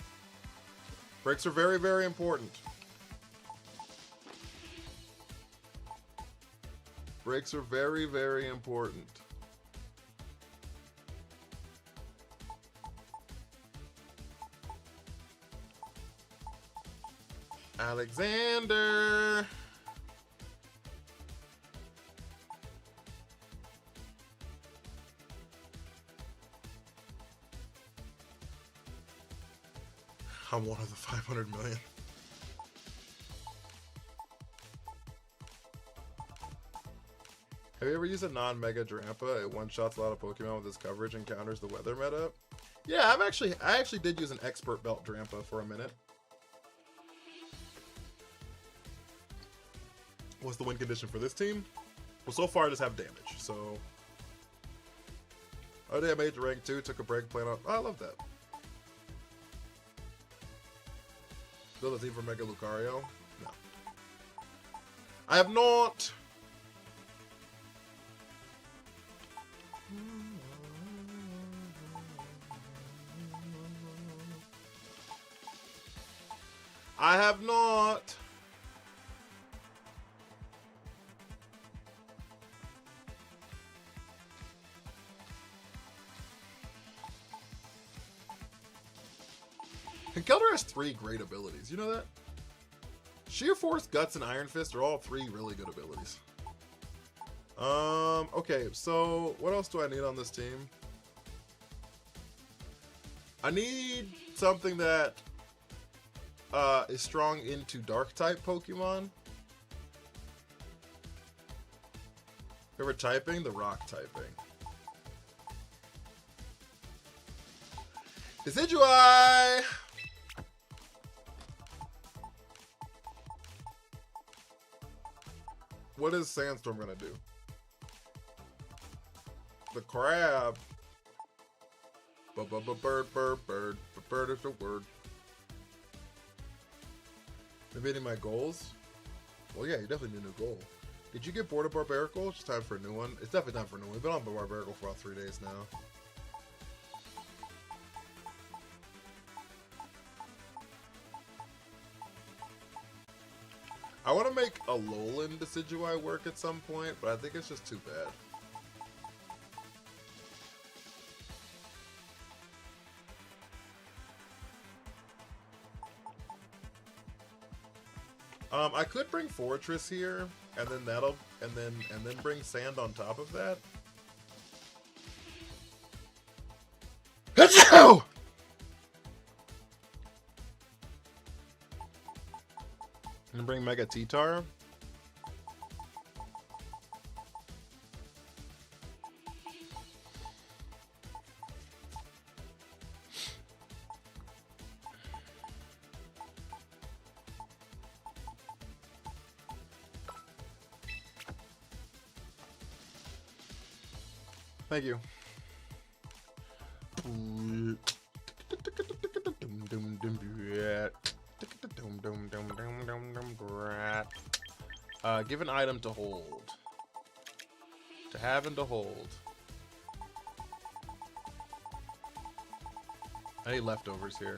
Breaks are very, very important. Breaks are very, very important. Alexander! I'm one of the 500 million. Have you ever used a non-mega Drampa? It one-shots a lot of Pokemon with its coverage and counters the weather meta. Yeah, I actually did use an expert belt Drampa for a minute. What's the win condition for this team? Well, so far I just have damage, so... Oh, I made it to rank 2, took a break playing on... Oh, I love that. Build a team for Mega Lucario? No. I have not! I have not! And Keldor has 3 great abilities, you know that? Sheer Force, Guts, and Iron Fist are all 3 really good abilities. Okay, so what else do I need on this team? I need something that is strong into Dark-type Pokemon. Favorite typing? The Rock typing. Decidueye! What is Sandstorm gonna do? The crab. Bird is the word. Evading my goals? Well, yeah, you definitely need a new goal. Did you get bored of Barbarical? It's time for a new one. It's definitely time for a new one. We've been on Barbarical for about 3 days now. I want to make a Alolan Decidueye work at some point, but I think it's just too bad. I could bring Fortress here, and then and then bring Sand on top of that. Achoo! And bring Mega T-Tar. Thank you. Give an item to hold. To have and to hold. I need leftovers here.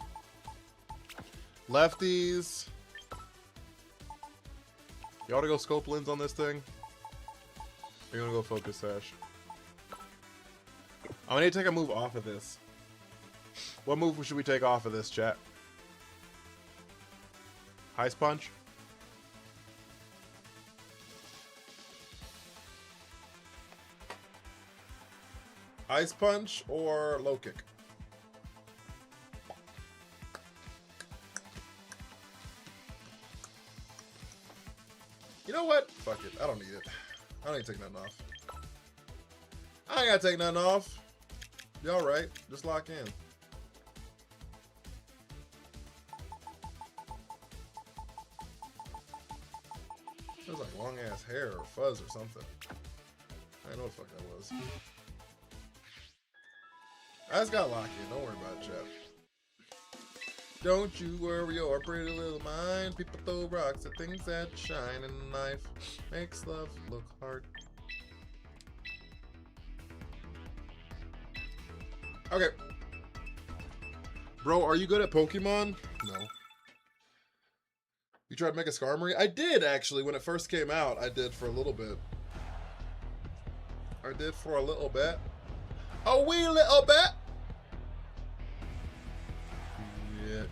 Lefties. You ought to go scope lens on this thing. Or you want to go focus sash? I need to take a move off of this. What move should we take off of this, chat? Heist punch? Ice punch or low kick? You know what? Fuck it. I don't need it. I don't need to take nothing off. I ain't gotta take nothing off. You alright? Just lock in. It was like long ass hair or fuzz or something. I don't know what the fuck that was. I just got locked in. Don't worry about it, chat. Don't you worry your pretty little mind. People throw rocks at things that shine, and a knife makes love look hard. Okay. Bro, are you good at Pokemon? No. You tried to make a Skarmory? I did, actually. When it first came out, I did for a little bit. I did for a little bit. A wee little bit. Yeah.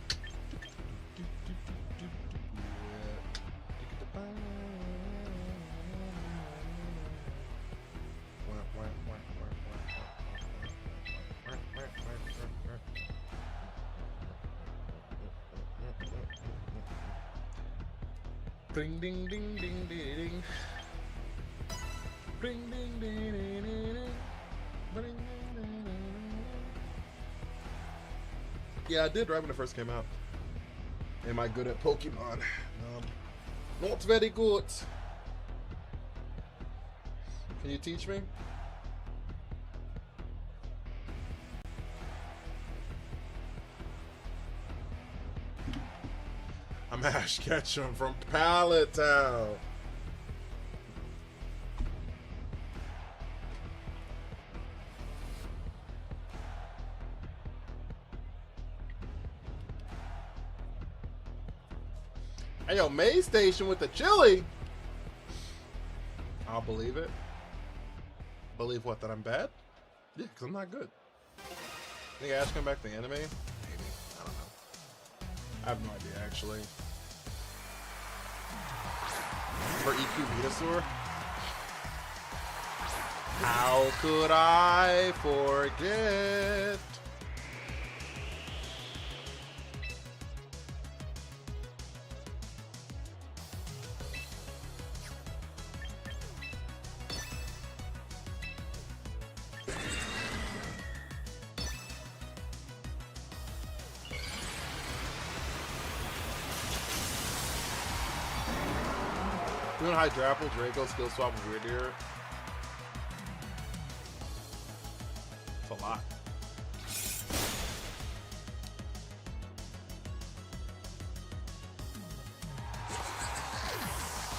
Ding ding ding ding ding ding. Ding ding ding ding ding. Yeah, I did right when it first came out. Am I good at Pokemon? Not very good. Can you teach me? I'm Ash Ketchum from Pallet Town. Hey, yo, May Station with the chili. I'll believe it. Believe what? That I'm bad? Yeah, because I'm not good. Think Ash come back to the anime? Maybe. I don't know. I have no idea, actually. For EQ Venusaur? How could I forget? Doing Hydrapple, Draco, skill swap with Weird Ear. It's a lot.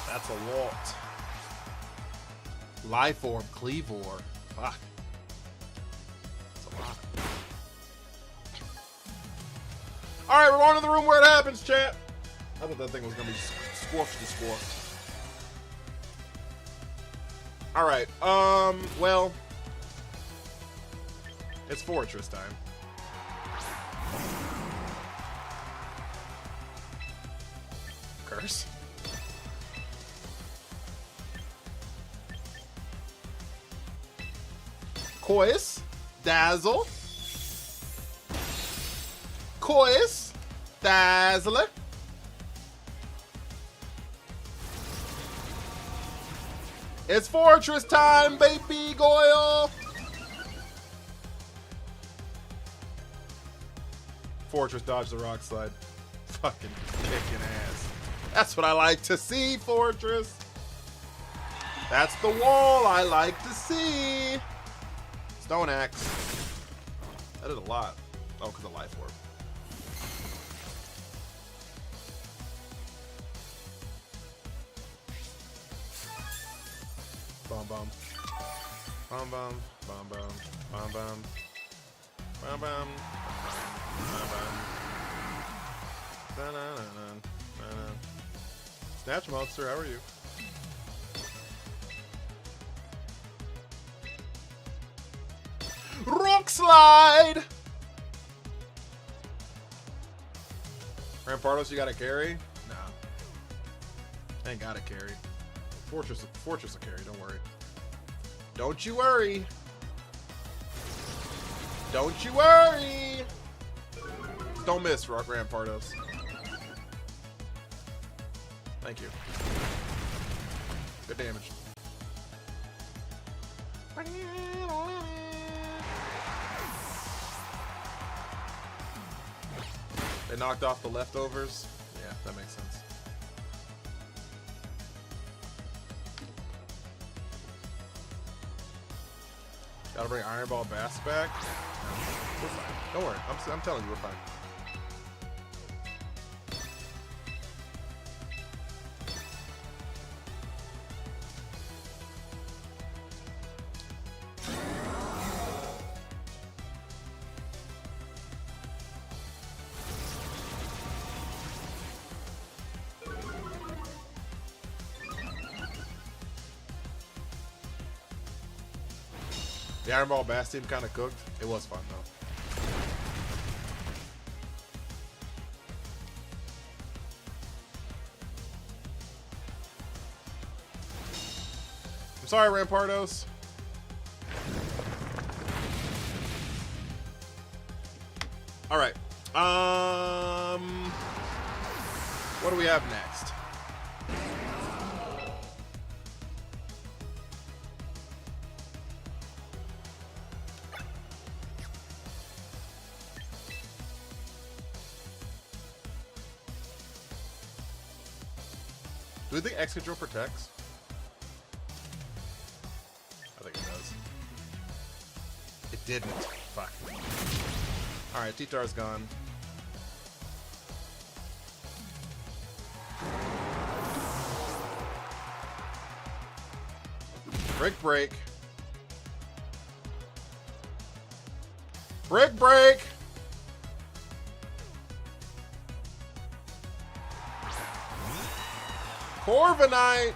That's a lot. Life Orb, Cleavor. Fuck. That's a lot. Alright, we're on to the room where it happens, chat. I thought that thing was gonna be squashed to squashed. Alright, well, it's Fortress time. Curse. Kois, Dazzle. Kois, Dazzler. It's Fortress time, baby Goyle! Fortress dodged the rock slide. Fucking kicking ass. That's what I like to see, Fortress. That's the wall I like to see. Stone Axe. That is a lot. Oh, because of Life Orb. Bum bum. Bum bum. Bum bum. Bum bum. Bum bum. Bum bum. Da-na-na-na. Snatch Monster, how are you? Rock Slide! Rampardos, you got a carry? No. Ain't got a carry. Fortress will carry, don't worry. Don't you worry. Don't you worry! Don't miss, Rock Rampardos. Thank you. Good damage. They knocked off the leftovers. Yeah, that makes sense. Gotta bring Iron Ball Bass back. No, we're fine. Don't worry. I'm telling you, we're fine. The Iron Ball Bass team kind of cooked. It was fun though. I'm sorry, Rampardos. All right. What do we have next? Do we think Excadrill protects? I think it does. It didn't. Fuck. Alright, T-Tar's gone. Brick break. Brick break! Corviknight!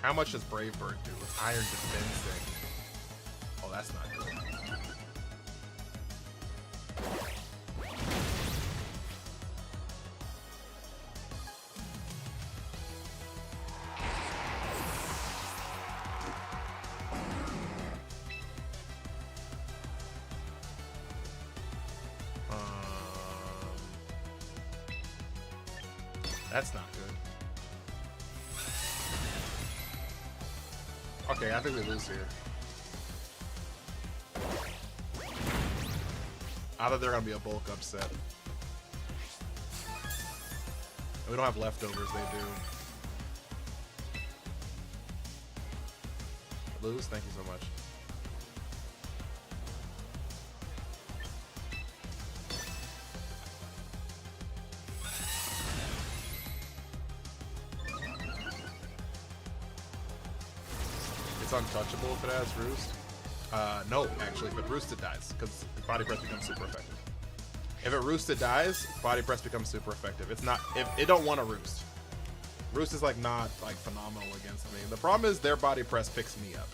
How much does Brave Bird do with Iron Defensing? Oh, that's not good. That's not good. Okay, I think we lose here. I thought they're gonna be a bulk upset. We don't have leftovers, they do. Lose? Thank you so much. It's untouchable if it has Roost. No, actually, if it Roost, it dies, because Body Press becomes super effective. If it Roost, it dies, Body Press becomes super effective. It's not, if it don't want to Roost. Roost is like not like phenomenal against me. The problem is their Body Press picks me up.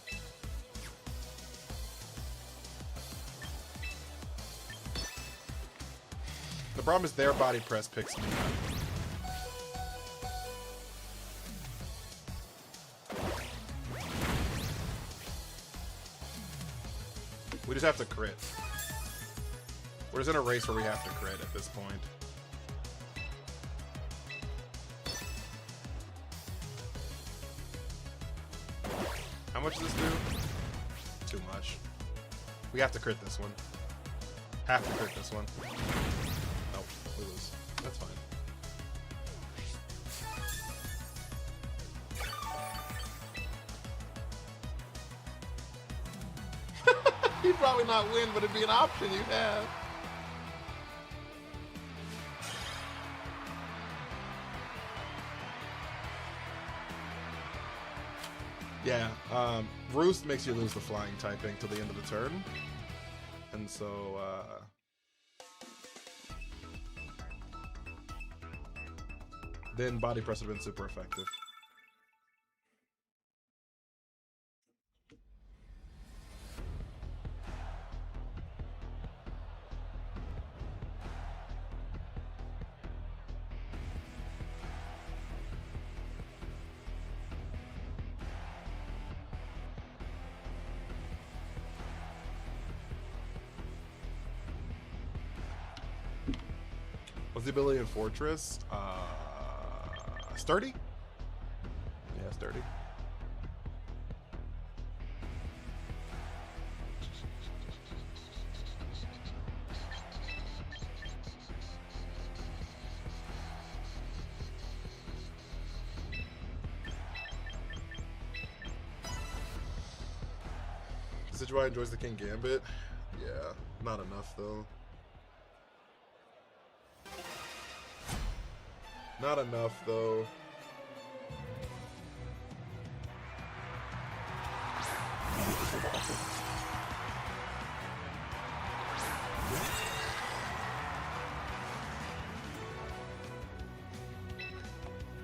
The problem is their Body Press picks me up. We just have to crit. We're just in a race where we have to crit at this point. How much does this do? too much. We have to crit this one. Have to crit this one. Nope, we lose. That's fine. You'd probably not win, but it'd be an option you have. Yeah, Roost makes you lose the flying typing till the end of the turn. And so, then Body Press would have been super effective. What's the ability in Fortress? Sturdy? Yeah, sturdy. Decidueye enjoys the King Gambit. Yeah, not enough though. Not enough, though.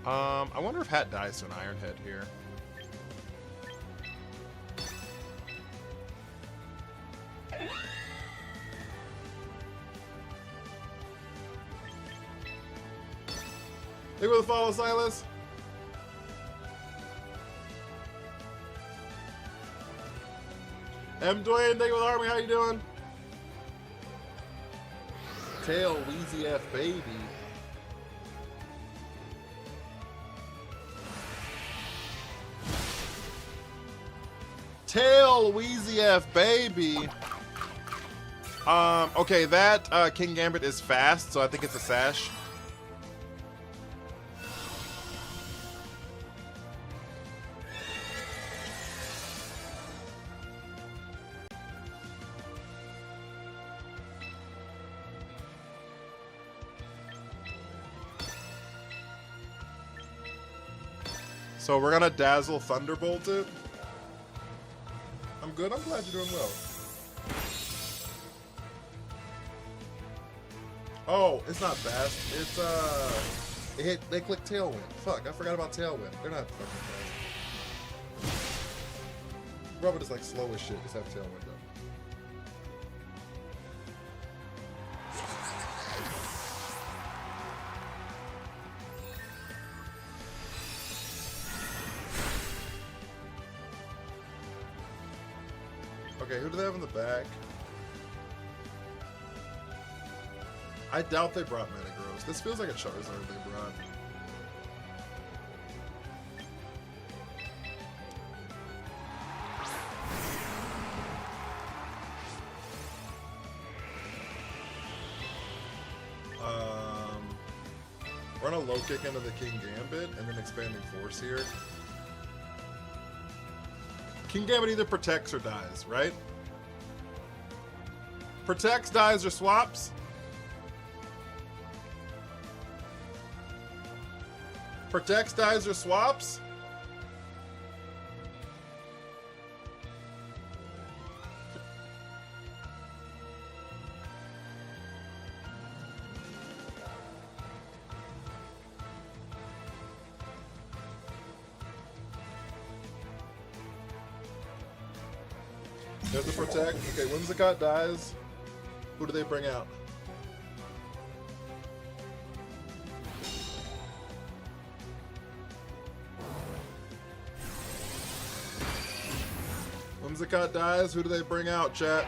I wonder if Hat dies to an Iron Head here. Thank you for the follow, Silas. M. Dwayne, thank you for the army. How you doing? Tail, Wheezy F, baby. Tail, Wheezy F, baby. Okay, that King Gambit is fast, so I think it's a sash. So we're gonna Dazzle Thunderbolt it. I'm good. I'm glad you're doing well. Oh, it's not fast. It's they click Tailwind. Fuck, I forgot about Tailwind. They're not fucking fast. Robert is like slow as shit. Just have Tailwind up. Okay, who do they have in the back? I doubt they brought Metagross. This feels like a Charizard they brought. Run a low kick into the King Gambit and then Expanding Force here. King Gambit either protects or dies, right? Protects, dies, or swaps? Protects, dies, or swaps? There's the protect. Okay, Whimsicott dies. Who do they bring out? Whimsicott dies. Who do they bring out, chat?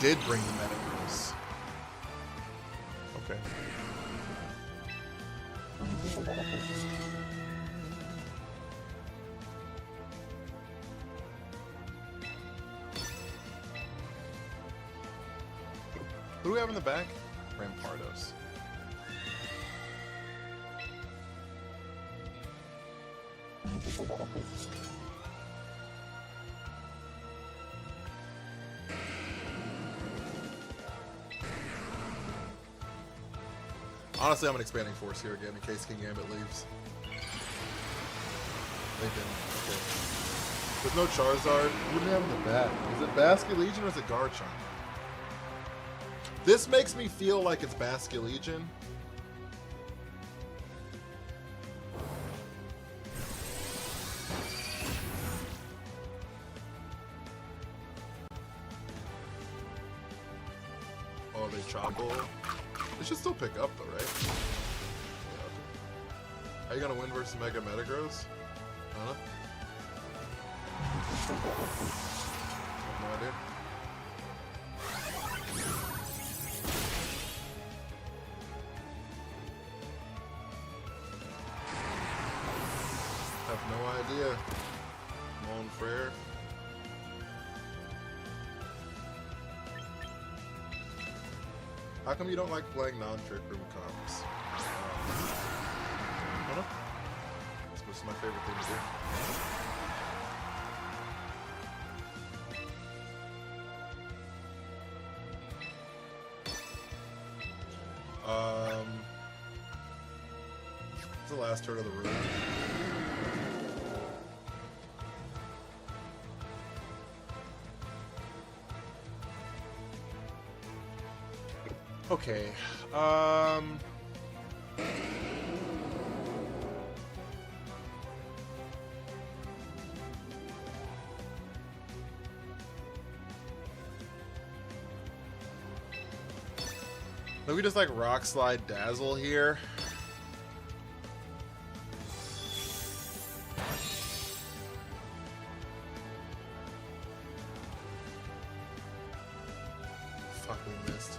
did bring the Metagross. Okay. Who do we have in the back? Rampardos. Honestly, I'm an expanding force here again in case King Gambit leaves. They didn't. Okay. There's no Charizard. What do we have in the back? Is it Basculegion or is it Garchomp? This makes me feel like it's Basculegion. Oh, they Choco. It should still pick up though, right? Yeah, okay. How you gonna win versus Mega Metagross? Huh? I have no idea. Have no idea. Mon Frere. How come you don't like playing non-trick room comps? I don't know. It's just my favorite thing to do. It's the last turn of the room. Okay, maybe just like Rock Slide Dazzle here. Fuck, we missed.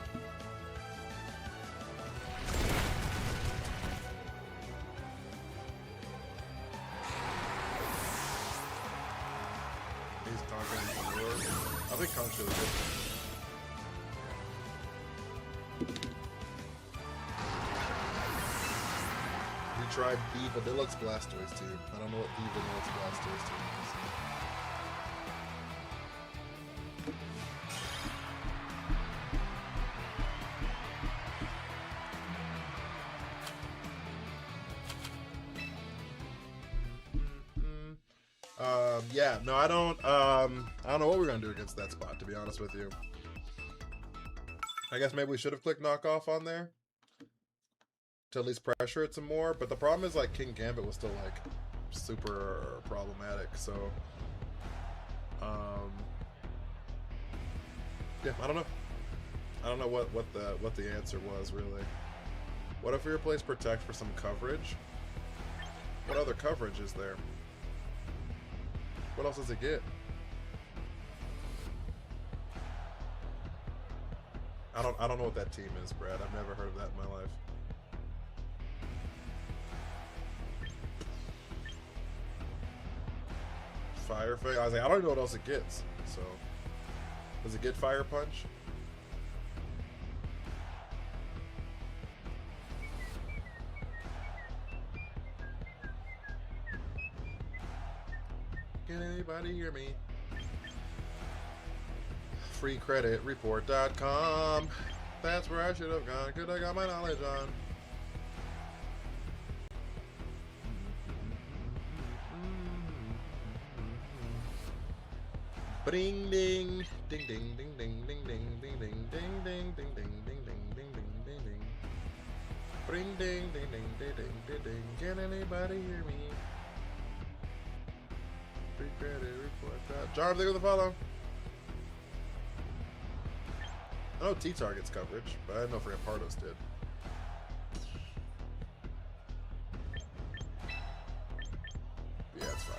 He's conquering the door. I think Conch really good. We tried the Vanillix Blastoise team. I don't know what the Vanillix Blastoise team is. Yeah, no, I don't know what we're gonna do against that spot, to be honest with you. I guess maybe we should have clicked knockoff on there to at least pressure it some more, but the problem is like King Gambit was still like super problematic, so yeah, I don't know. I don't know what the answer was really. What if we replace Protect for some coverage? What other coverage is there? What else does it get? I don't know what that team is, Brad. I've never heard of that in my life. Fire Fang? I was like, I don't even know what else it gets. So, does it get Fire Punch? Can anybody hear me? FreeCreditReport.com. That's where I should have gone. Could I got my knowledge on? Bring ding ding ding ding ding ding ding ding ding ding ding ding ding ding ding ding ding ding ding. Bring ding ding ding ding ding ding ding. Can anybody hear me? Free credit report. Jarm, thank you for the follow. I know T-Target's coverage, but I didn't know if Rampardos did. Yeah, it's fine.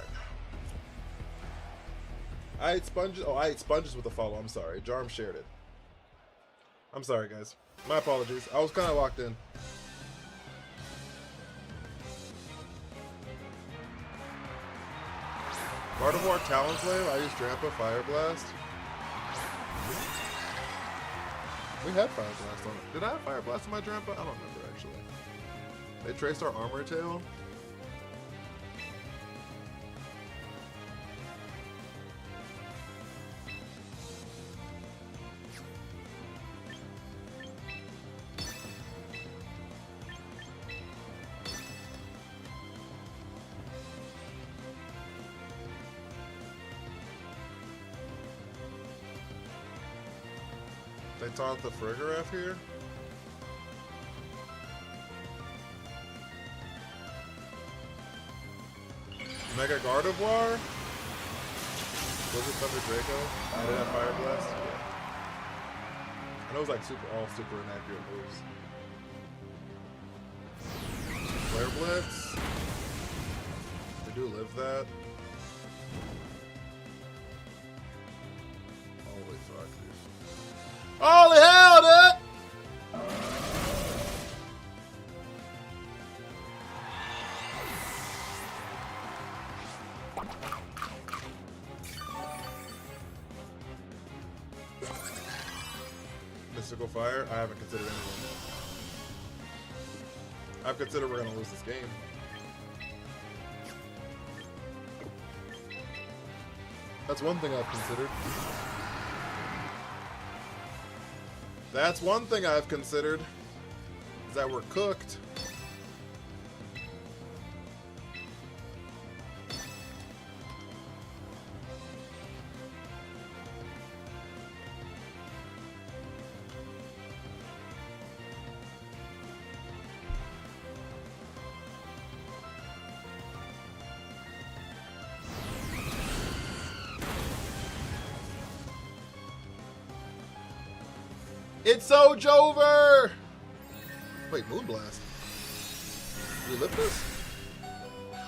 I ate sponges. Oh, I ate sponges with a follow. I'm sorry. Jarm shared it. I'm sorry, guys. My apologies. I was kind of locked in. Gardevoir Talonflame. I used Drampa Fire Blast. We had Fire Blast on it. Did I have Fire Blast on my Drampa? I don't remember, actually. They traced our Armor Tail. They taunt the Frigoraph here. Mega Gardevoir? Was it Thunder Draco? I didn't have Fire Blast? Yeah. I know it was like all super inaccurate moves. Flare Blitz? They do live that. Holy fuck, dude. Holy hell, dude! Mystical Fire? I haven't considered anything. I've considered we're gonna lose this game. That's one thing I've considered. That's one thing I've considered, is that we're cooked. It's so Jover! Wait, Moonblast. We live this?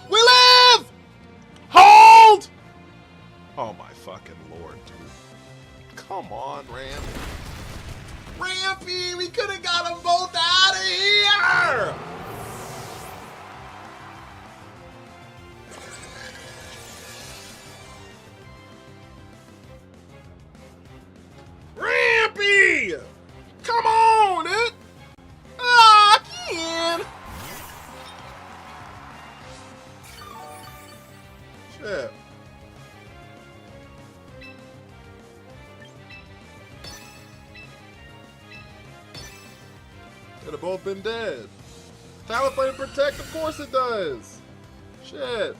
We live! Hold! Oh my fucking lord, dude. Come on, Ramp. Rampy, we could have got them both out of here! Rampy! Come on, dude! Ah, again! Shit. Could have both been dead. Talonflame Protect, of course it does. Shit.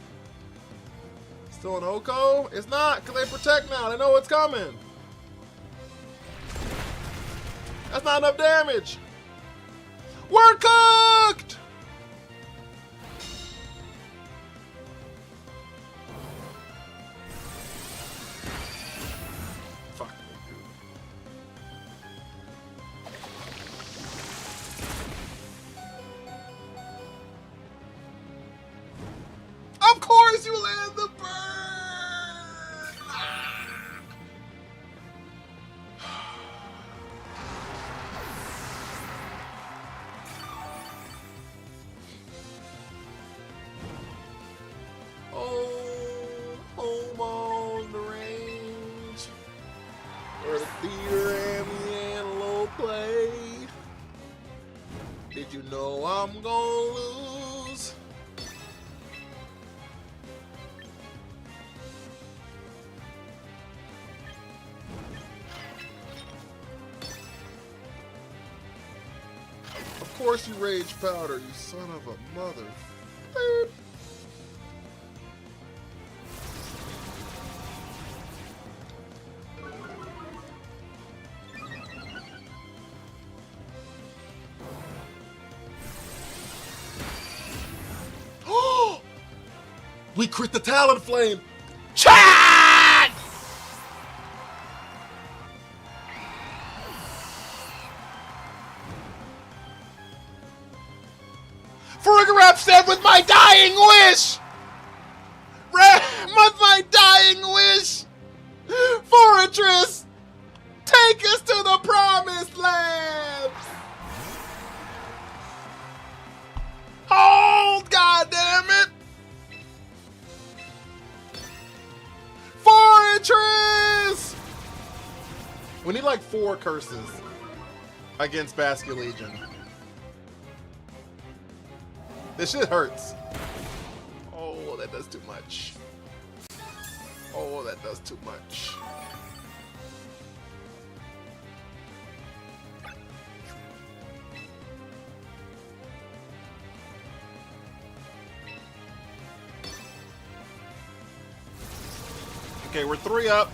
Still an Oko? It's not, because they protect now. They know what's coming. That's not enough damage. We're cooked! Fuck me, dude. Of course you land the bird! Home on the range, where the theater and the antelope play. Did you know I'm gonna lose? Of course you rage powder, you son of a mother. Beep. We crit the Talonflame! Chat! Frigoraph said with my dying wish! With my dying wish! Fortress! Take us to the promised land! We need like 4 curses against Basculegion. This shit hurts. Oh, that does too much. Oh, that does too much. Okay, we're 3 up.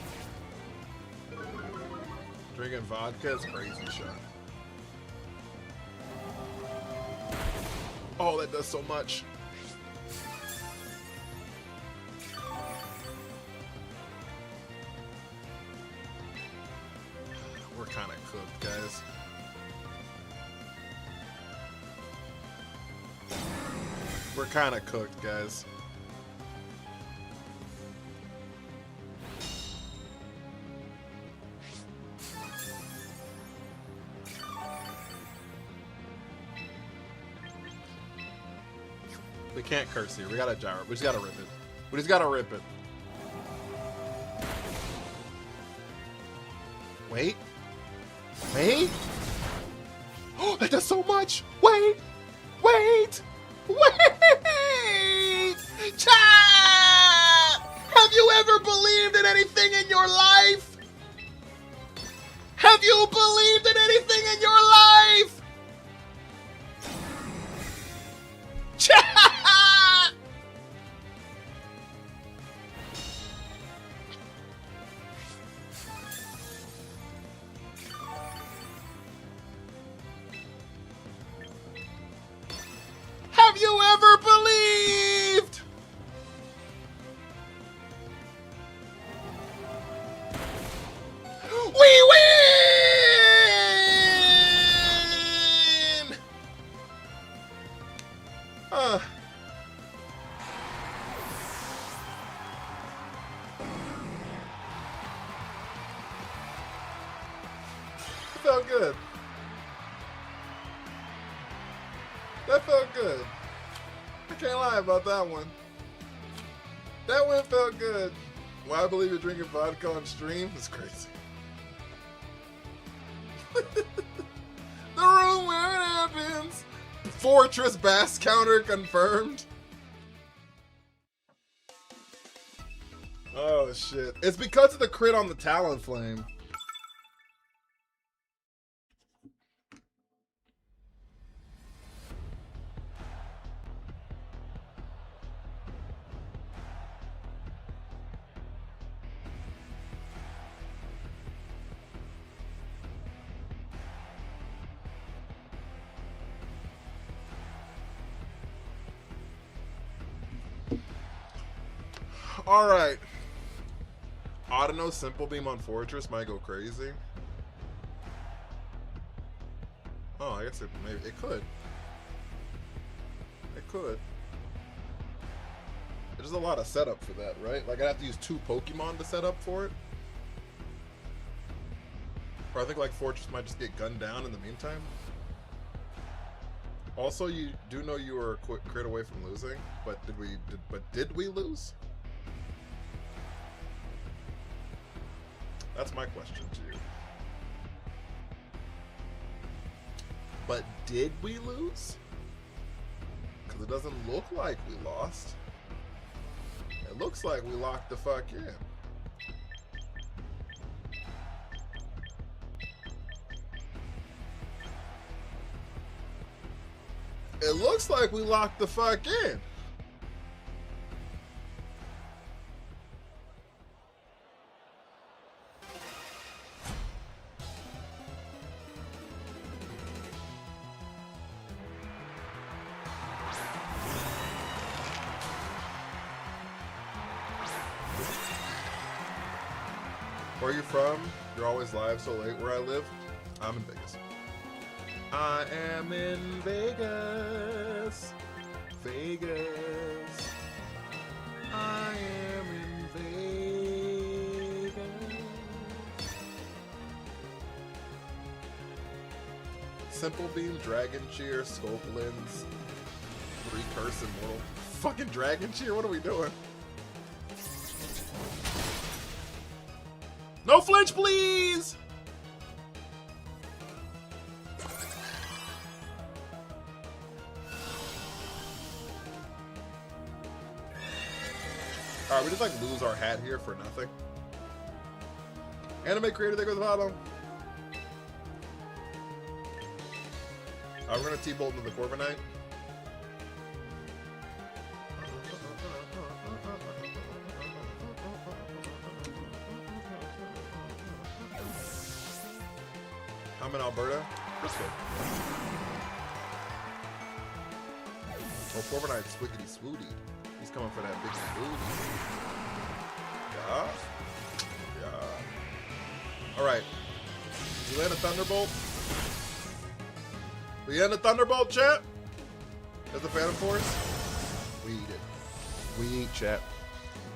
Drinking vodka is crazy shot. Oh, that does so much. We're kind of cooked, guys. We're kind of cooked, guys. We can't curse here. We gotta gyro. We just gotta rip it. We just gotta rip it. Wait. Wait. Oh, that does so much. Wait. Wait. Wait. Chat! Have you ever believed in anything in your life? Have you believed in anything in your life? Chat! Have you ever believed? We win! Felt good. That felt good. I can't lie about that one. That one felt good. Why I believe you're drinking vodka on stream is crazy. The room where it happens. Fortress Bass counter confirmed. Oh shit. It's because of the crit on the Talonflame. Alright. Audino Simple Beam on Fortress might go crazy. Oh, I guess it could. It could. There's a lot of setup for that, right? Like I'd have to use 2 Pokemon to set up for it. Or I think like Fortress might just get gunned down in the meantime. Also, you do know you were a crit away from losing, but did we lose? That's my question to you. But did we lose? Because it doesn't look like we lost. It looks like we locked the fuck in. It looks like we locked the fuck in. Where are you from? You're always live so late where I live. I'm in Vegas. I am in Vegas. Vegas. I am in Vegas. Simple Beam, Dragon Cheer, Scope Lens, 3 Curse Immortal. Fucking Dragon Cheer, what are we doing? No flinch, please! Alright, we just like lose our hat here for nothing. Anime creator, they go to the bottom. We're gonna T-Bolt into the Corviknight. I'm in Alberta. That's good. Oh, Corviknight swiggity swooty. He's coming for that big swooty. Yeah. Yeah. Alright. We land a Thunderbolt. We end a Thunderbolt, chat. As the Phantom Force. We eat it. We eat, chat.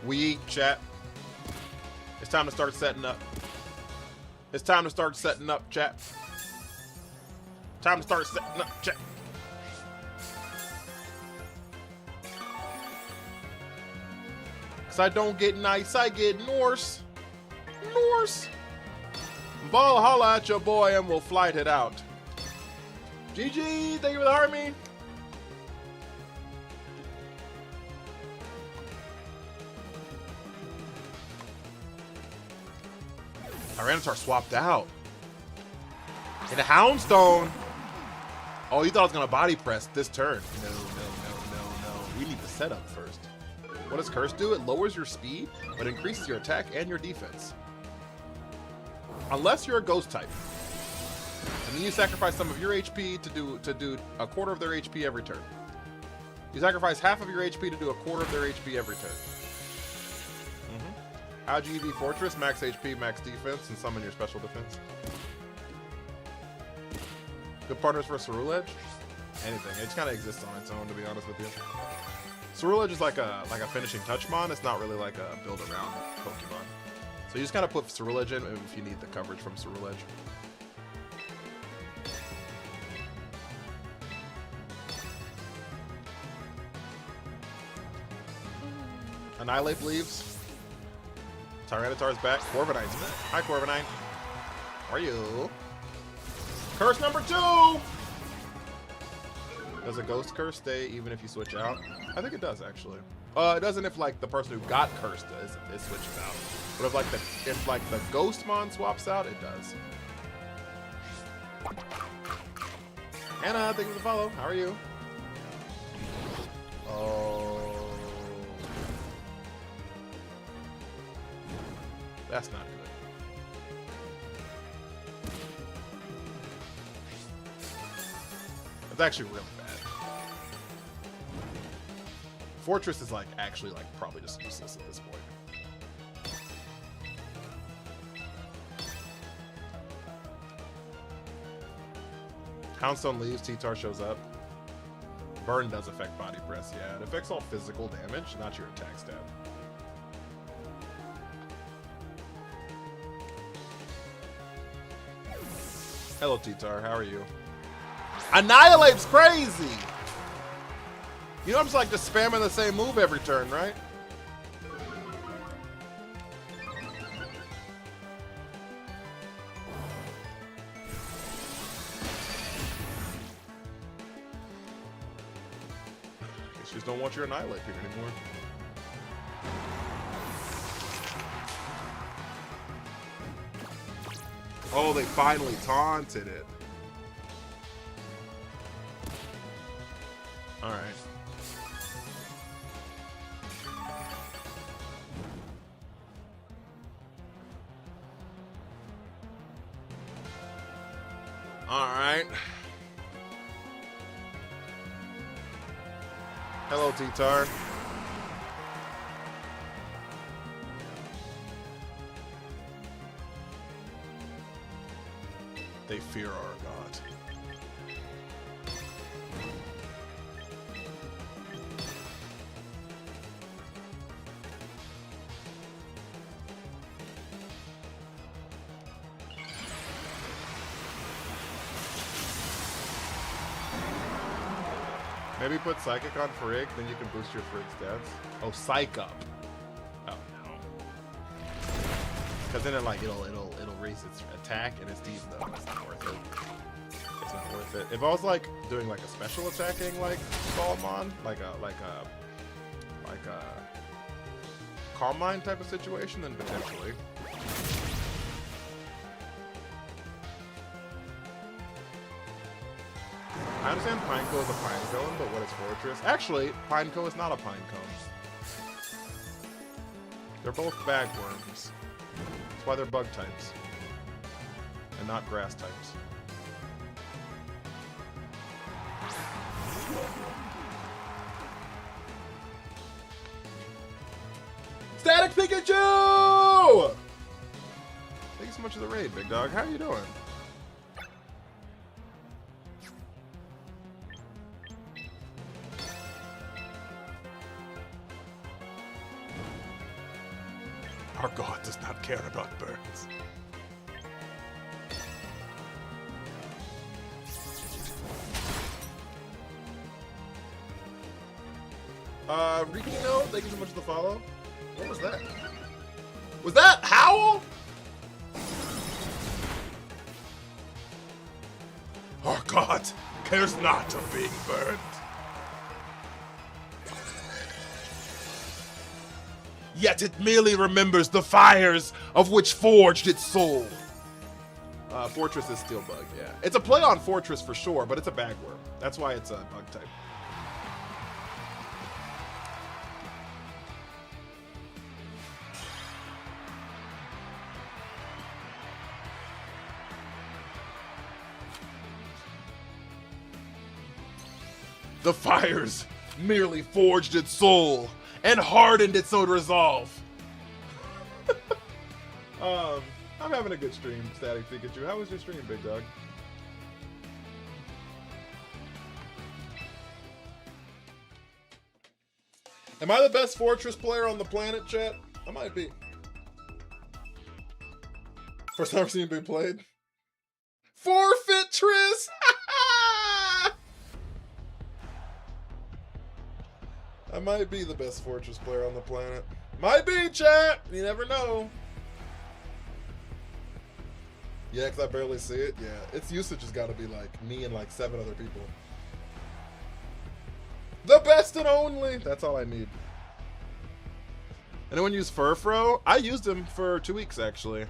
We eat, chat. It's time to start setting up. It's time to start setting up, chat. Time to start setting up, chat. Cause I don't get nice, I get Norse. Norse. Ball holla at your boy and we'll flight it out. GG, thank you for the army. Tyranitar swapped out. And a Houndstone. Oh, you thought I was gonna body press this turn. No. We need the setup first. What does Curse do? It lowers your speed, but increases your attack and your defense. Unless you're a ghost type. And then you sacrifice some of your HP to do a quarter of their HP every turn. You sacrifice half of your HP to do a quarter of their HP every turn. Algae EV Fortress, max HP, max defense, and summon your special defense. Good partners for Ceruledge? Anything. It just kind of exists on its own, to be honest with you. Ceruledge is like a finishing touchmon. It's not really like a build around Pokemon. So you just kind of put Ceruledge in if you need the coverage from Ceruledge. Annihilate leaves. Tyranitar's back. Corviknight's back. Hi, Corviknight. How are you? Curse number 2! Does a ghost curse stay even if you switch out? I think it does, actually. It doesn't if like the person who got cursed is switches out. But if like the Ghostmon swaps out, it does. Hannah, thank you for the follow. How are you? Oh. That's not good. It's actually really bad. Fortress is like actually like probably just useless at this point. Houndstone leaves, T-Tar shows up. Burn does affect body press, yeah. It affects all physical damage, not your attack stat. Hello, T-Tar. How are you? Annihilate's crazy! You know I'm just like just spamming the same move every turn, right? Guess you just don't want your Annihilate here anymore. Oh, they finally taunted it. Alright. Alright. Hello, T-Tar. They fear our god. Maybe put Psychic on Frigg, then you can boost your Frigg stats. Oh, Psych up. Oh no. Because then it like it'll raise its attack and its defense. No, it's not worth it. It's not worth it. If I was like doing like a special attacking like Balmon, like a Calm Mind type of situation, then potentially. I understand Pineco is a pine cone, but what is Fortress? Actually, Pineco is not a pine cone. They're both bagworms. That's why they're bug types. And not grass types. Static Pikachu! Thank you so much for the raid, big dog. How are you doing? Our god does not care about birds. Rikino, thank you so much for the follow. What was that? Was that Howl? Our god cares not of being burned. Yet it merely remembers the fires of which forged its soul. Fortress is Steel Bug, yeah. It's a play on Fortress for sure, but it's a bagworm. That's why it's a bug type. The fires merely forged its soul and hardened its own resolve. I'm having a good stream, Static Pikachu. How was your stream, big dog? Am I the best Fortress player on the planet, chat? I might be. First time I've seen it being played. Forfeit Triss! I might be the best Fortress player on the planet. Might be, chat! You never know. Yeah, because I barely see it. Yeah, its usage has got to be like me and like 7 other people. The best and only! That's all I need. Anyone use Furfro? I used him for 2 weeks, actually.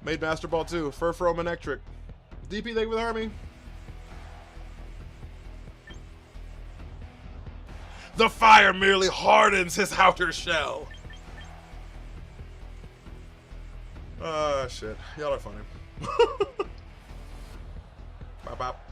Made Master Ball 2. Furfro Manectric. DP, thank you for the army. The fire merely hardens his outer shell. Ah, shit. Y'all are funny. Bop, bop.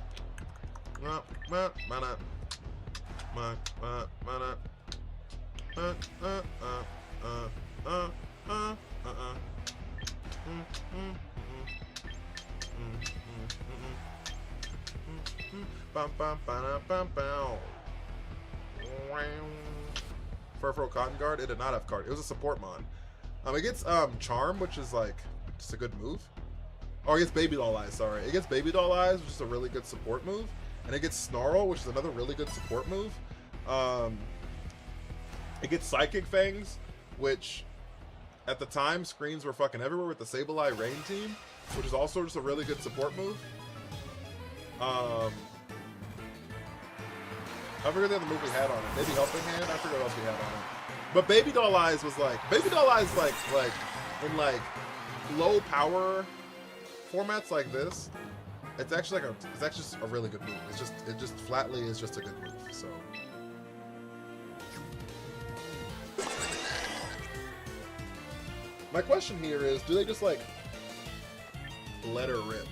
Furfro Cotton Guard, it did not have card. It was a support mon. It gets Charm, which is like just a good move. Oh, it gets Baby Doll Eyes, sorry. It gets Baby Doll Eyes, which is a really good support move. And it gets Snarl, which is another really good support move. It gets Psychic Fangs, which at the time screens were fucking everywhere with the Sableye Rain team, which is also just a really good support move. I forget the other move we had on it. Maybe Helping Hand? I forget what else we had on it. But Baby Doll Eyes was like... Baby Doll Eyes like in like low power formats like this, it's actually like it's actually just a really good move. It just flatly is just a good move, so... My question here is, do they just like let her rip?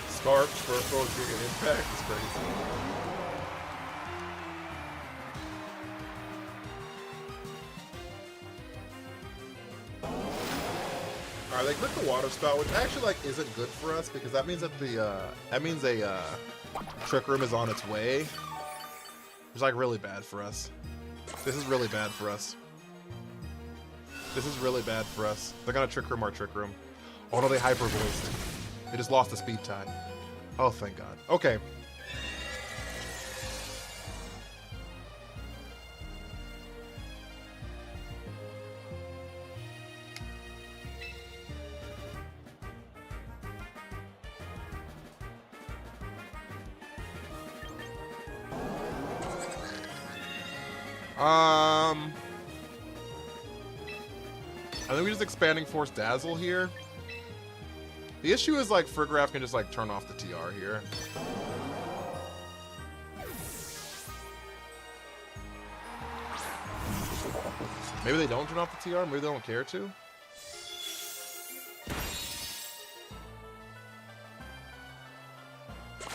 Scarf, Furfro, Giga Impact is crazy. Alright, they click the water spout, which actually like isn't good for us because that means that a Trick Room is on its way. It's like really bad for us. This is really bad for us. This is really bad for us. They're gonna Trick Room our Trick Room. Oh no, they Hyper Voiced. They just lost the speed tie. Oh, thank God. Okay. I think we're just expanding Force Dazzle here. The issue is like Farigiraf can just like turn off the TR here. Maybe they don't turn off the TR, maybe they don't care to.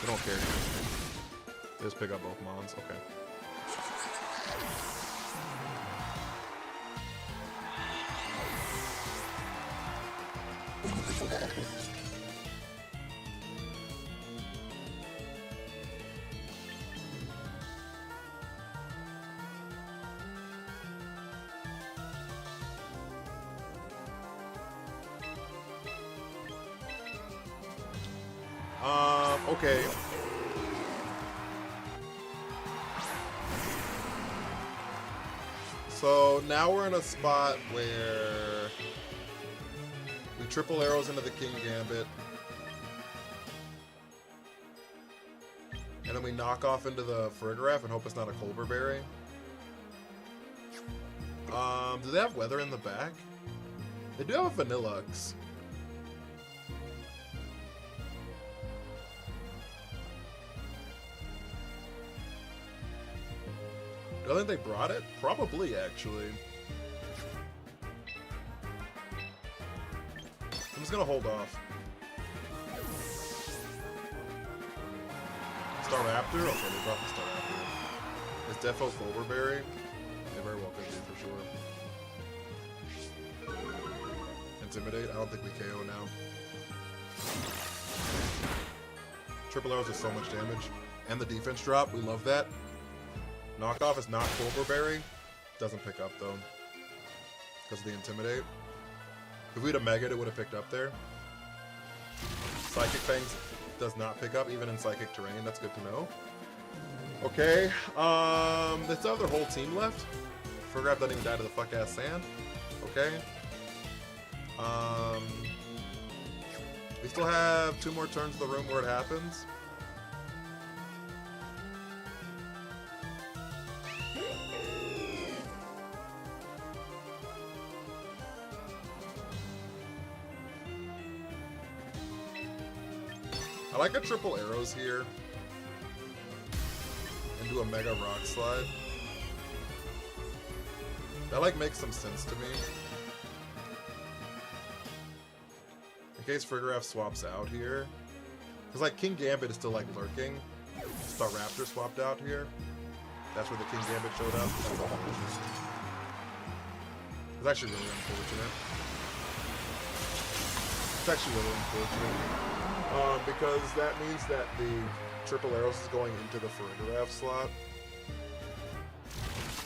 They don't care. They just pick up both mons, okay. Okay. So now we're in a spot where we triple arrows into the King Gambit. And then we knock off into the Farigiraf and hope it's not a Colbur Berry. Do they have weather in the back? They do have a Vanillux. Do I think they brought it? Probably, actually. I'm just gonna hold off. Staraptor? Okay, they brought the Staraptor. Is Defo Colbur Berry? They very well could be, for sure. Intimidate? I don't think we KO now. Triple arrows do so much damage. And the defense drop, we love that. Knockoff is not Colbur Berry. Doesn't pick up though. Because of the Intimidate. If we had a Mega, it would have picked up there. Psychic Fangs does not pick up even in Psychic Terrain. That's good to know. Okay. They still have their whole team left. Farigiraf doesn't even die to the fuck ass sand. Okay. We still have 2 more turns of the room where it happens. I like a triple arrows here. And do a mega rock slide. That like makes some sense to me. In case Farigiraf swaps out here. Because like King Gambit is still like lurking. Staraptor swapped out here. That's where the King Gambit showed up. That's unfortunate. It's actually really unfortunate. It's actually really unfortunate. Because that means that the triple arrows is going into the Farigiraf slot.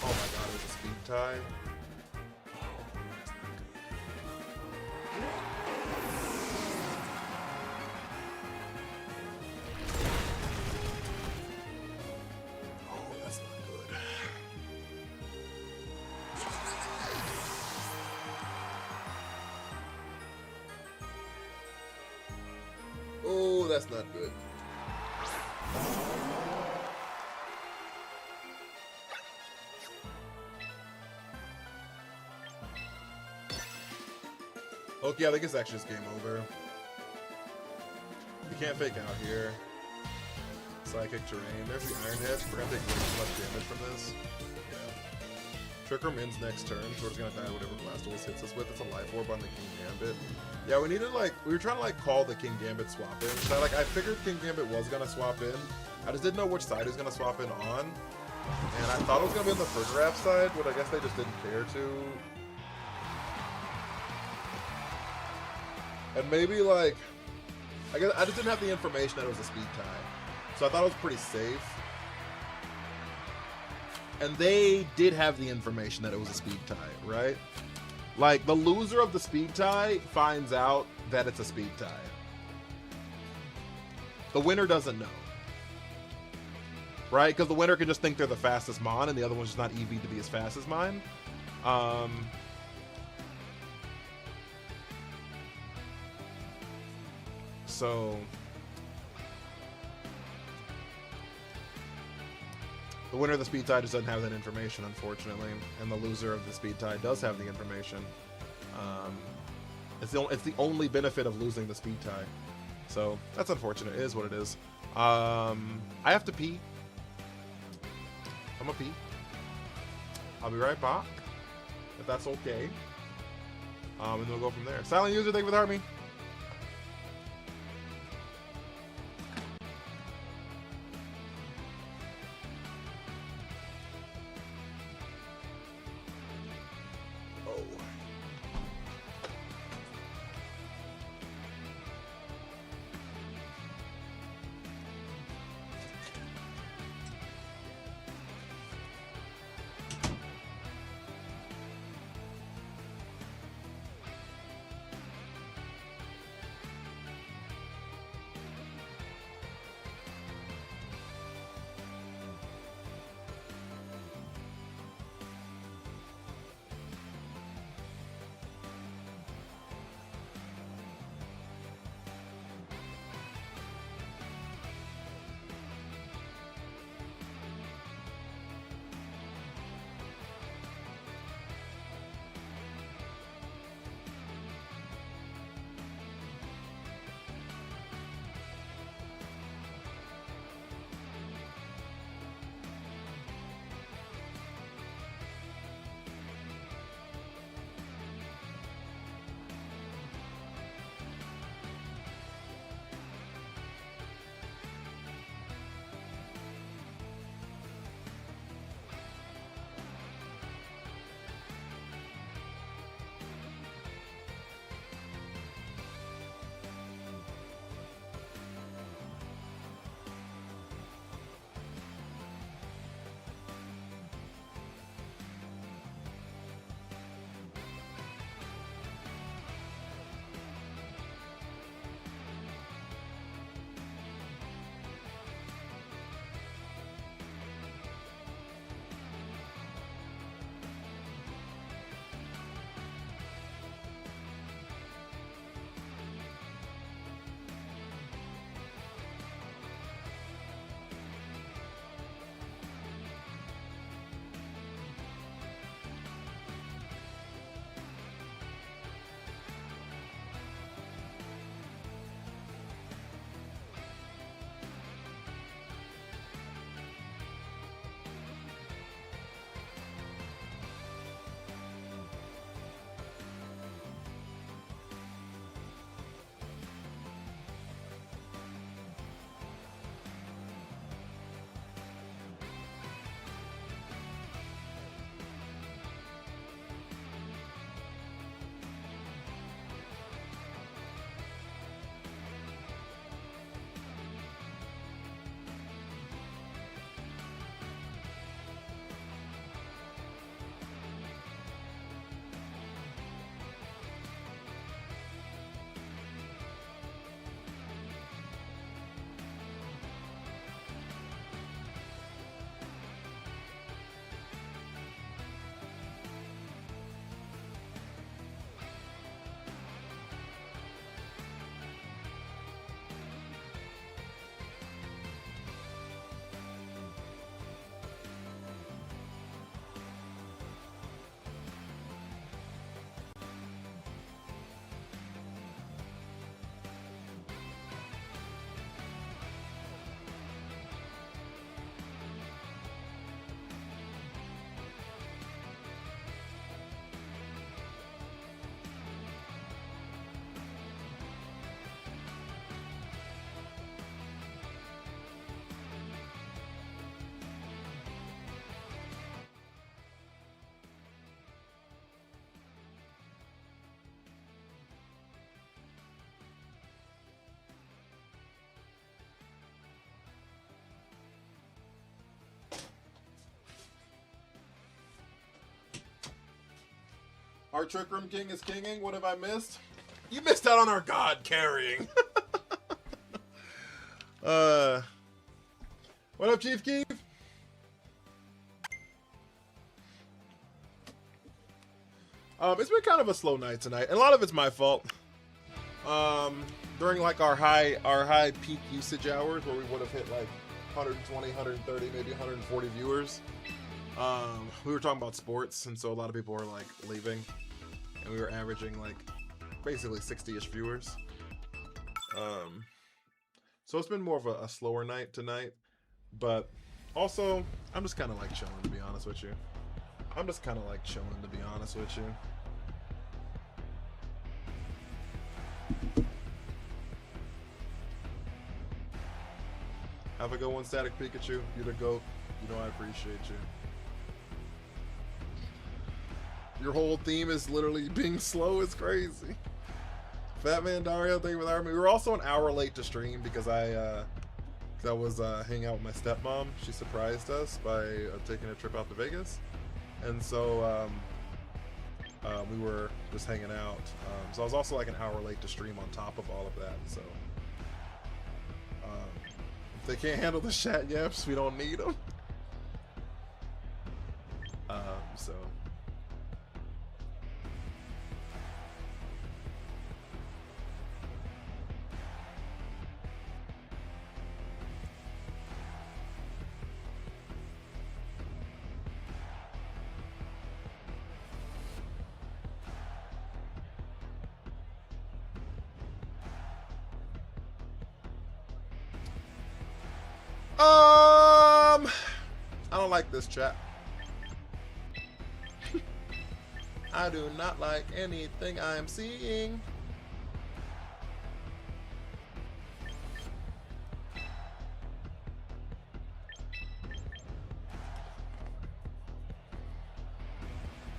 Oh my god, there's a speed tie. Oh, that's not good. Oh, that's not good. Okay, I think it's actually just game over. You can't fake out here. Psychic Terrain. There's the Iron Head. We're gonna take way too much damage from this. Yeah. Trick or Min's next turn, so we're just gonna die whatever Blastoise hits us with. It's a Life Orb on the King Gambit. Yeah, we needed like, we were trying to like call the King Gambit swap in. So like, I figured King Gambit was gonna swap in. I just didn't know which side he was gonna swap in on. And I thought it was gonna be on the Farigiraf side, but I guess they just didn't care to. And maybe like, I guess I just didn't have the information that it was a speed tie. So I thought it was pretty safe. And they did have the information that it was a speed tie, right? Like, the loser of the speed tie finds out that it's a speed tie. The winner doesn't know. Right? Because the winner can just think they're the fastest mon, and the other one's just not EV to be as fast as mine. So The winner of the speed tie just doesn't have that information, unfortunately, and the loser of the speed tie does have the information. It's the only benefit of losing the speed tie, so that's unfortunate. It is what it is. I have to pee. I'm gonna pee. I'll be right back, if that's okay. And then we'll go from there. Silent user, thank you for the heart me. Our Trick Room King is kinging. What have I missed? You missed out on our God carrying. What up, Chief Keef? It's been kind of a slow night tonight, and a lot of it's my fault. During like our high peak usage hours, where we would have hit like 120, 130, maybe 140 viewers. We were talking about sports, and so a lot of people were like leaving, and we were averaging like basically 60-ish viewers. So it's been more of a slower night tonight, but also I'm just kind of like chilling, to be honest with you. Have a good one, Static Pikachu. You're the GOAT. You know I appreciate you. Your whole theme is literally being slow. It's crazy. Fat Man Dario, thank you for the army. We were also an hour late to stream because I was hanging out with my stepmom. She surprised us by taking a trip out to Vegas. And so we were just hanging out. So I was also like an hour late to stream on top of all of that. So if they can't handle the chat yaps, we don't need them. So I don't like this chat. I do not like anything I am seeing.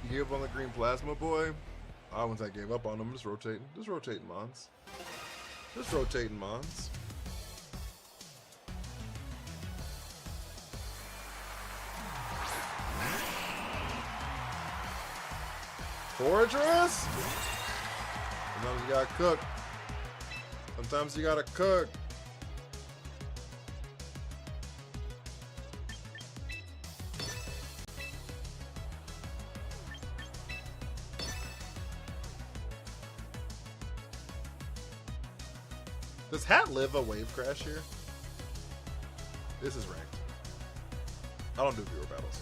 You gave up on the green plasma boy? I wouldn't say I gave up on him. Just rotating. Just rotating mons. Just rotating mons. Fortress? Sometimes you gotta cook. Sometimes you gotta cook. Does Hat live a wave crash here? This is ranked. I don't do viewer battles.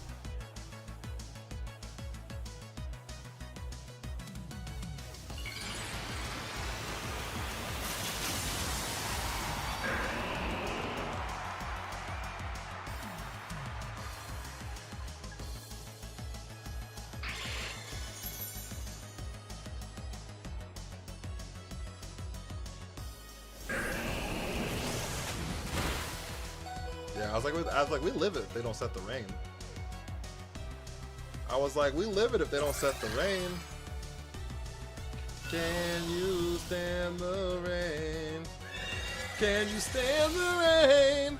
I was like, we live it if they don't set the rain. I was like, we live it if they don't set the rain. Can you stand the rain? Can you stand the rain?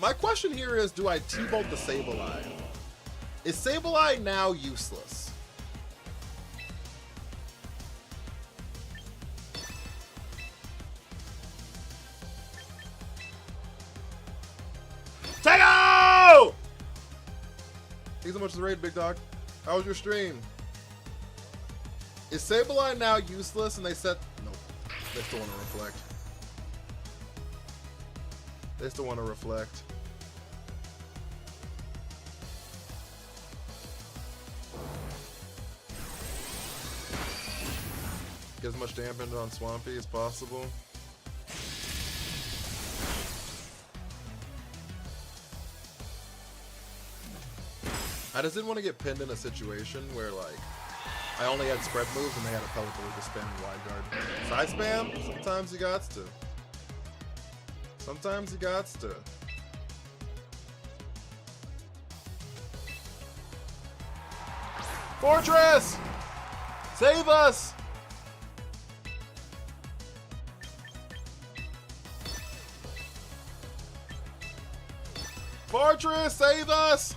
My question here is, do I T-bolt the Sableye? Is Sableye now useless? Tego! Thanks so much for the raid, big dog. How was your stream? Is Sableye now useless and they set... Nope. They still want to reflect. They still want to reflect. Get as much damage on Swampy as possible. I just didn't want to get pinned in a situation where, like, I only had spread moves and they had a Pelipper to spam wide guard. Side spam? Sometimes you gots to. Sometimes you gots to. Fortress! Save us! Fortress, save us!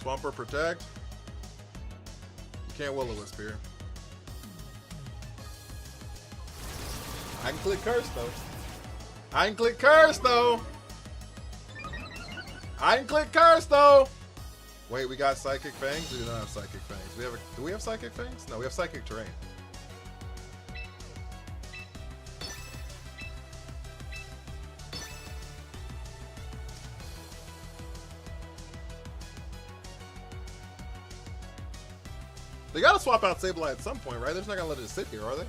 Swampert protect. You can't Will-O-Wisp here. I can click curse though. I can click curse though. I can click curse though. Wait, we got psychic fangs? We do not have psychic fangs. Do we have psychic fangs? No, we have psychic terrain. They gotta swap out Sableye at some point, right? They're just not gonna let it sit here, are they?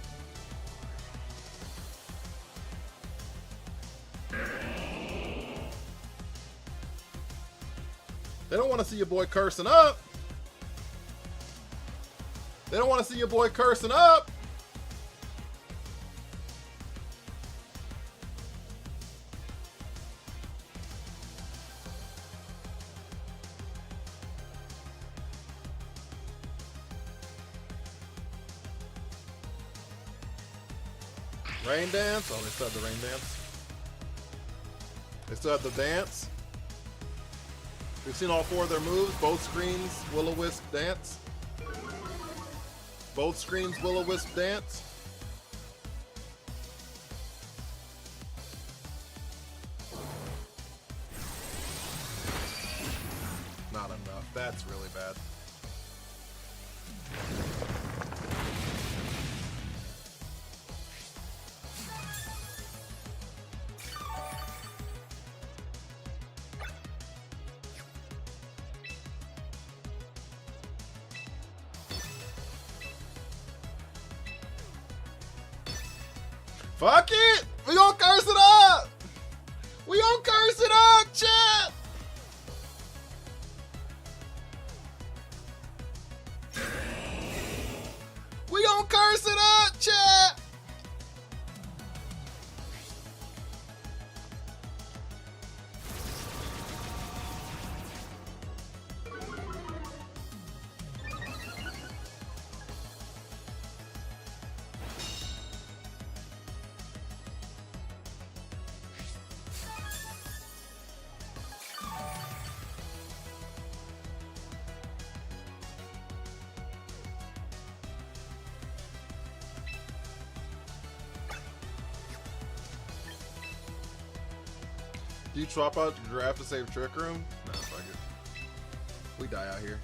They don't want to see your boy cursing up. They don't want to see your boy cursing up. Rain dance? Oh, they still have the rain dance. They still have the dance. We've seen all 4 of their moves. Both screens, Will-O-Wisp dance. Both screens, Will-O-Wisp dance. Not enough. That's really bad. Fuck it! We gonna curse it up! We gonna curse it up, chat! We gonna curse it up, chat! Do you swap out the draft to save Trick Room? No, fuck it. We die out here.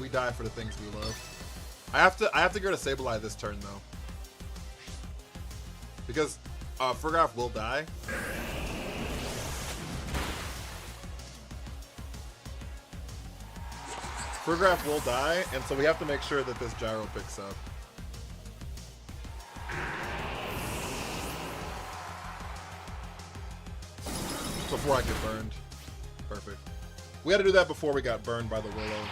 We die for the things we love. I have to go to Sableye this turn though. Because Farigiraf will die. Farigiraf will die, and so we have to make sure that this gyro picks up. Before I get burned. Perfect. We had to do that before we got burned by the Willow.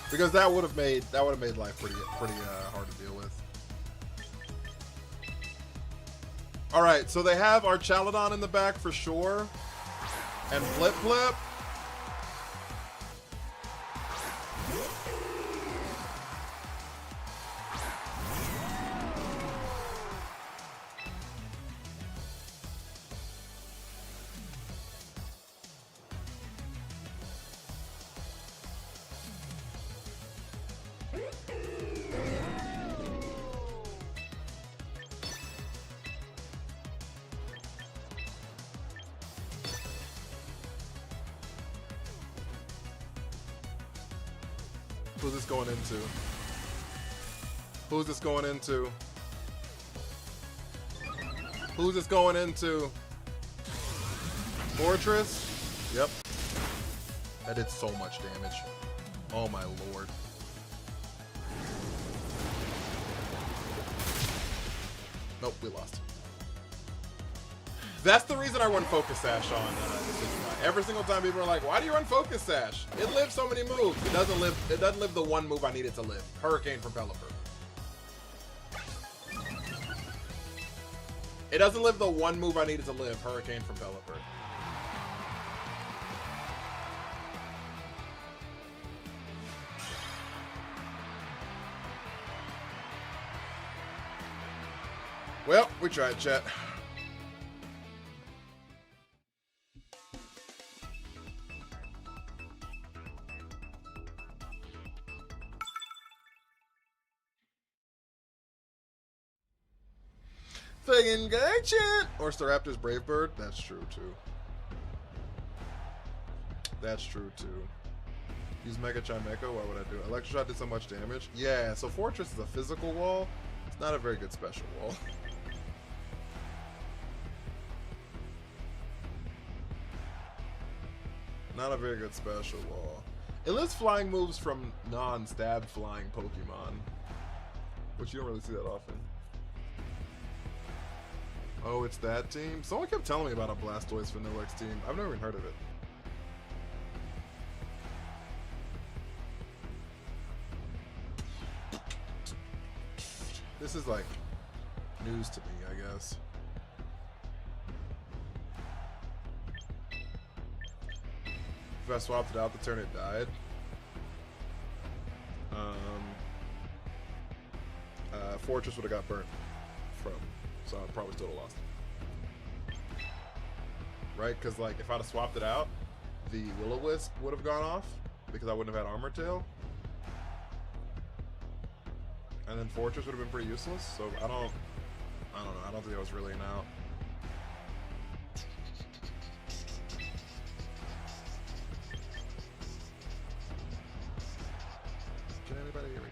Because that would have made life pretty hard to deal with. Alright, so they have our Chaladon in the back for sure. And Flip Flip. Who's this going into? Who's this going into? Who's this going into? Fortress? Yep. That did so much damage. Oh my lord. Nope, we lost. That's the reason I run Focus Sash on Decidueye. Every single time people are like, why do you run Focus Sash? It lives so many moves. It doesn't live the one move I need it to live. Hurricane from Pelipper. It doesn't live the one move I need it to live. Hurricane from Pelipper. Well, we tried, chat. engagement. Or Staraptor's Brave Bird. That's true too. That's true too. Use Mega Chimecho. Why would I do it? Electroshock did so much damage. Yeah, so Fortress is a physical wall. It's not a very good special wall. Not a very good special wall. It lists flying moves from non-stab flying Pokemon, which you don't really see that often. Oh, it's that team? Someone kept telling me about a Blastoise Vanillix team. I've never even heard of it. This is like news to me, I guess. If I swapped it out the turn it died. Fortress would have got burnt from, so I probably still would have lost. Right? Because like if I'd have swapped it out, the Will-O-Wisp would have gone off because I wouldn't have had Armor Tail. And then Fortress would have been pretty useless, so I don't know. I don't think that was really an out. Can anybody hear me?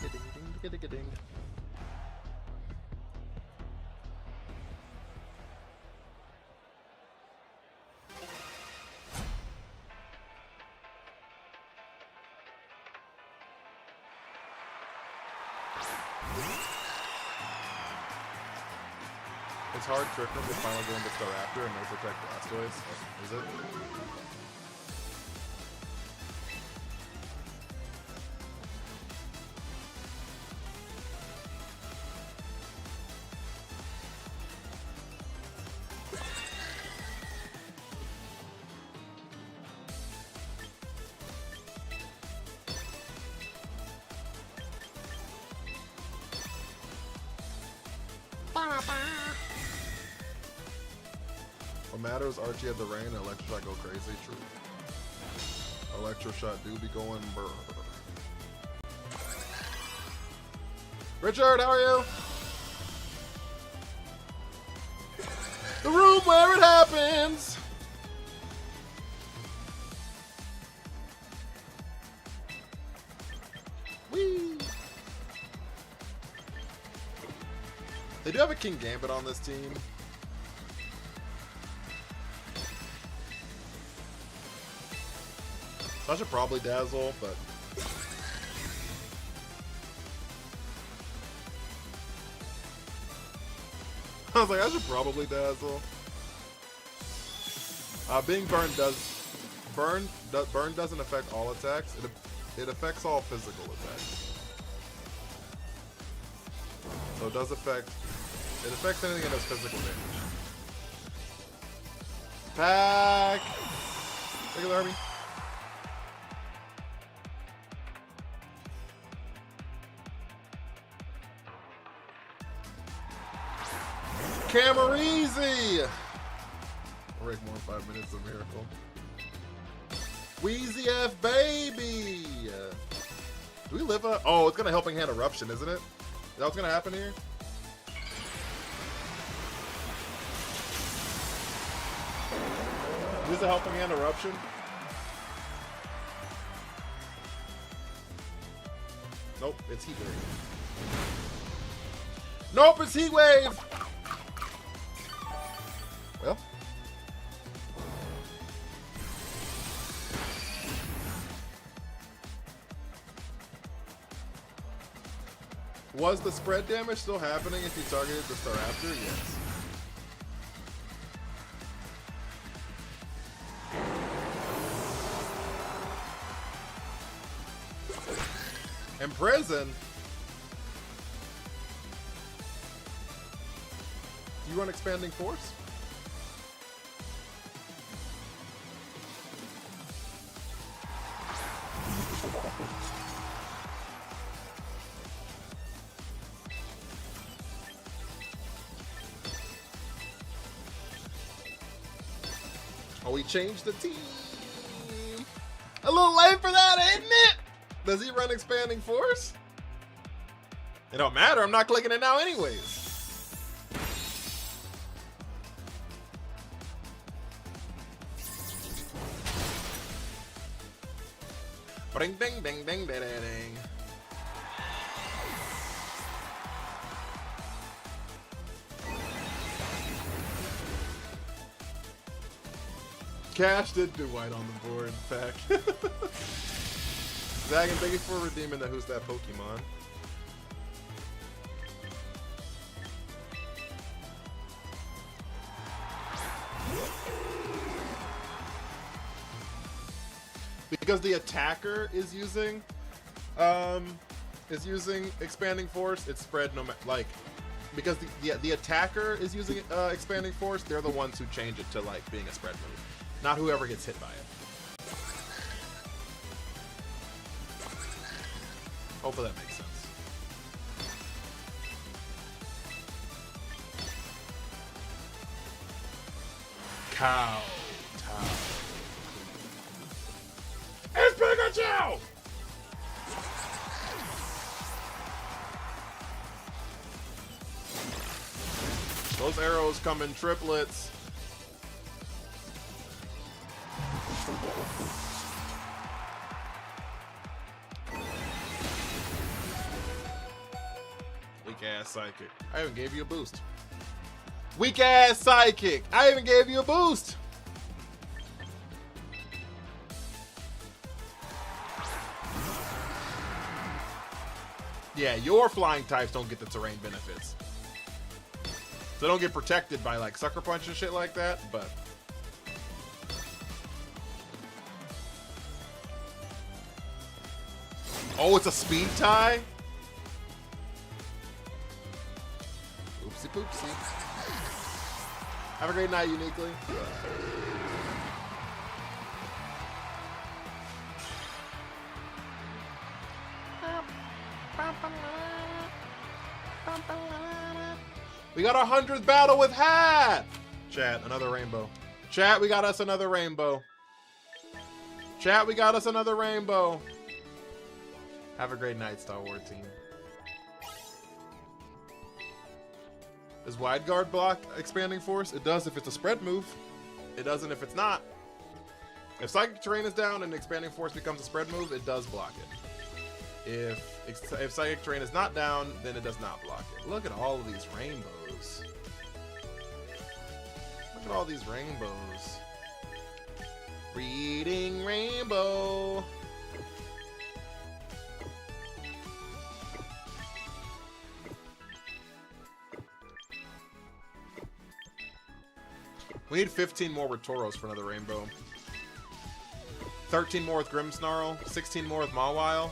It's hard trick them to finally go into Staraptor and no protect Blastoise. Is it? What matters, Archie had the rain and Electroshock go crazy. True. Electroshock do be going brr. Richard, how are you? The room where it happens. Whee! They do have a King Gambit on this team. I should probably Dazzle, but I was like, I should probably Dazzle. Being burned burn doesn't affect all attacks. It affects all physical attacks. So it does affect. It affects anything that does physical damage. Pack. Take it, Army. Camarese! I'll break more in 5 minutes, a miracle. Wheezy F baby! Do we live a... Oh, it's gonna Helping Hand Eruption, isn't it? Is that what's gonna happen here? Is this a Helping Hand Eruption? Nope, it's Heat Wave. Nope, it's Heat Wave! Well. Was the spread damage still happening if you targeted the Staraptor? Yes. Imprison? Do you run Expanding Force? Oh, we changed the team. A little late for that, isn't it? Does he run Expanding Force? It don't matter. I'm not clicking it now anyways. Ding ding ding ding ding ding. Cash did do white on the board, in fact. Zagan, thank you for redeeming the Who's That Pokemon. Because the attacker is using expanding force, it's spread no matter, like, because the attacker is using expanding force, they're the ones who change it to like being a spread move, not whoever gets hit by it. Hopefully that makes sense. Cow. It's Pikachu! Those arrows come in triplets. Weak ass psychic. I even gave you a boost. Weak ass psychic. I even gave you a boost. Yeah, your flying types don't get the terrain benefits. So don't get protected by like Sucker Punch and shit like that, but... Oh, it's a speed tie? Oopsie poopsie. Have a great night, Uniquely. We got our 100th battle with Hat! Chat, another rainbow. Chat, we got us another rainbow. Chat, we got us another rainbow. Have a great night, Star Wars team. Does Wide Guard block expanding force? It does if it's a spread move. It doesn't if it's not. If Psychic Terrain is down and expanding force becomes a spread move, it does block it. If Psychic Terrain is not down, then it does not block it. Look at all of these rainbows. Look at all these rainbows. Reading Rainbow. We need 15 more with Tauros for another rainbow. 13 more with Grimmsnarl. 16 more with Mawile.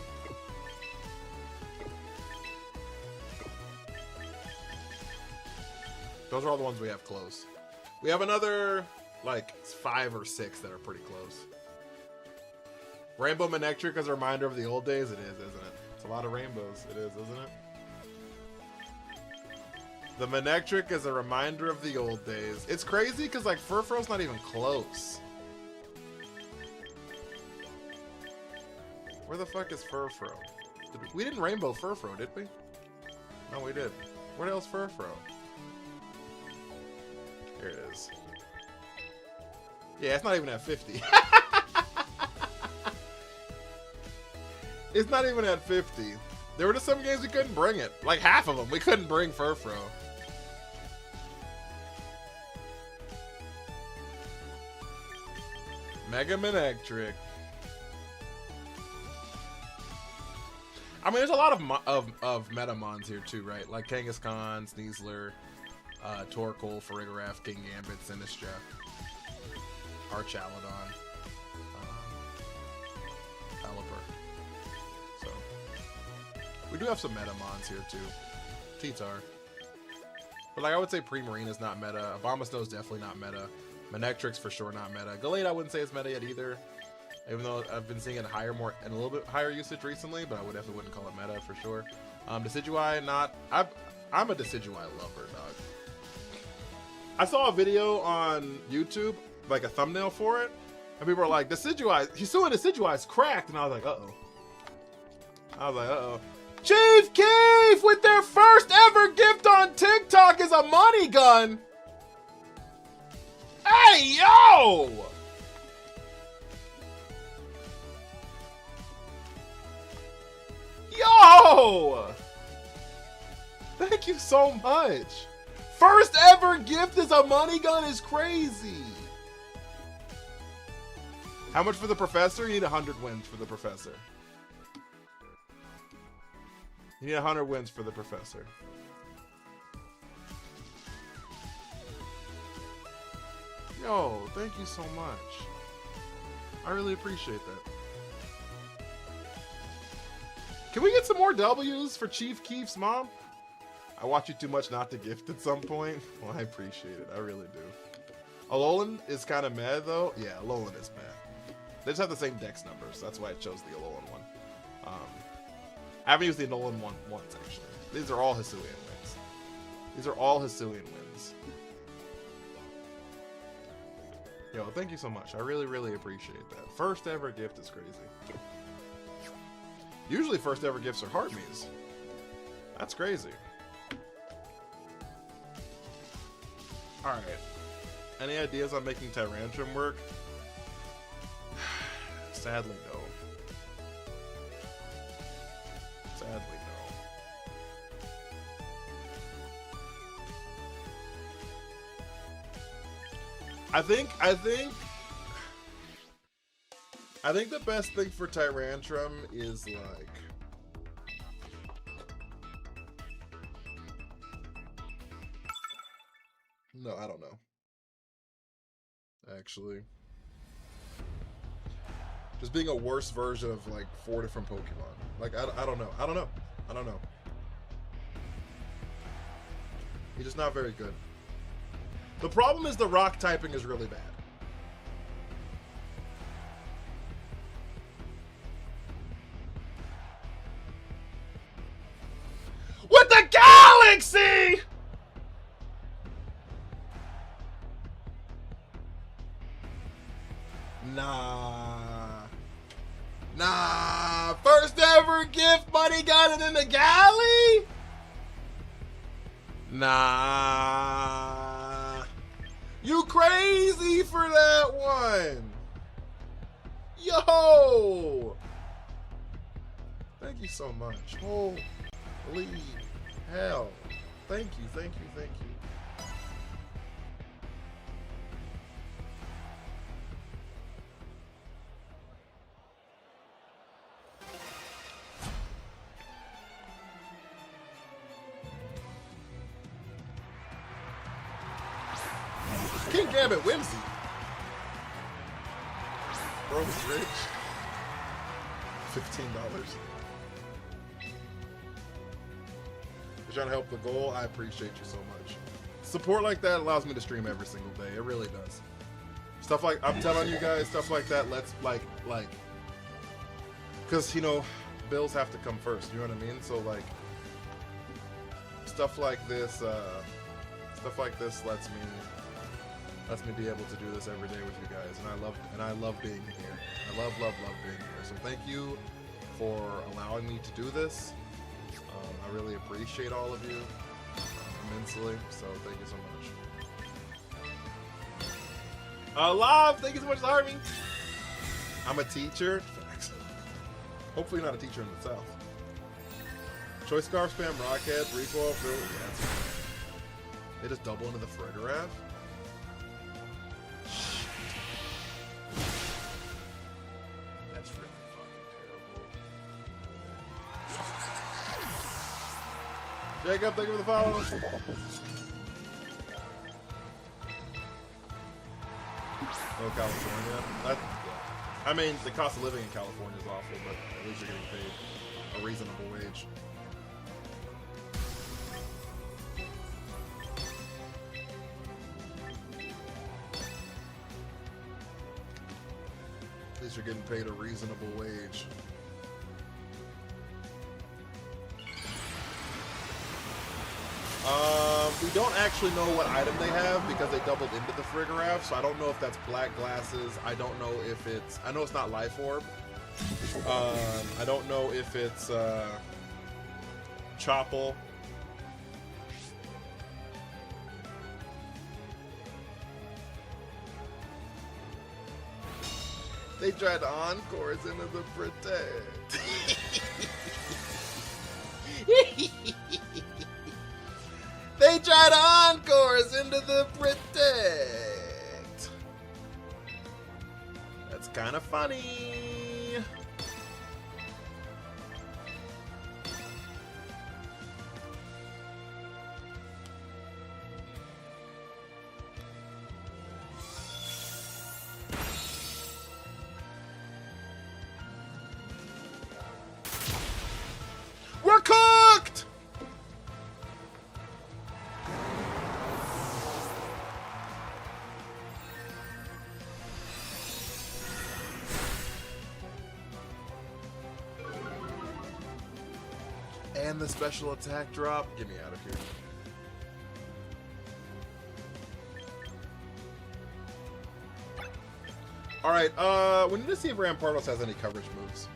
Those are all the ones we have close. We have another, like, 5 or 6 that are pretty close. Rainbow Manectric as a reminder of the old days? It is, isn't it? It's a lot of rainbows. It is, isn't it? The Manectric is a reminder of the old days. It's crazy because, like, Furfro's not even close. Where the fuck is Furfro? We didn't rainbow Furfro, did we? No, we did. Where the hell's Furfro? Here it is. Yeah, it's not even at 50. It's not even at 50. There were just some games we couldn't bring it. Like half of them, we couldn't bring Furfro. Mega Manectric. I mean, there's a lot of Metamons here too, right? Like Kangaskhan, Sneasler, Torkoal, Farigiraf, King Gambit, Sinistcha, Archaludon, Pelipper. So we do have some Metamons here too. T-Tar. But like I would say Primarina's not meta. Abomasnow's definitely not meta. Manectric's for sure not meta. Gallade I wouldn't say it's meta yet either. Even though I've been seeing it higher, more and a little bit higher usage recently, but I would definitely wouldn't call it meta for sure. Decidueye, not. I'm a Decidueye lover, dog. I saw a video on YouTube, like a thumbnail for it, and people were like, Decidueye, Hisuian Decidueye's cracked, and I was like, uh-oh. Chief Keef with their first ever gift on TikTok is a money gun. Hey, yo! Yo! Thank you so much. First ever gift is a money gun is crazy. How much for the professor? You need 100 wins for the professor. You need 100 wins for the professor. Yo, thank you so much. I really appreciate that. Can we get some more W's for Chief Keef's mom? I watch you too much not to gift at some point. Well, I appreciate it. I really do. Alolan is kind of mad, though. Yeah, Alolan is mad. They just have the same dex numbers. That's why I chose the Alolan one. I haven't used the Alolan one once, actually. These are all Hisuian wins. These are all Hisuian wins. Yo, thank you so much. I really, really appreciate that. First ever gift is crazy. Usually first ever gifts are Heartme's. That's crazy. Alright. Any ideas on making Tyrantrum work? Sadly, no. Sadly, no. I think the best thing for Tyrantrum is like no, I don't know. Actually. Just being a worse version of like 4 different Pokemon. Like I don't know. I don't know. He's just not very good. The problem is the rock typing is really bad. With the Galaxy! Nah. First ever gift money gun in the galley? Nah. You crazy for that one. Yo. Thank you so much. Holy hell. Thank you. King Gambit Whimsy. Bro's rich. $15. You're trying to help the goal. I appreciate you so much. Support like that allows me to stream every single day. It really does. Stuff like, I'm telling you guys, stuff like that, let's like, because, you know, bills have to come first, you know what I mean? So like, stuff like this lets me be able to do this every day with you guys, and I love being here. I love being here. So thank you for allowing me to do this. I really appreciate all of you immensely. So thank you so much. Live, thank you so much, Army. I'm a teacher. Hopefully not a teacher in the South. Choice Scarf spam, Rockhead, recoil, Bill. Yeah, they just double into the Frigoraph. That's really fucking terrible. Jacob, thank you for the follow. Oh, California. Yeah. I mean, the cost of living in California is awful, but at least you're getting paid a reasonable wage. At least you're getting paid a reasonable wage. We don't actually know what item they have because they doubled into the Frigoraph, so I don't know if that's black glasses. I don't know if it's... I know it's not Life Orb. I don't know if it's... Chopple. They tried to encore us into the protect. They tried to encore us into the protect. That's kind of funny. We're cooked! And the special attack drop. Get me out of here. Alright, we need to see if Rampardos has any coverage moves.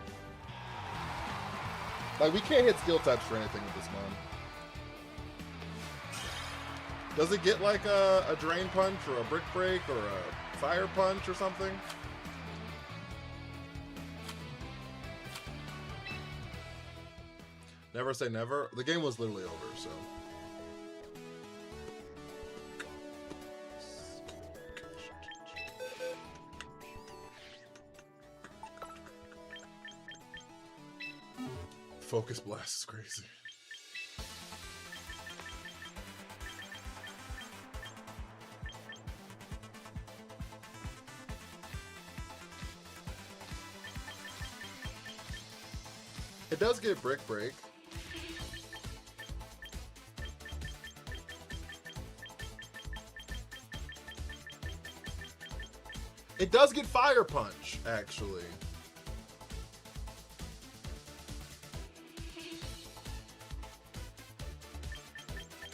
Like, we can't hit Steel Types for anything with this mon. Does it get like a Drain Punch or a Brick Break or a Fire Punch or something? Never say never. The game was literally over, so. Focus Blast is crazy. It does get Brick Break. It does get Fire Punch, actually.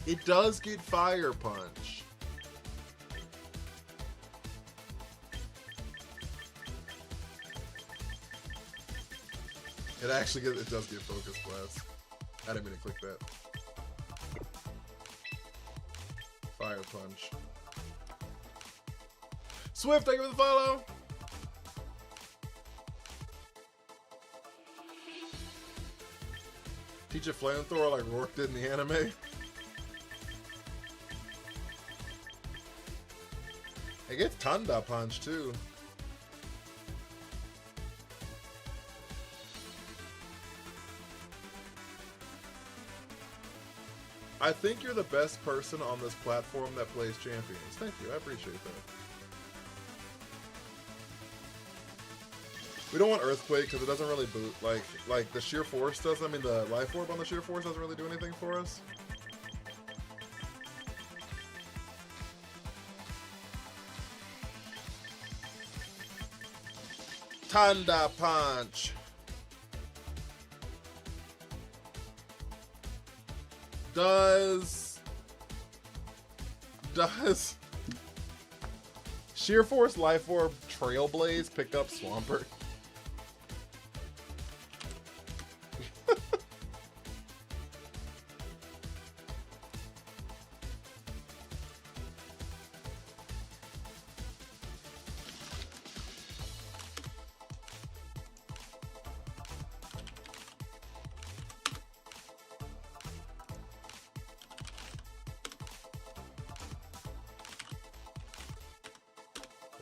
It does get Fire Punch. It actually gets, it does get Focus Blast. I didn't mean to click that. Fire Punch. Swift, thank you for the follow. Teach a flamethrower like Rourke did in the anime. It gets Thunder Punch too. I think you're the best person on this platform that plays champions. Thank you, I appreciate that. We don't want Earthquake because it doesn't really boot. Like the Sheer Force does. I mean, the Life Orb on the Sheer Force doesn't really do anything for us. Thunder Punch. Does Sheer Force Life Orb Trailblaze pick up Swampert?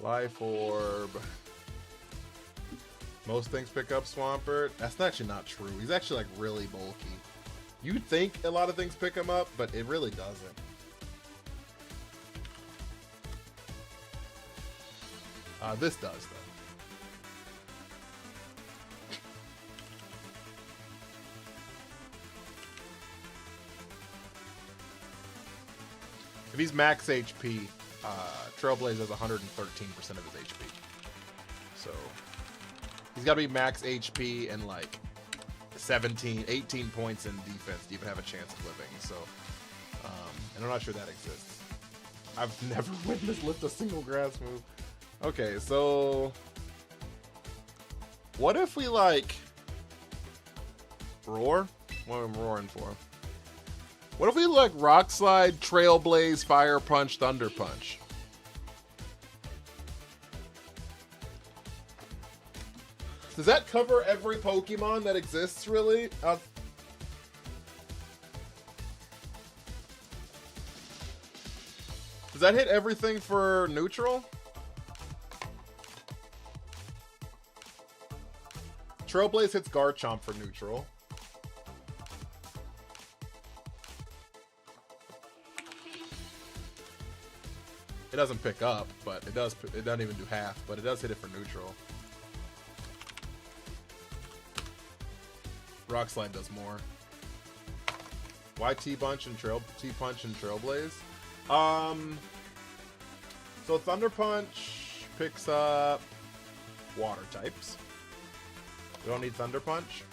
Life Orb. Most things pick up Swampert. That's actually not true. He's actually like really bulky. You'd think a lot of things pick him up, but it really doesn't. This does though. If he's max HP, Trailblaze has 113% of his HP. So he's got to be max HP and like 18 points in defense to even have a chance of living. So, and I'm not sure that exists. I've never witnessed lift a single grass move. Okay, so what if we like roar? What am I roaring for? What if we like Rock Slide, Trailblaze, Fire Punch, Thunder Punch? Does that cover every Pokemon that exists, really? Does that hit everything for neutral? Trailblaze hits Garchomp for neutral. It doesn't pick up, but it does. It doesn't even do half, but it does hit it for neutral. Rock Slide does more. Why T-Punch and Trailblaze? So Thunder Punch picks up water types. We don't need Thunder Punch.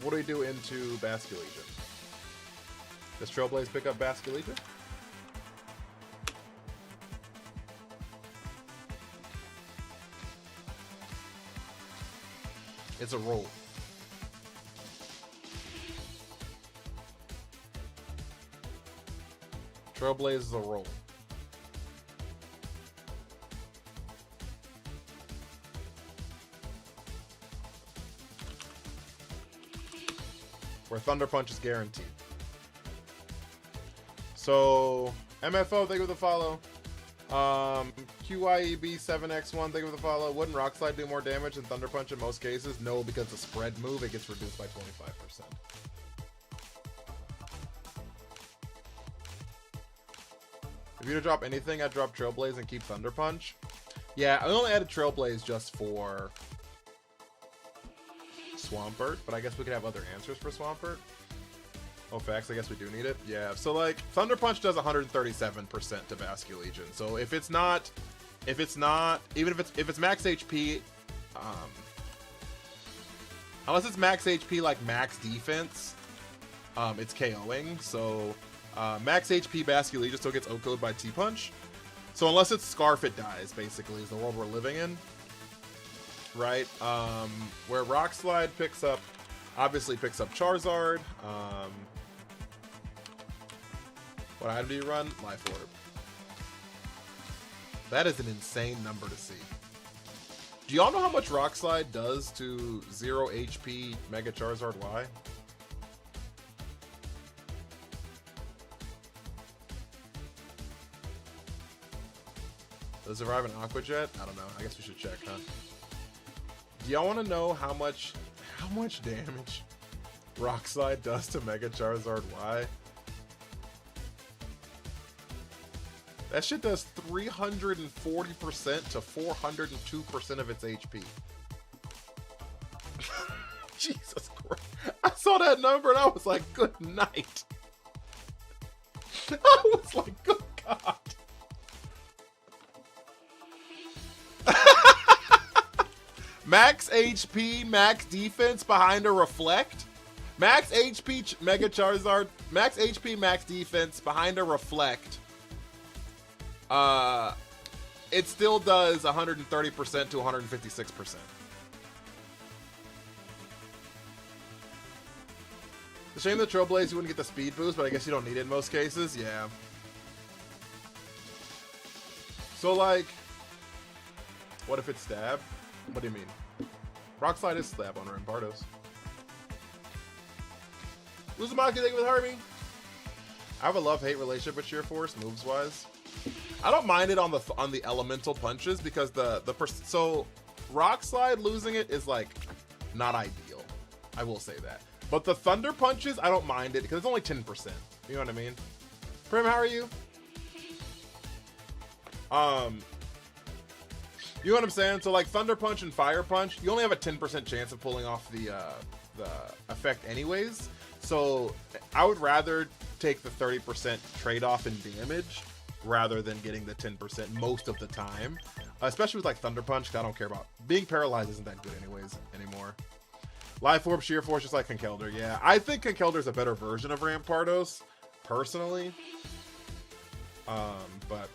What do we do into Basculegion? Does Trailblaze pick up Basculegion? It's a roll. Trailblaze is a roll. Where Thunder Punch is guaranteed. So, MFO, thank you for the follow. QYEB7X1, thank you for the follow. Wouldn't Rock Slide do more damage than Thunder Punch in most cases? No, because the spread move, it gets reduced by 25%. If you were to drop anything, I'd drop Trailblaze and keep Thunder Punch. Yeah, I only added Trailblaze just for Swampert, but I guess we could have other answers for Swampert. Oh, facts, I guess we do need it. Yeah, so like, Thunder Punch does 137% to Basculegion. So if it's not, even if it's max HP, unless it's max HP like max defense, it's KOing. So max HP Basculegion still gets OHKO'd by T-Punch. So unless it's Scarf, it dies, basically, is the world we're living in. Right? Where Rock Slide obviously picks up Charizard. What item do you run? Life Orb. That is an insane number to see. Do y'all know how much Rock Slide does to 0 HP Mega Charizard Y? Does it survive an Aqua Jet? I don't know. I guess we should check, huh? Do y'all want to know how much damage Rock Slide does to Mega Charizard Y? That shit does 340% to 402% of its HP. Jesus Christ. I saw that number and I was like, good night. I was like, good God. Max HP, max defense behind a Reflect. Max HP Mega Charizard. Max HP, max defense behind a Reflect. It still does 130% to 156%. It's a shame that Trailblaze you wouldn't get the speed boost, but I guess you don't need it in most cases. Yeah. So like, what if it's Stab? What do you mean? Rock Slide is Stab on Rampardos. Uzumaki, thank you for the Harvey. I have a love-hate relationship with Sheer Force, moves-wise. I don't mind it on the elemental punches because so Rock Slide losing it is like not ideal. I will say that. But the Thunder Punches, I don't mind it because it's only 10%. You know what I mean? Prim, how are you? You know what I'm saying? So like Thunder Punch and Fire Punch, you only have a 10% chance of pulling off the effect anyways. So I would rather take the 30% trade-off in damage rather than getting the 10% most of the time. Especially with like Thunder Punch, because I don't care about being paralyzed isn't that good anyways anymore. Life Orb, Sheer Force, just like Conkeldurr. Yeah, I think Conkeldurr's a better version of Rampardos, personally. But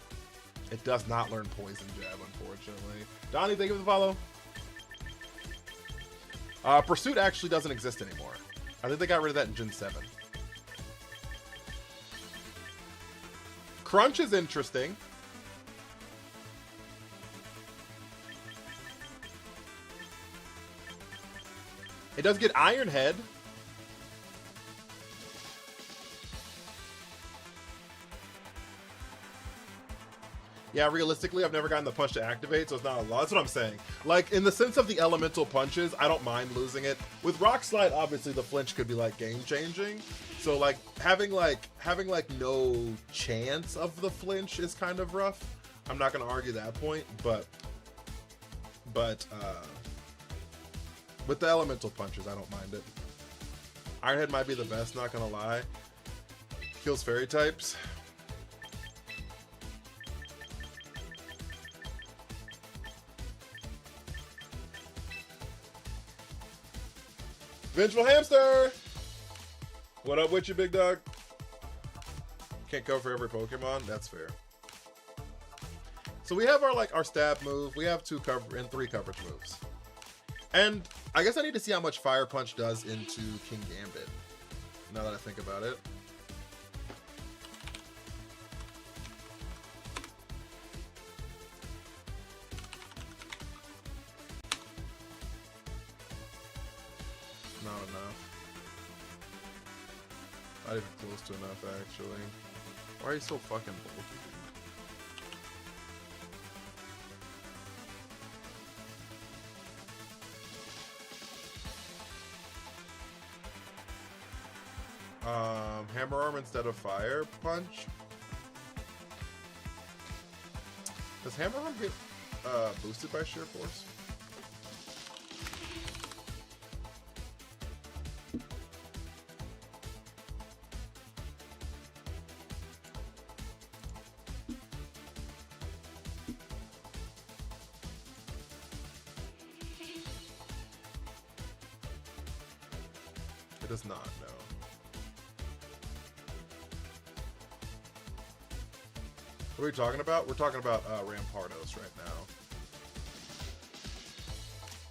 it does not learn Poison Jab, unfortunately. Donnie, thank you for the follow. Pursuit actually doesn't exist anymore. I think they got rid of that in Gen 7. Crunch is interesting. It does get Iron Head. Yeah, realistically, I've never gotten the punch to activate, so it's not a lot. That's what I'm saying. Like, in the sense of the elemental punches, I don't mind losing it. With Rock Slide, obviously, the flinch could be, like, game-changing. So, like, having no chance of the flinch is kind of rough. I'm not going to argue that point, but, with the elemental punches, I don't mind it. Ironhead might be the best, not going to lie. Kills fairy types. Vengeful Hamster! What up with you, big dog? Can't go for every Pokemon? That's fair. So we have our stab move. We have 2 cover and 3 coverage moves. And I guess I need to see how much Fire Punch does into King Gambit. Now that I think about it. Not enough. Not even close to enough, actually. Why are you so fucking bulky, dude? Hammer Arm instead of Fire Punch? Does Hammer Arm get boosted by Sheer Force? It does not, no. What are we talking about? We're talking about Rampardos right now.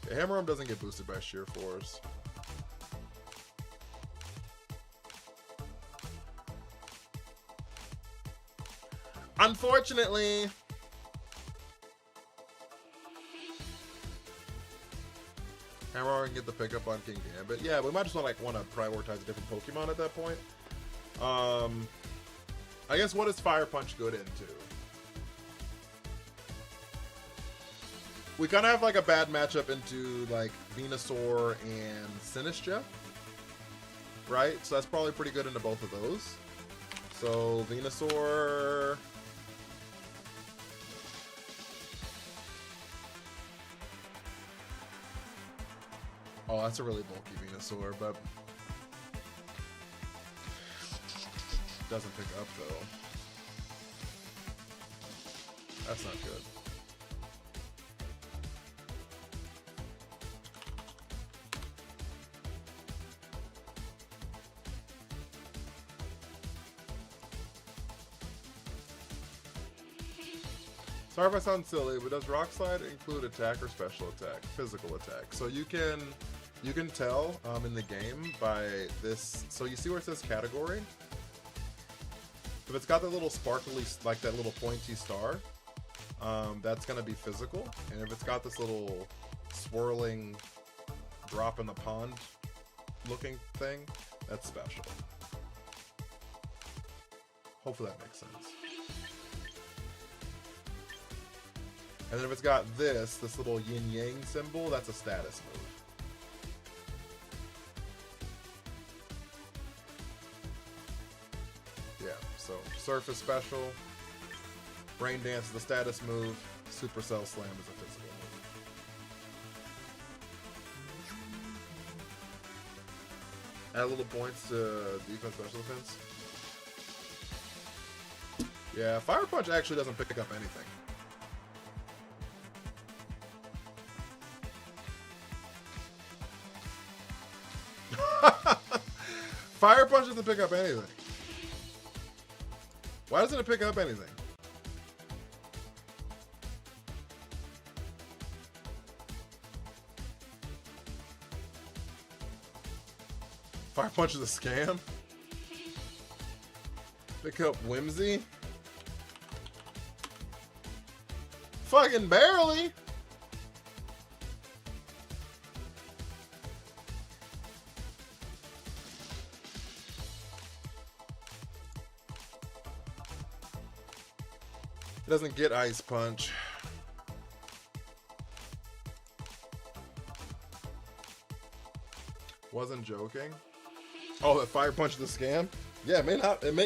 Yeah, Hammer Arm doesn't get boosted by Sheer Force. Unfortunately. Hammer Arm can get the pickup on King Gambit. Yeah, we might just want to prioritize a different Pokemon at that point. I guess what is Fire Punch good into? We kind of have like a bad matchup into like Venusaur and Sinistcha, right? So that's probably pretty good into both of those. So Venusaur. Oh, that's a really bulky Venusaur, but doesn't pick up though. That's not good. Sorry if I sound silly, but does Rock Slide include attack or special attack? Physical attack. So you can tell in the game by this. So you see where it says category? If it's got that little sparkly, like that little pointy star, that's gonna be physical. And if it's got this little swirling drop in the pond looking thing, that's special. Hopefully that makes sense. And then if it's got this little yin-yang symbol, that's a status move. Yeah, so Surf is special, Rain Dance is a status move, Supercell Slam is a physical move. Add little points to defense, special defense. Yeah, Fire Punch actually doesn't pick up anything. Fire Punch doesn't pick up anything. Why doesn't it pick up anything? Fire Punch is a scam? Pick up Whimsy? Fucking barely! It doesn't get Ice Punch. Wasn't joking. Oh, that Fire Punch is a scam? Yeah,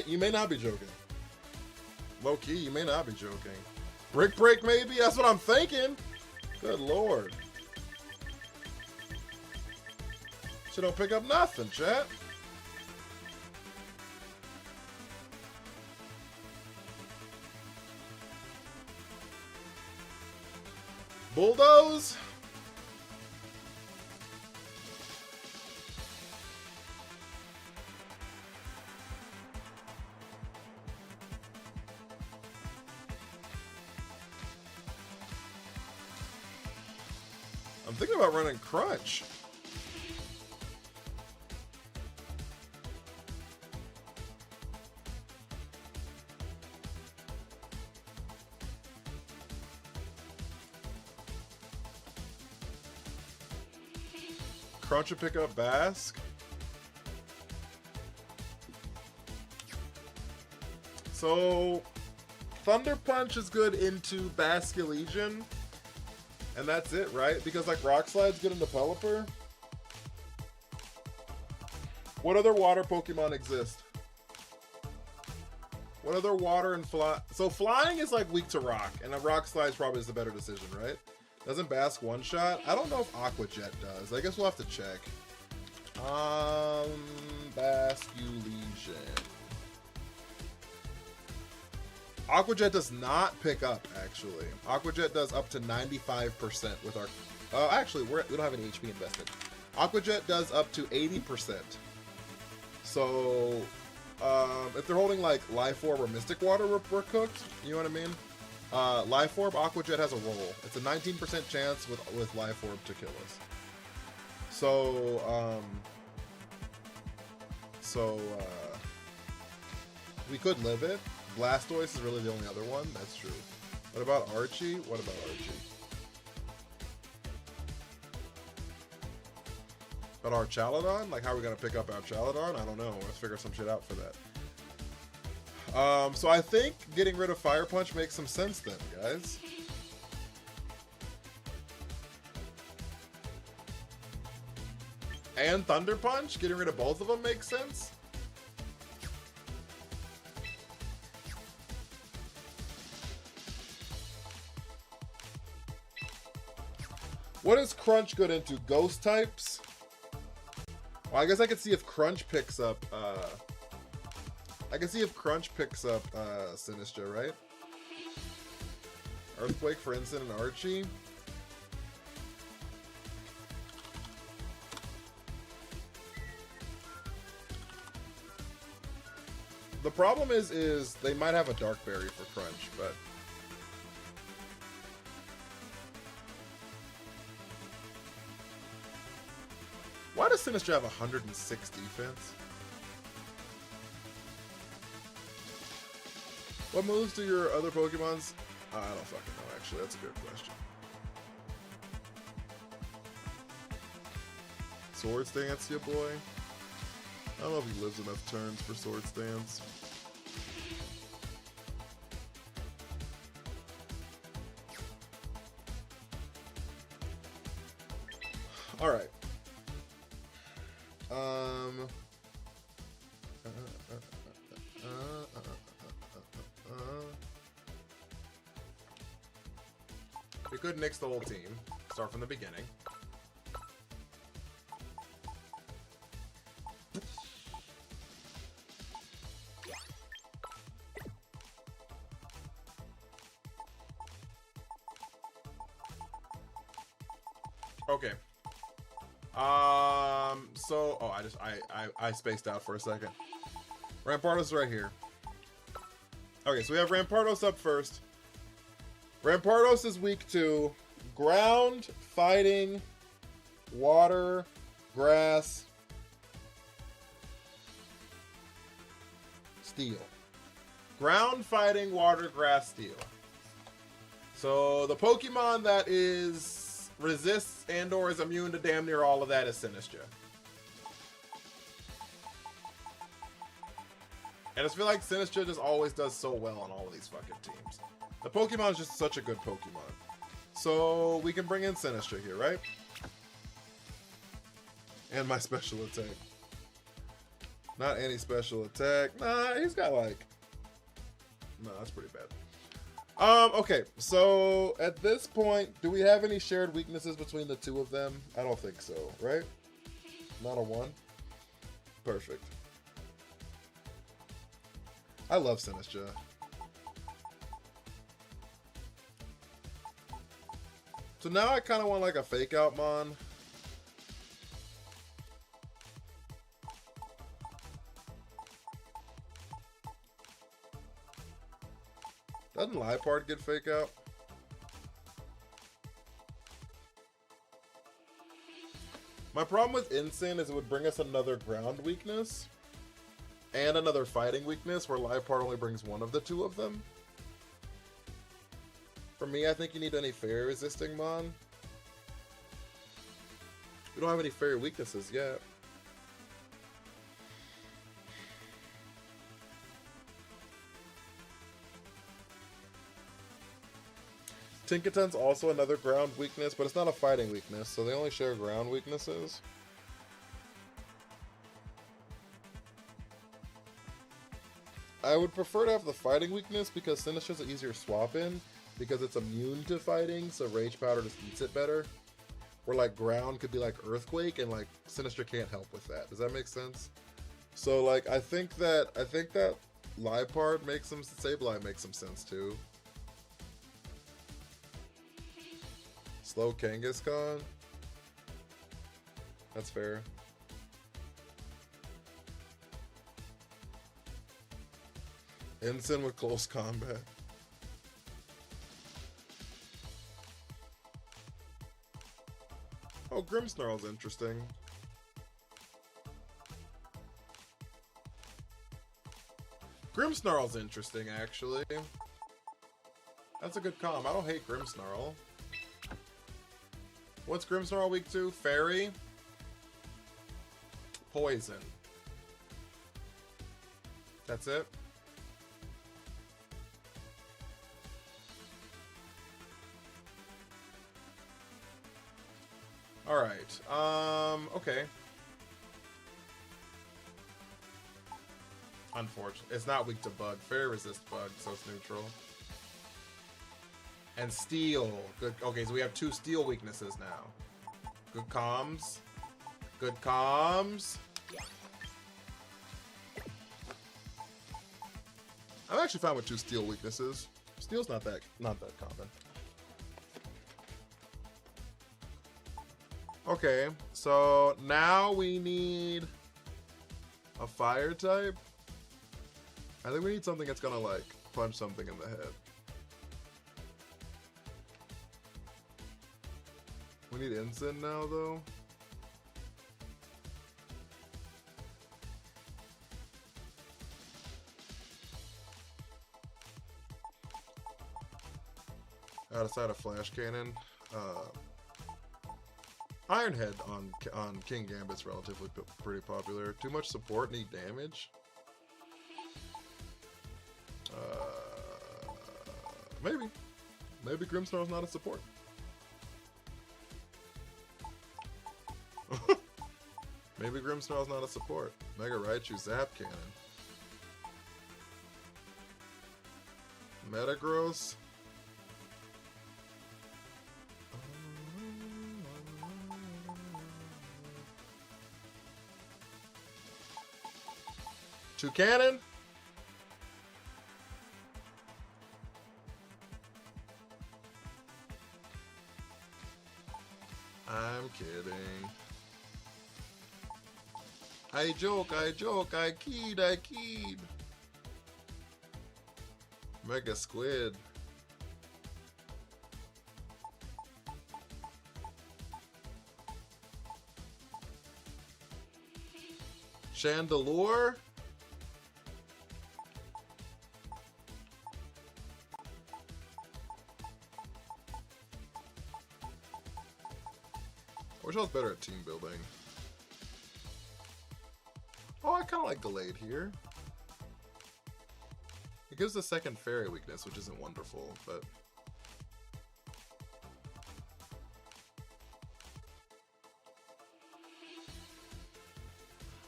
you may not be joking. Low key, you may not be joking. Brick Break maybe? That's what I'm thinking. Good lord. She don't pick up nothing, chat. Bulldoze? I'm thinking about running Crunch. Crunch would pick up Basque. So Thunder Punch is good into Basculegion. And that's it, right? Because like Rock Slide's good into Pelipper. What other water Pokemon exist? What other water and fly? So flying is like weak to rock, and a Rock Slide's probably is the better decision, right? Doesn't Basque one shot? I don't know if Aqua Jet does. I guess we'll have to check. Basculegion. Aqua Jet does not pick up, actually. Aqua Jet does up to 95% with our... actually, we don't have any HP invested. Aqua Jet does up to 80%. So, if they're holding, like, Life Orb or Mystic Water, we're cooked. You know what I mean? Life Orb, Aqua Jet has a roll. It's a 19% chance with Life Orb to kill us. So, we could live it. Blastoise is really the only other one. That's true. What about Archie? What about Archie? But our Chaladon? Like, how are we going to pick up our Chaladon? I don't know. Let's figure some shit out for that. So I think getting rid of Fire Punch makes some sense then, guys. And Thunder Punch? Getting rid of both of them makes sense? What is Crunch good into? Ghost types? Well, I guess I could see if Crunch picks up, Sinistcha, right? Earthquake for Instant and Archie? The problem is they might have a Dark Berry for Crunch, but... Why does Sinistcha have 106 defense? What moves do your other Pokemons? I don't fucking know, actually. That's a good question. Swords Dance, ya boy? I don't know if he lives enough turns for Swords Dance. Alright. We could nix the whole team. Start from the beginning. Okay. So, oh, I spaced out for a second. Rampardos right here. Okay, so we have Rampardos up first. Rampardos is weak to ground, fighting, water, grass, Steel. Ground fighting, water, grass, steel. So the Pokemon that is resists and or is immune to damn near all of that is Sinistcha. And I just feel like Sinistcha just always does so well on all of these fucking teams. The Pokemon is just such a good Pokemon. So we can bring in Sinistcha here, right? And my special attack. Not any special attack. Nah, he's got like... No, that's pretty bad. Okay, so at this point, do we have any shared weaknesses between the two of them? I don't think so, right? Not a one? Perfect. I love Sinistcha. So now I kind of want like a fake out Mon. Doesn't Liepard get fake out? My problem with Incin is it would bring us another ground weakness and another fighting weakness where Liepard only brings one of the two of them. For me, I think you need any fairy resisting Mon. We don't have any fairy weaknesses yet. Tinkaton's also another ground weakness, but it's not a fighting weakness, so they only share ground weaknesses. I would prefer to have the fighting weakness because Sinistcha's an easier swap in, because it's immune to fighting, so Rage Powder just eats it better. Where like ground could be like Earthquake, and like Sinistcha can't help with that. Does that make sense? So like I think that Liepard makes some Sableye makes some sense too. Slow Kangaskhan. That's fair. Incin with close combat. Oh, Grimmsnarl's interesting. Grimmsnarl's interesting, actually. That's a good comm. I don't hate Grimmsnarl. What's Grimmsnarl weak to? Fairy? Poison. That's it? Alright, okay. Unfortunate. It's not weak to bug. Fairy resist bug, so it's neutral. And steel. Good. Okay, so we have two steel weaknesses now. Good comms. Good comms. I'm actually fine with two steel weaknesses. Steel's not that common. Okay, so now we need a fire type. I think we need something that's gonna like punch something in the head. We need Incin now though. Outside of Flash Cannon, Ironhead on King Gambit's relatively pretty popular. Too much support, need damage. Maybe Grimmsnarl's not a support. Maybe Grimmsnarl's not a support. Mega Raichu Zap Cannon. Metagross. Toucannon? I'm kidding. I joke, I keyed. Mega Squid. Chandelure? wish I was better at team building. Oh, I kind of like Delayed here. It gives the second fairy weakness, which isn't wonderful, but...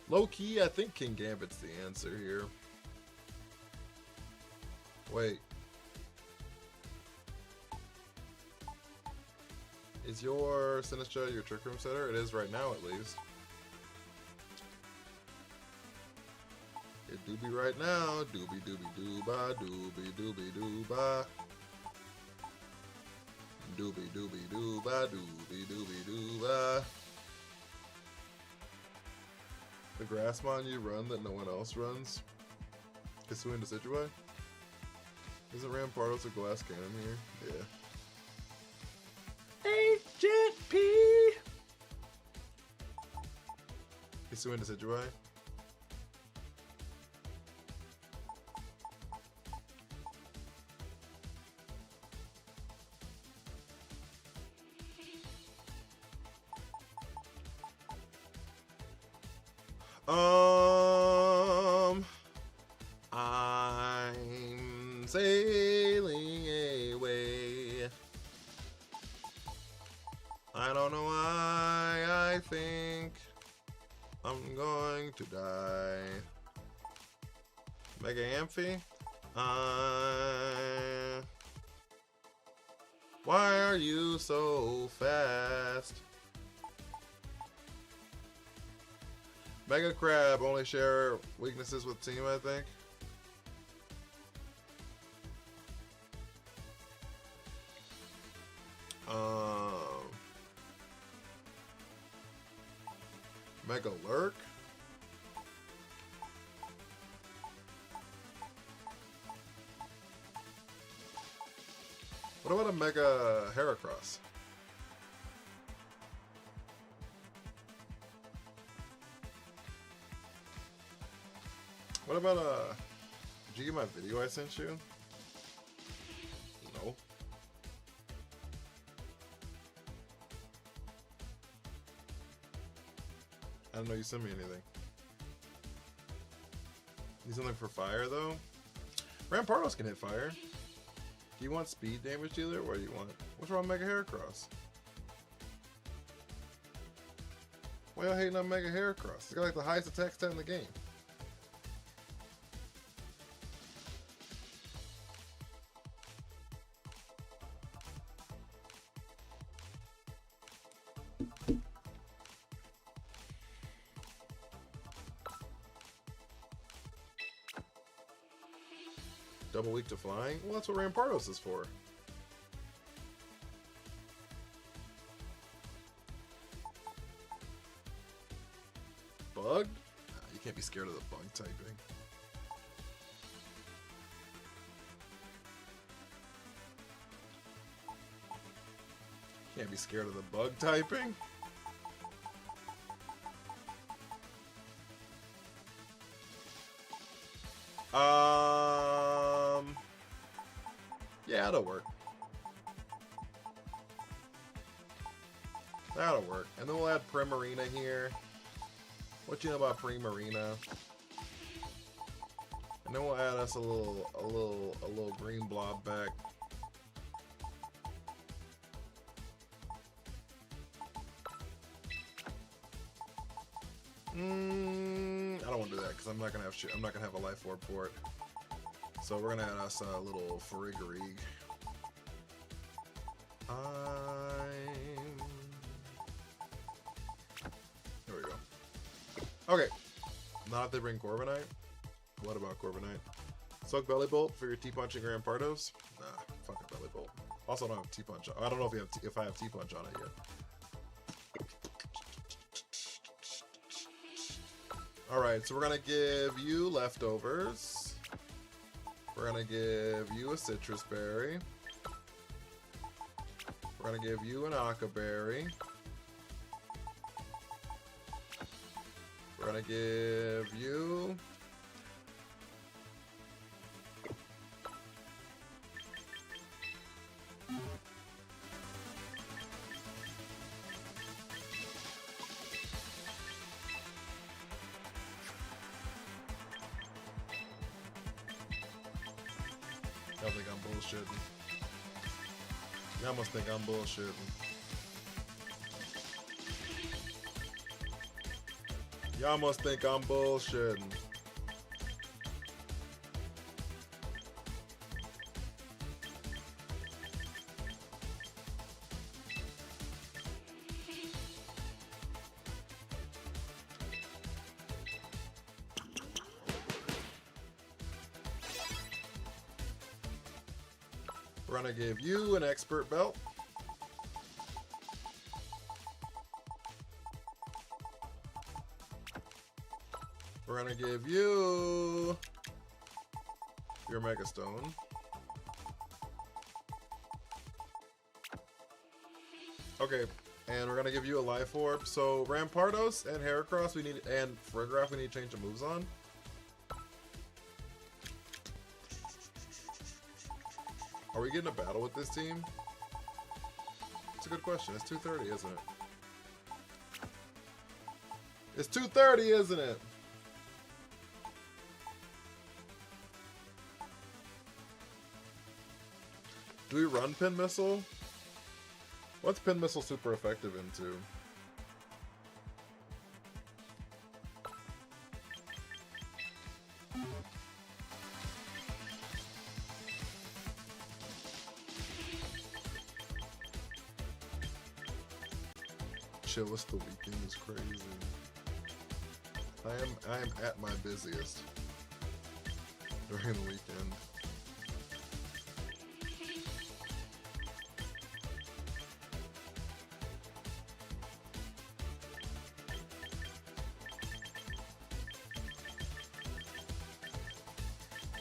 Low-key, I think King Gambit's the answer here. Wait. Is your Sinistra your Trick Room setter? It is right now, at least. It do be right now. Doobie doobie dooba, doobie doobie dooba. Doobie doobie dooba, doobie doobie dooba. The Grassmon you run that no one else runs? Kisuin Decidueye? Isn't Rampardos a glass cannon here? Yeah. Agent P! Kisuin Decidueye? I'm sailing away. I don't know why I think I'm going to die. Mega Amphi? Why are you so fast? Mega Crab only share weaknesses with team, I think. Mega Lurk. What about a Mega Heracross? What about did you get my video I sent you? No. I don't know you sent me anything. Need something for fire though? Rampardos can hit fire. Do you want speed damage dealer? What do you want? What's wrong with Mega Heracross? Why y'all hating on Mega Heracross? It's got like the highest attack stat in the game. Double weak to flying? Well, that's what Rampardos is for. Bug? Nah, you can't be scared of the bug typing. Can't be scared of the bug typing? Yeah, that'll work. That'll work. And then we'll add Primarina here. What you know about Primarina? And then we'll add us a little green blob back. I don't want to do that because I'm not gonna have a life orb for it. So we're gonna add us a little Farigireg. Here we go. Okay. Not if they bring Corviknight. What about Corviknight? Soak Belly Bolt for your T-Punching Rampardos? Nah, fuck a Belly Bolt. Also, I don't have T-Punch. I don't know if I have T-Punch on it yet. Alright, so we're gonna give you leftovers. We're gonna give you a Citrus Berry. We're gonna give you an Aqua Berry. We're gonna give you... bullshitting. Y'all must think I'm bullshitting. Y'all must think I'm bullshitting. We're gonna give you an expert belt. We're gonna give you your Mega Stone. Okay, and we're gonna give you a Life Orb. So Rampardos and Heracross we need, and Farigiraf we need to change the moves on. Are we getting a battle with this team? It's a good question. It's 2:30, isn't it? It's 2:30, isn't it? Do we run Pin Missile? What's Pin Missile super effective into? Chillest the weekend is crazy. I am at my busiest during the weekend.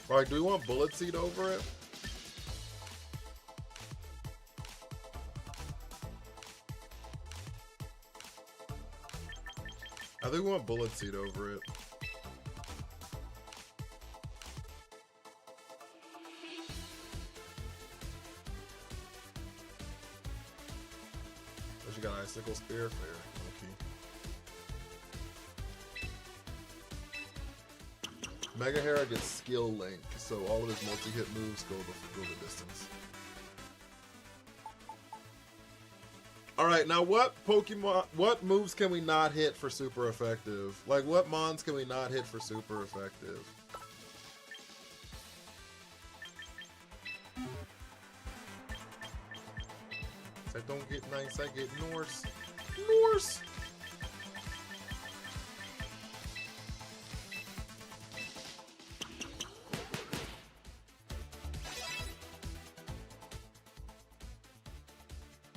Alright, do we want Bullet Seed over it? I think we want Bullet Seed over it. But you got Icicle Spear, fair. Okay. Mega Hera gets Skill Link, so all of his multi-hit moves go the distance. Alright, now what moves can we not hit for super effective? Like, what mons can we not hit for super effective? If I don't get nice, I get Norse. Norse!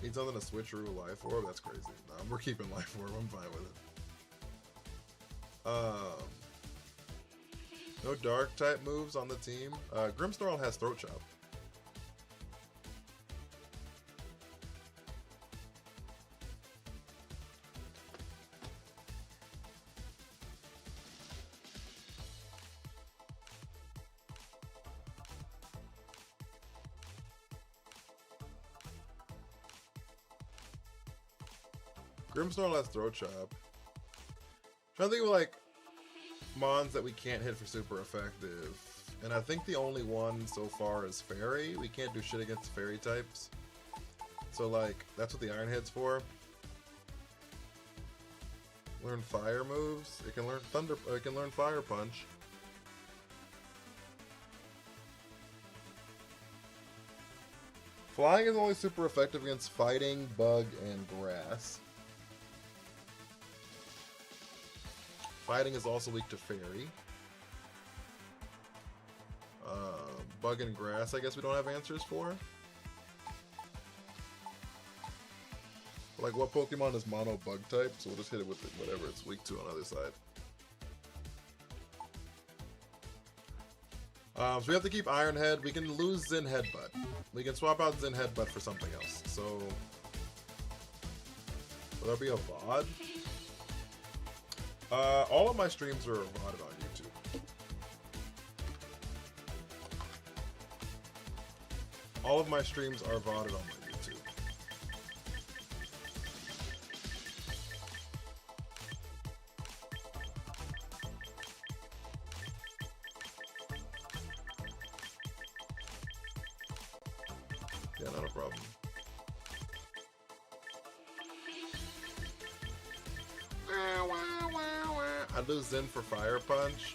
Need something to switcheroo Life Orb? That's crazy. Nah, we're keeping Life Orb. I'm fine with it. No dark type moves on the team. Grimmsnarl has Throat Chop. Grimmsnarl has Throat Chop. Trying to think of like mons that we can't hit for super effective. And I think the only one so far is Fairy. We can't do shit against Fairy types. So like, that's what the Iron Head's for. Learn fire moves. It can learn it can learn Fire Punch. Flying is only super effective against Fighting, Bug, and Grass. Fighting is also weak to Fairy. Bug and Grass, I guess we don't have answers for. But like, what Pokemon is mono Bug type? So we'll just hit it with whatever it's weak to on the other side. So we have to keep Iron Head. We can lose Zen Headbutt. We can swap out Zen Headbutt for something else. So will there be a VOD? All of my streams are VODed on YouTube. All of my streams are VODed on my YouTube. Yeah, not a problem. I lose Zen for Fire Punch.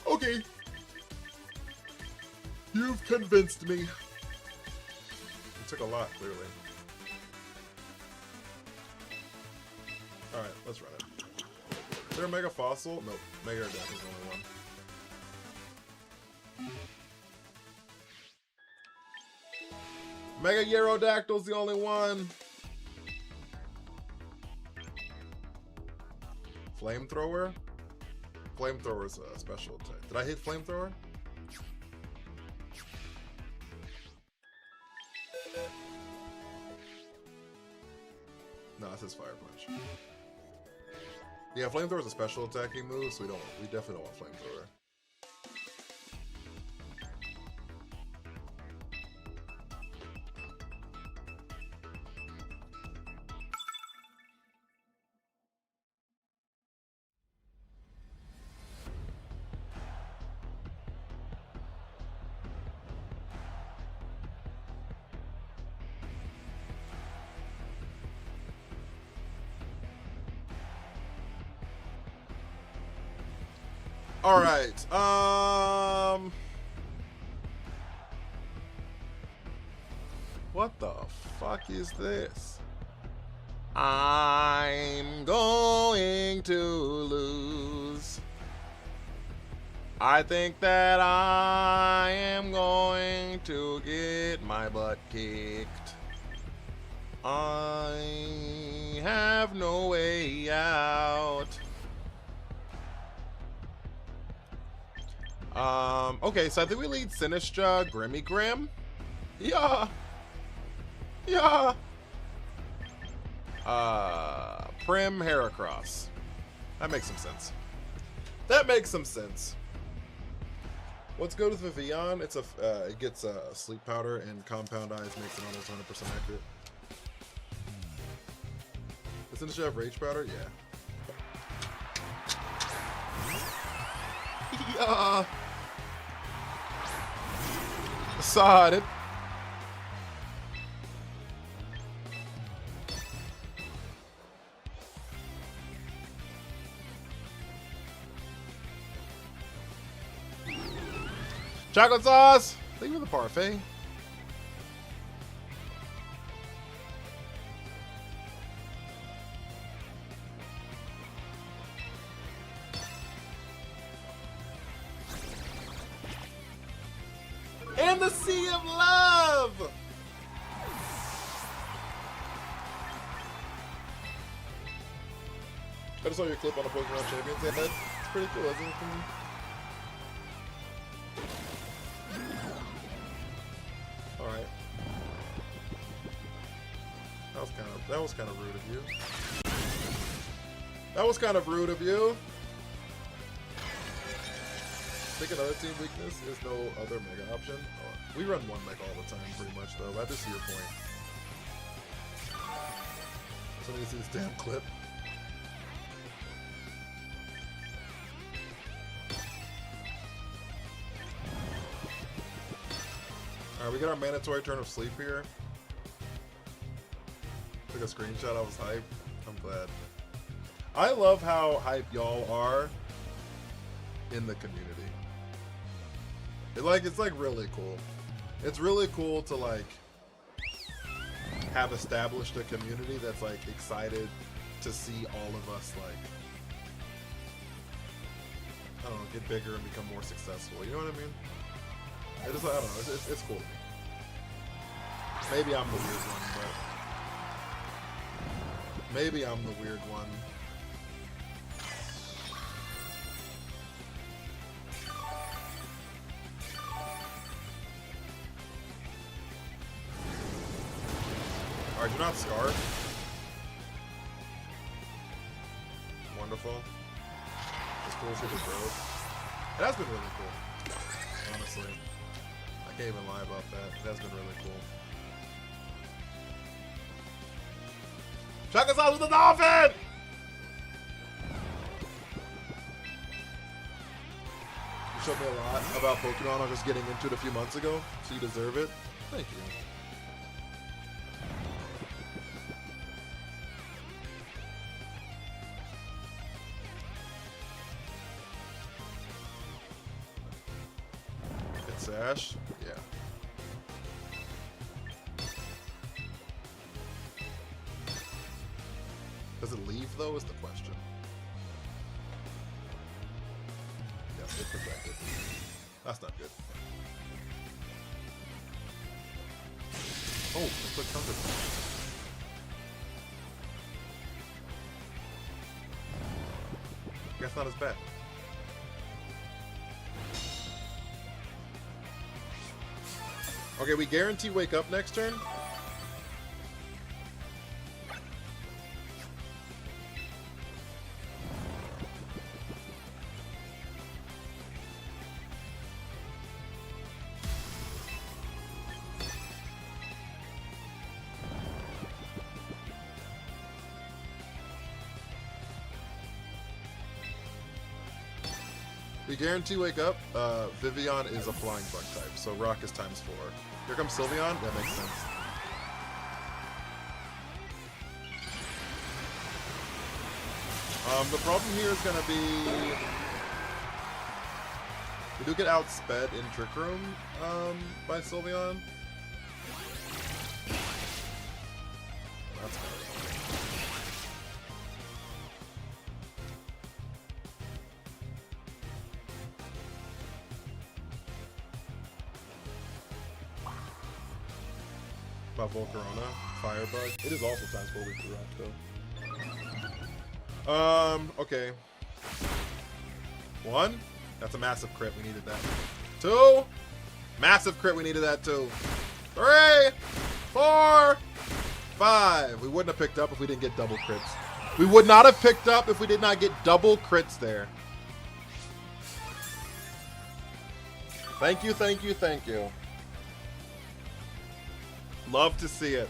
Okay. You've convinced me. It took a lot, clearly. Alright, let's run it. Is there a Mega Fossil? Nope. Mega Aerodactyl is the only one. Mega Aerodactyl's the only one. Flamethrower? Flamethrower's a special attack. Did I hit Flamethrower? No, it says Fire Punch. Yeah, Flamethrower's a special attacking move, so we definitely don't want Flamethrower. All right. What the fuck is this? I'm going to lose. I think that I am going to get my butt kicked. I have no way out. Okay, so I think we lead Sinistra, Grimmy Grim. Yeah. Yeah. Prim, Heracross. That makes some sense. That makes some sense. Let's go to the Vivian. It's a, it gets sleep powder and compound eyes makes it almost 100% accurate. Does Sinistra have rage powder? Yeah. Yeah. Sod it. Chocolate sauce. Thank you for the parfait. And the Sea of Love! I just saw your clip on the Pokemon Champions. Yeah, that's pretty cool, isn't it? Alright. That was kind of rude of you. That was kind of rude of you. I think another team weakness is no other mega option. Oh, we run one mega all the time, pretty much, though. I just see your point. So I need to see this damn clip. Alright, we get our mandatory turn of sleep here. Took a screenshot, I was hyped. I'm glad. I love how hype y'all are in the community. It's like really cool. It's really cool to like have established a community that's like excited to see all of us like, I don't know, get bigger and become more successful. You know what I mean? I don't know. It's cool. Maybe I'm the weird one, but maybe I'm the weird one. Alright, you're not scarred. Wonderful. It's cool to see the growth. It has been really cool. Honestly. I can't even lie about that. It has been really cool. Chocolate sauce with the dolphin! You showed me a lot about Pokemon. I was just getting into it a few months ago, so you deserve it. Thank you. It's Ash? Yeah. Does it leave, though, is the question. Yes, it's protected. That's not good. Oh, let's put counter. That's not as bad. Okay, we guarantee wake up next turn. We guarantee wake up. Vivian is a flying bug type, so rock is ×4. Here comes Sylveon. That makes sense. The problem here is going to be we do get outsped in Trick Room by Sylveon. That's bad. Volcarona, Firebug. It is also ×4 with the rock, though. Okay. 1. That's a massive crit. We needed that. 2. Massive crit. We needed that, too. 3. 4. 5. We wouldn't have picked up if we didn't get double crits. We would not have picked up if we did not get double crits there. Thank you, thank you, thank you. Love to see it.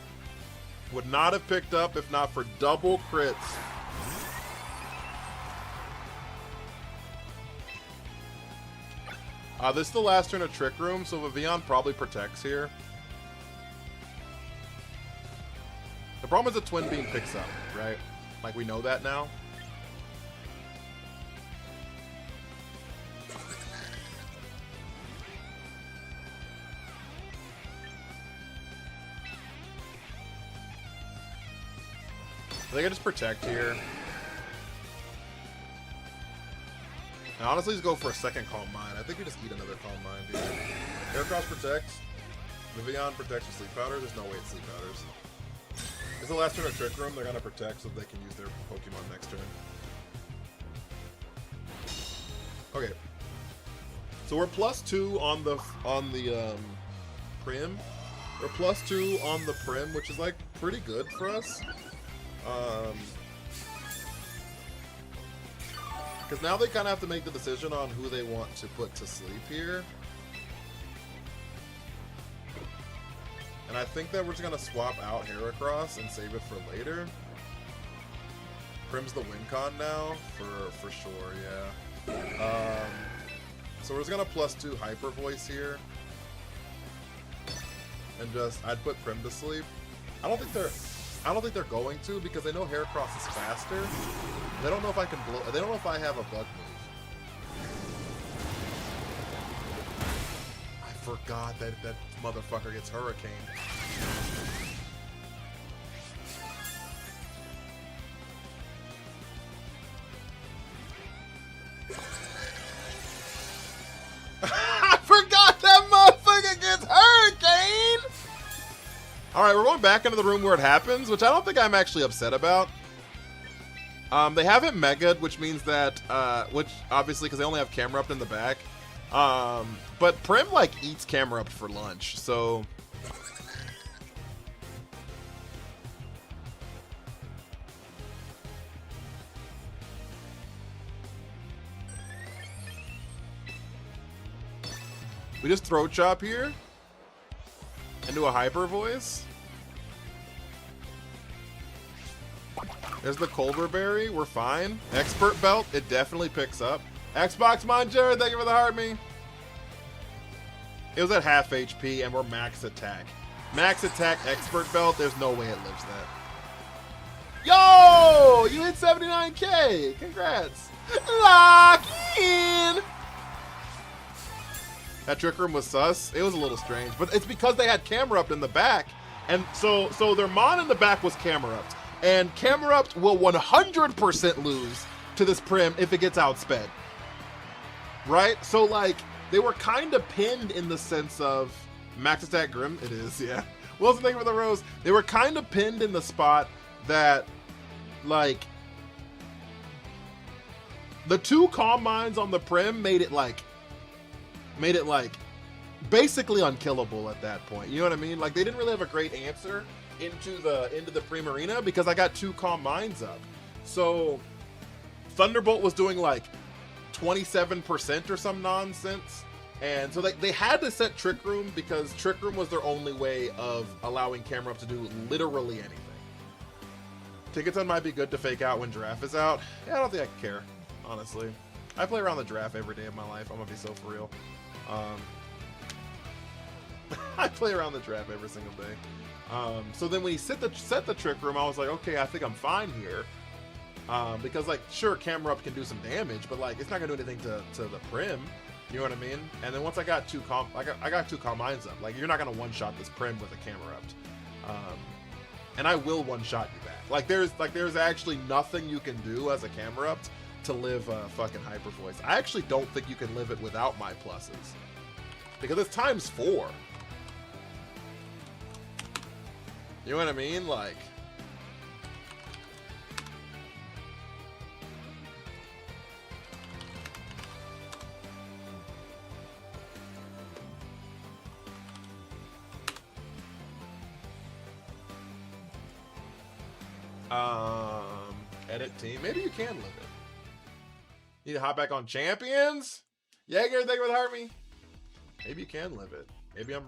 Would not have picked up if not for double crits. This is the last turn of Trick Room, so Vivian probably protects here. The problem is the Twin Beam picks up, right? Like, we know that now. I think I just protect here. And honestly, just go for a second Calm Mind. I think we just eat another Calm Mind here. Heracross protects. Vivian protects with Sleep Powder. There's no way it's Sleep Powders. It's the last turn of Trick Room. They're gonna protect so they can use their Pokemon next turn. Okay. So we're +2 on the Prim. We're +2 on the Prim, which is like pretty good for us. Because now they kind of have to make the decision on who they want to put to sleep here. And I think that we're just going to swap out Heracross and save it for later. Prim's the win con now, for sure, yeah. So we're just going to +2 Hyper Voice here. And just, I'd put Prim to sleep. I don't think they're going to, because they know Heracross is faster. They don't know if I can blow. They don't know if I have a bug move. I forgot that motherfucker gets Hurricane. I forgot that motherfucker gets Hurricane! Alright, we're going back into the room where it happens, which I don't think I'm actually upset about. They haven't mega'd, which means that, which obviously, because they only have Camerupt in the back. But Prim, like, eats Camerupt for lunch, so... We just Throat Chop here. Into a Hyper Voice. There's the Colbur Berry. We're fine. Expert Belt. It definitely picks up. Xbox Muncher, thank you for the heart me. It was at half HP and we're max attack. Max attack expert belt, there's no way it lives that. Yo! You hit 79k! Congrats! Lock in! That Trick Room was sus. It was a little strange, but it's because they had Camerupt in the back. And so their Mon in the back was Camerupt. And Camerupt will 100% lose to this Prim if it gets outsped. Right? So, like, they were kind of pinned in the sense of max attack Grim. It is, yeah. Wilson, thank you for the rose. They were kind of pinned in the spot that, like, the two Calm Minds on the Prim made it basically unkillable at that point. You know what I mean? Like, they didn't really have a great answer into the Prim Arena because I got two Calm Minds up. So Thunderbolt was doing like 27% or some nonsense. And so they had to set Trick Room because Trick Room was their only way of allowing Camerupt to do literally anything. Tickets on might be good to fake out when Giraffe is out. Yeah, I don't think I care, honestly. I play around the Giraffe every day of my life. I'm gonna be so for real. I play around the Giraffe every single day. So then when he set the Trick Room, I was like, okay, I think I'm fine here. Because, like, sure, Camerupt can do some damage, but, like, it's not gonna do anything to the Prim. You know what I mean? And then once I got two Calm Minds up. Like, you're not gonna one-shot this Prim with a Camerupt. And I will one-shot you back. Like, there's actually nothing you can do as a Camerupt to live fucking Hyper Voice. I actually don't think you can live it without my pluses. Because it's ×4. You know what I mean? Like, edit team. Maybe you can live it. Need to hop back on Champions? Jaeger, thank you for the heart me. Maybe you can live it.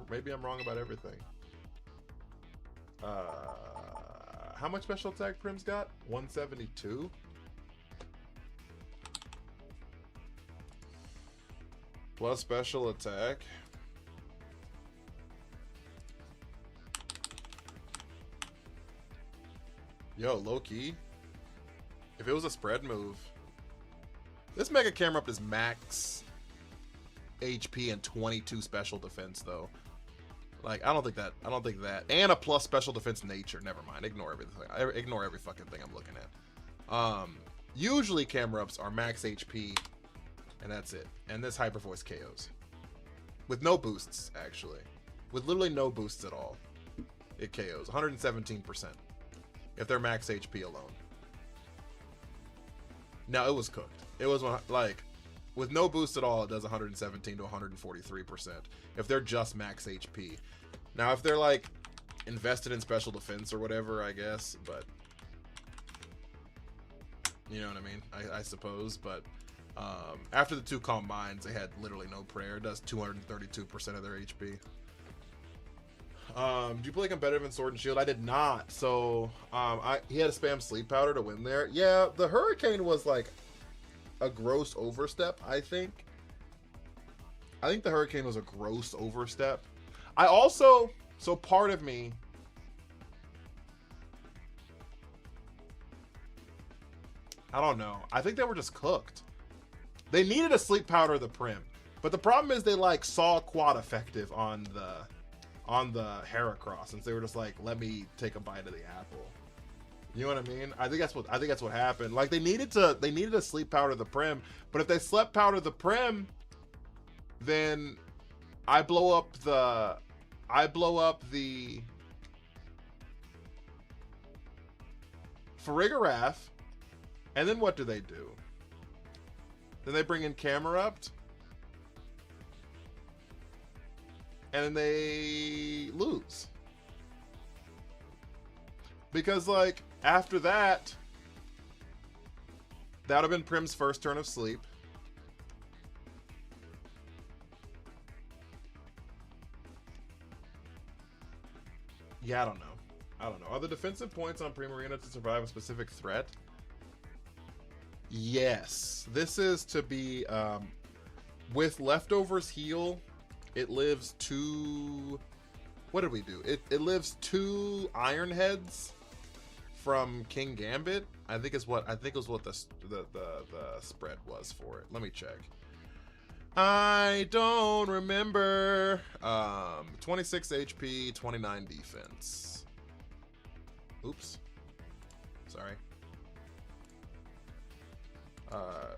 Maybe I'm wrong about everything. How much special attack Prim's got? 172. Plus special attack. Yo, low key. If it was a spread move, this Mega Camerupt is max HP and 22 special defense though. Like, I don't think that. And a plus special defense nature. Never mind. Ignore everything. Ignore every fucking thing I'm looking at. Usually Camerupts are max HP, and that's it. And this Hyper Voice KOs. With no boosts, actually. With literally no boosts at all. It KOs. 117%. If they're max HP alone. Now, it was cooked. It was, like, with no boost at all, it does 117 to 143%. If they're just max HP. Now, if they're, like, invested in special defense or whatever, I guess, but you know what I mean? I suppose, but after the two Calm Minds, they had literally no prayer. It does 232% of their HP. Do you play competitive in Sword and Shield? I did not. So he had to spam Sleep Powder to win there. Yeah, the Hurricane was like a gross overstep, I think. I think the Hurricane was a gross overstep. I also, so part of me, I don't know. I think they were just cooked. They needed a Sleep Powder the Prim. But the problem is they like saw quad effective on the Heracross, since they were just like, let me take a bite of the apple. You know what I mean? I think that's what happened. Like, they needed a Sleep Powder the Prim, but if they slept powder the Prim, then I blow up the Farigiraf, and then what do? Then they bring in Camerupt, and then they lose. Because, like, after that would have been Prim's first turn of sleep. Yeah, I don't know. Are the defensive points on Prim Arena to survive a specific threat? Yes, this is to be with leftovers heal. It lives two. What did we do? It lives two Iron Heads from King Gambit. I think it was what the spread was for it. Let me check. I don't remember. 26 HP, 29 defense. Oops. Sorry.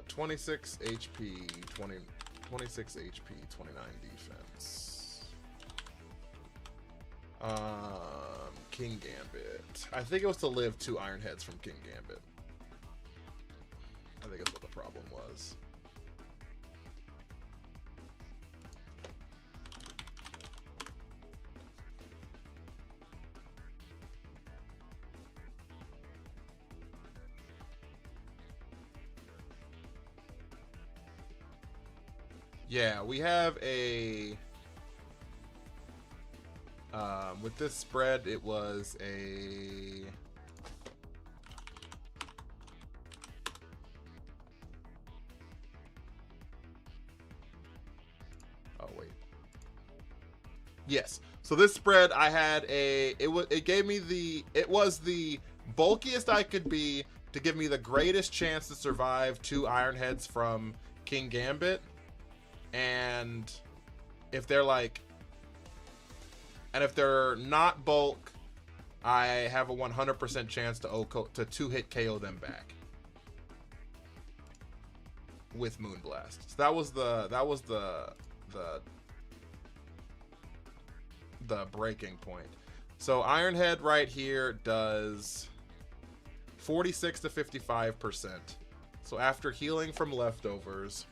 26 HP, 26 HP, 29 defense. King Gambit. I think it was to live two Iron Heads from King Gambit. I think that's what the problem was. Yeah, we have a... with this spread, it was a... Oh, wait. Yes. So this spread, I had a... It gave me the... It was the bulkiest I could be to give me the greatest chance to survive two Iron Heads from King Gambit. And if they're like... And if they're not bulk, I have a 100% chance to two-hit KO them back with Moonblast. So that was the breaking point. So Ironhead right here does 46 to 55%. So after healing from leftovers,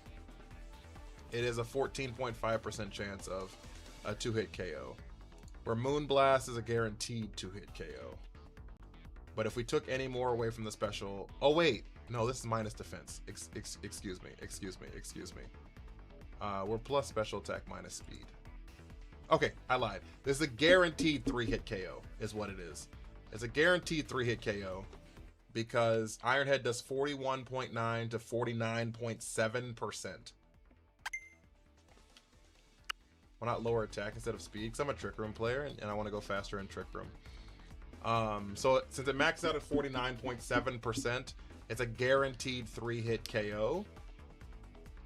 it is a 14.5% chance of a two-hit KO. Where Moonblast is a guaranteed two-hit KO. But if we took any more away from the special... Oh, wait. No, this is minus defense. Excuse me. We're plus special attack minus speed. Okay, I lied. This is a guaranteed 3-hit KO, is what it is. It's a guaranteed 3-hit KO because Ironhead does 41.9 to 49.7%. Why not lower attack instead of speed? Because I'm a Trick Room player and I want to go faster in Trick Room. So since it maxed out at 49.7%, it's a guaranteed 3-hit KO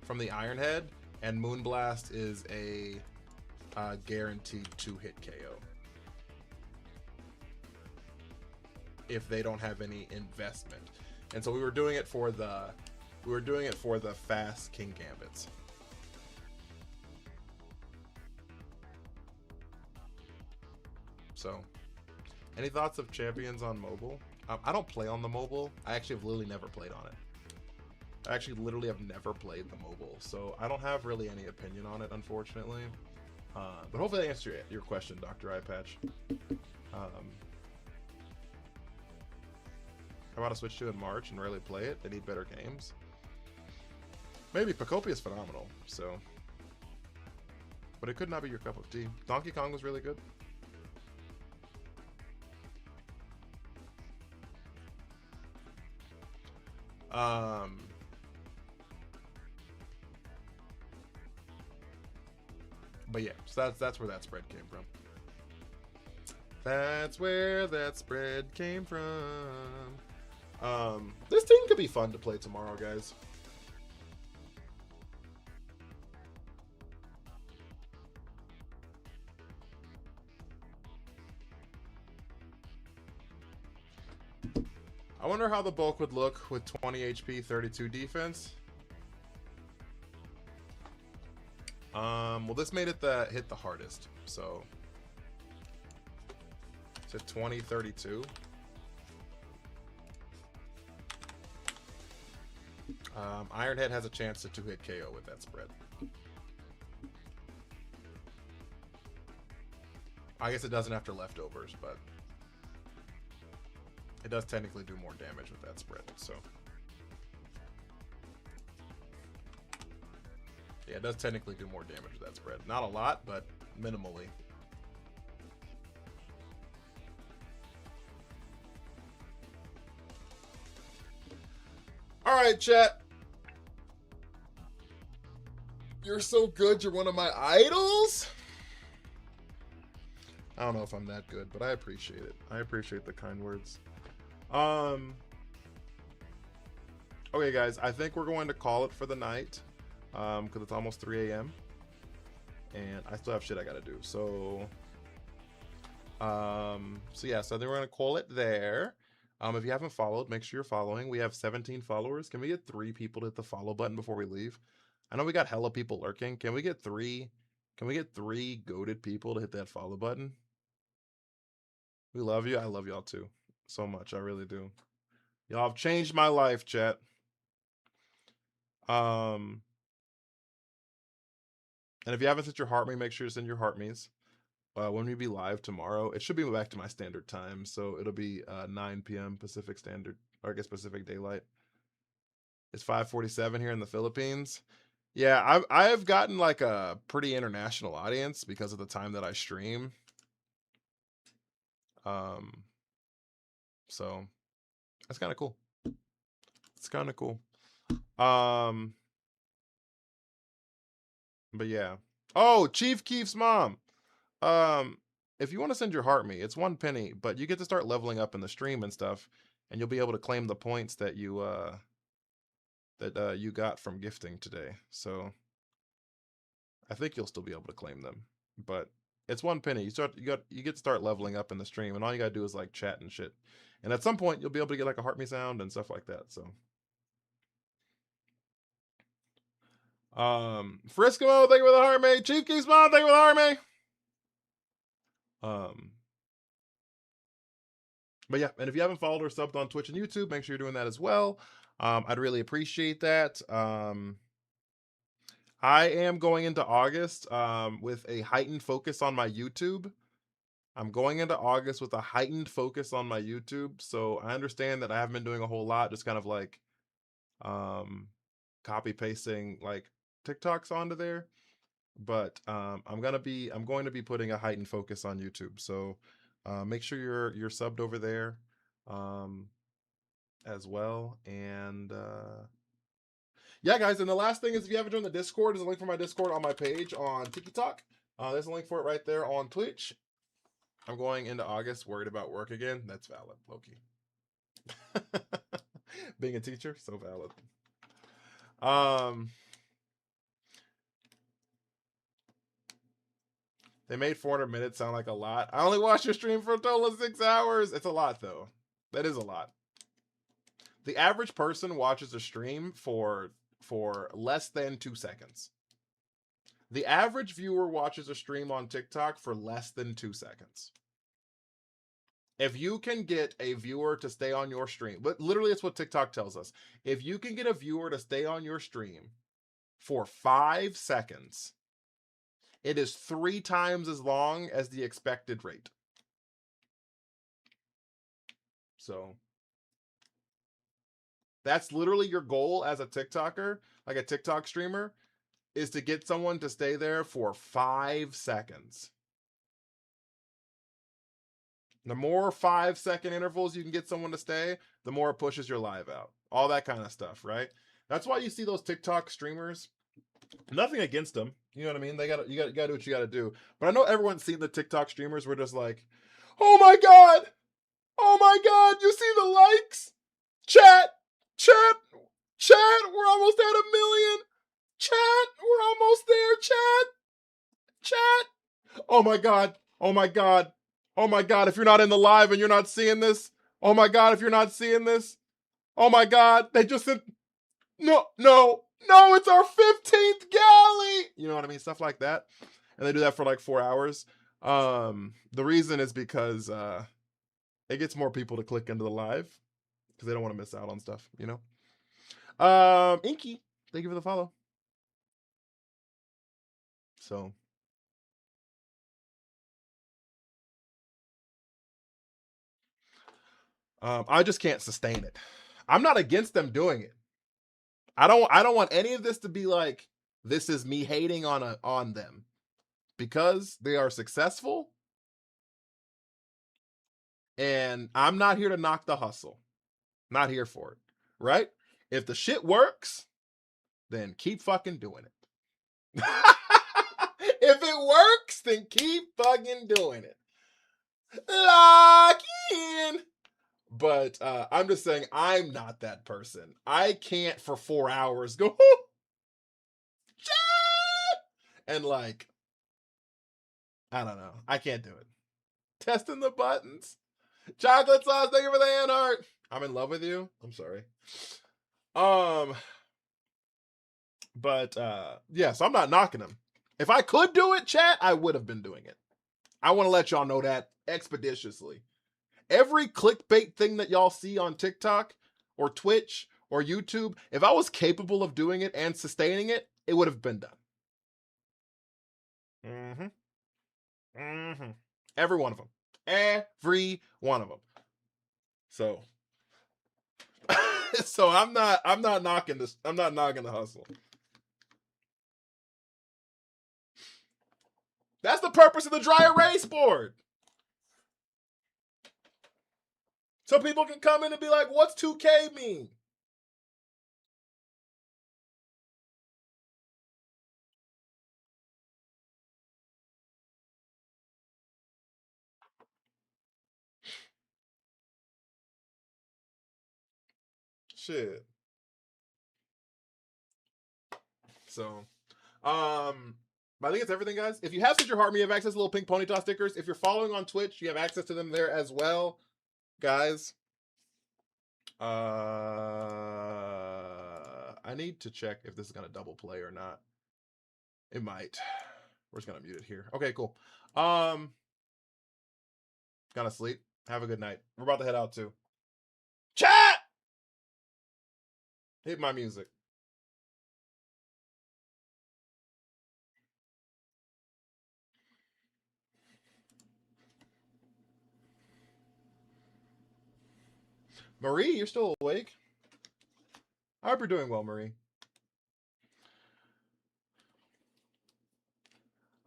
from the Ironhead, and Moonblast is a guaranteed 2-hit KO if they don't have any investment. And so we were doing it for the fast King Gambits. So, any thoughts of Champions on mobile? I don't play on the mobile. I actually have literally never played on it. I actually literally have never played the mobile, so I don't have really any opinion on it, unfortunately. But hopefully I answered your question, Dr. Eyepatch. How about to switch to in March and really play it? They need better games. Maybe. Pocopia is phenomenal, so. But it could not be your cup of tea. Donkey Kong was really good. But yeah, so that's where that spread came from. That's where that spread came from. This team could be fun to play tomorrow, guys. I wonder how the bulk would look with 20 HP, 32 defense. Well, this made it hit the hardest. So, to 20, 32. Ironhead has a chance to 2-hit KO with that spread. I guess it doesn't after leftovers, but it does technically do more damage with that spread, so. Yeah, it does technically do more damage with that spread. Not a lot, but minimally. All right, chat. You're so good. You're one of my idols. I don't know if I'm that good, but I appreciate it. I appreciate the kind words. Okay, guys, I think we're going to call it for the night because it's almost 3 a.m. and I still have shit I gotta do. So yeah, so I think we're gonna call it there. If you haven't followed, make sure you're following. We have 17 followers. Can we get 3 people to hit the follow button before we leave? I know we got hella people lurking. Can we get 3? Can we get 3 goated people to hit that follow button? We love you. I love y'all too so much. I really do. Y'all have changed my life, chat. And if you haven't sent your heart me, make sure to send your heart me's. When we be live tomorrow, it should be back to my standard time, so it'll be 9 p.m. Pacific Standard, or I guess Pacific Daylight. It's 5:47 here in the Philippines. Yeah, I've gotten like a pretty international audience because of the time that I stream. So that's kind of cool. It's kind of cool. But yeah. Oh, Chief Keef's mom. If you want to send your heart me, it's 1 penny, but you get to start leveling up in the stream and stuff, and you'll be able to claim the points that you got from gifting today. So I think you'll still be able to claim them, but it's 1 penny. You get to start leveling up in the stream, and all you gotta do is like chat and shit. And at some point, you'll be able to get like a heart me sound and stuff like that. So. Frisco, thank you for the heart me. Chief Keef's mom, thank you for the heart me. But yeah, and if you haven't followed or subbed on Twitch and YouTube, make sure you're doing that as well. I'd really appreciate that. I am going into August with a heightened focus on my YouTube. I'm going into August with a heightened focus on my YouTube. So I understand that I haven't been doing a whole lot, just kind of like copy pasting like TikToks onto there. But I'm going to be putting a heightened focus on YouTube. So make sure you're subbed over there as well. And yeah, guys. And the last thing is, if you haven't joined the Discord, there's a link for my Discord on my page on TikTok. There's a link for it right there on Twitch. I'm going into August worried about work again. That's valid, Loki. Being a teacher, so valid. They made 400 minutes sound like a lot. I only watched your stream for a total of 6 hours. It's a lot, though. That is a lot. The average person watches a stream for less than 2 seconds. The average viewer watches a stream on TikTok for less than 2 seconds. If you can get a viewer to stay on your stream, but literally it's what TikTok tells us. If you can get a viewer to stay on your stream for 5 seconds, it is 3 times as long as the expected rate. So that's literally your goal as a TikToker, like a TikTok streamer, is to get someone to stay there for 5 seconds. The more 5-second intervals you can get someone to stay, the more it pushes your live out. All that kind of stuff, right? That's why you see those TikTok streamers. Nothing against them. You know what I mean? You gotta do what you gotta do. But I know everyone's seen the TikTok streamers where just like, oh my god! Oh my god, you see the likes? Chat, we're almost at 1 million. Chat, we're almost there, chat. Oh my god, oh my god. Oh my god, if you're not in the live and you're not seeing this. Oh my god, if you're not seeing this. Oh my god, they just said, no, it's our 15th galley. You know what I mean? Stuff like that. And they do that for like 4 hours. The reason is because it gets more people to click into the live because they don't want to miss out on stuff, you know? Inky, thank you for the follow. So I just can't sustain it. I'm not against them doing it. I don't want any of this to be like, this is me hating on them, because they are successful, and I'm not here to knock the hustle. Not here for it, right? If the shit works, then keep fucking doing it. If it works, then keep fucking doing it. Lock in. But I'm just saying, I'm not that person. I can't for 4 hours go and like, I don't know. I can't do it. Testing the buttons. Chocolate sauce, thank you for the hand art. I'm in love with you. I'm sorry. But yeah, so I'm not knocking him. If I could do it, chat, I would have been doing it. I want to let y'all know that expeditiously. Every clickbait thing that y'all see on TikTok or Twitch or YouTube, if I was capable of doing it and sustaining it, it would have been done. Every one of them. Every one of them. So so I'm not knocking this. I'm not knocking the hustle. That's the purpose of the dry erase board. So people can come in and be like, what's 2K mean? Shit. So, but I think it's everything, guys. If you have Set Your Heart Me, you have access to little pink ponytail stickers. If you're following on Twitch, you have access to them there as well, guys. I need to check if this is gonna double play or not. It might. We're just gonna mute it here. Okay, cool. Gonna sleep. Have a good night. We're about to head out too. Chat! Hit my music. Marie, you're still awake? I hope you're doing well, Marie.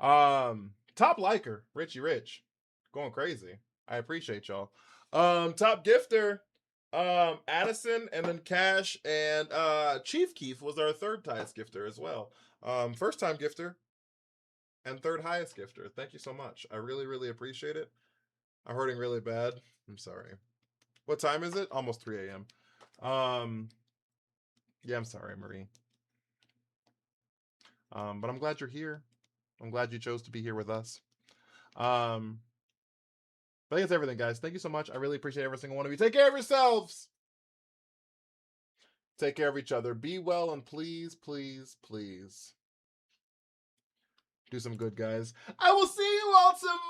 Top liker, Richie Rich. Going crazy. I appreciate y'all. Top gifter, Addison, and then Cash, and Chief Keef was our third highest gifter as well. First time gifter and third highest gifter. Thank you so much. I really, really appreciate it. I'm hurting really bad. I'm sorry. What time is it? Almost 3 a.m. Yeah, I'm sorry, Marie. But I'm glad you're here. I'm glad you chose to be here with us. I think that's everything, guys. Thank you so much. I really appreciate every single one of you. Take care of yourselves. Take care of each other. Be well, and please, please, please do some good, guys. I will see you all tomorrow.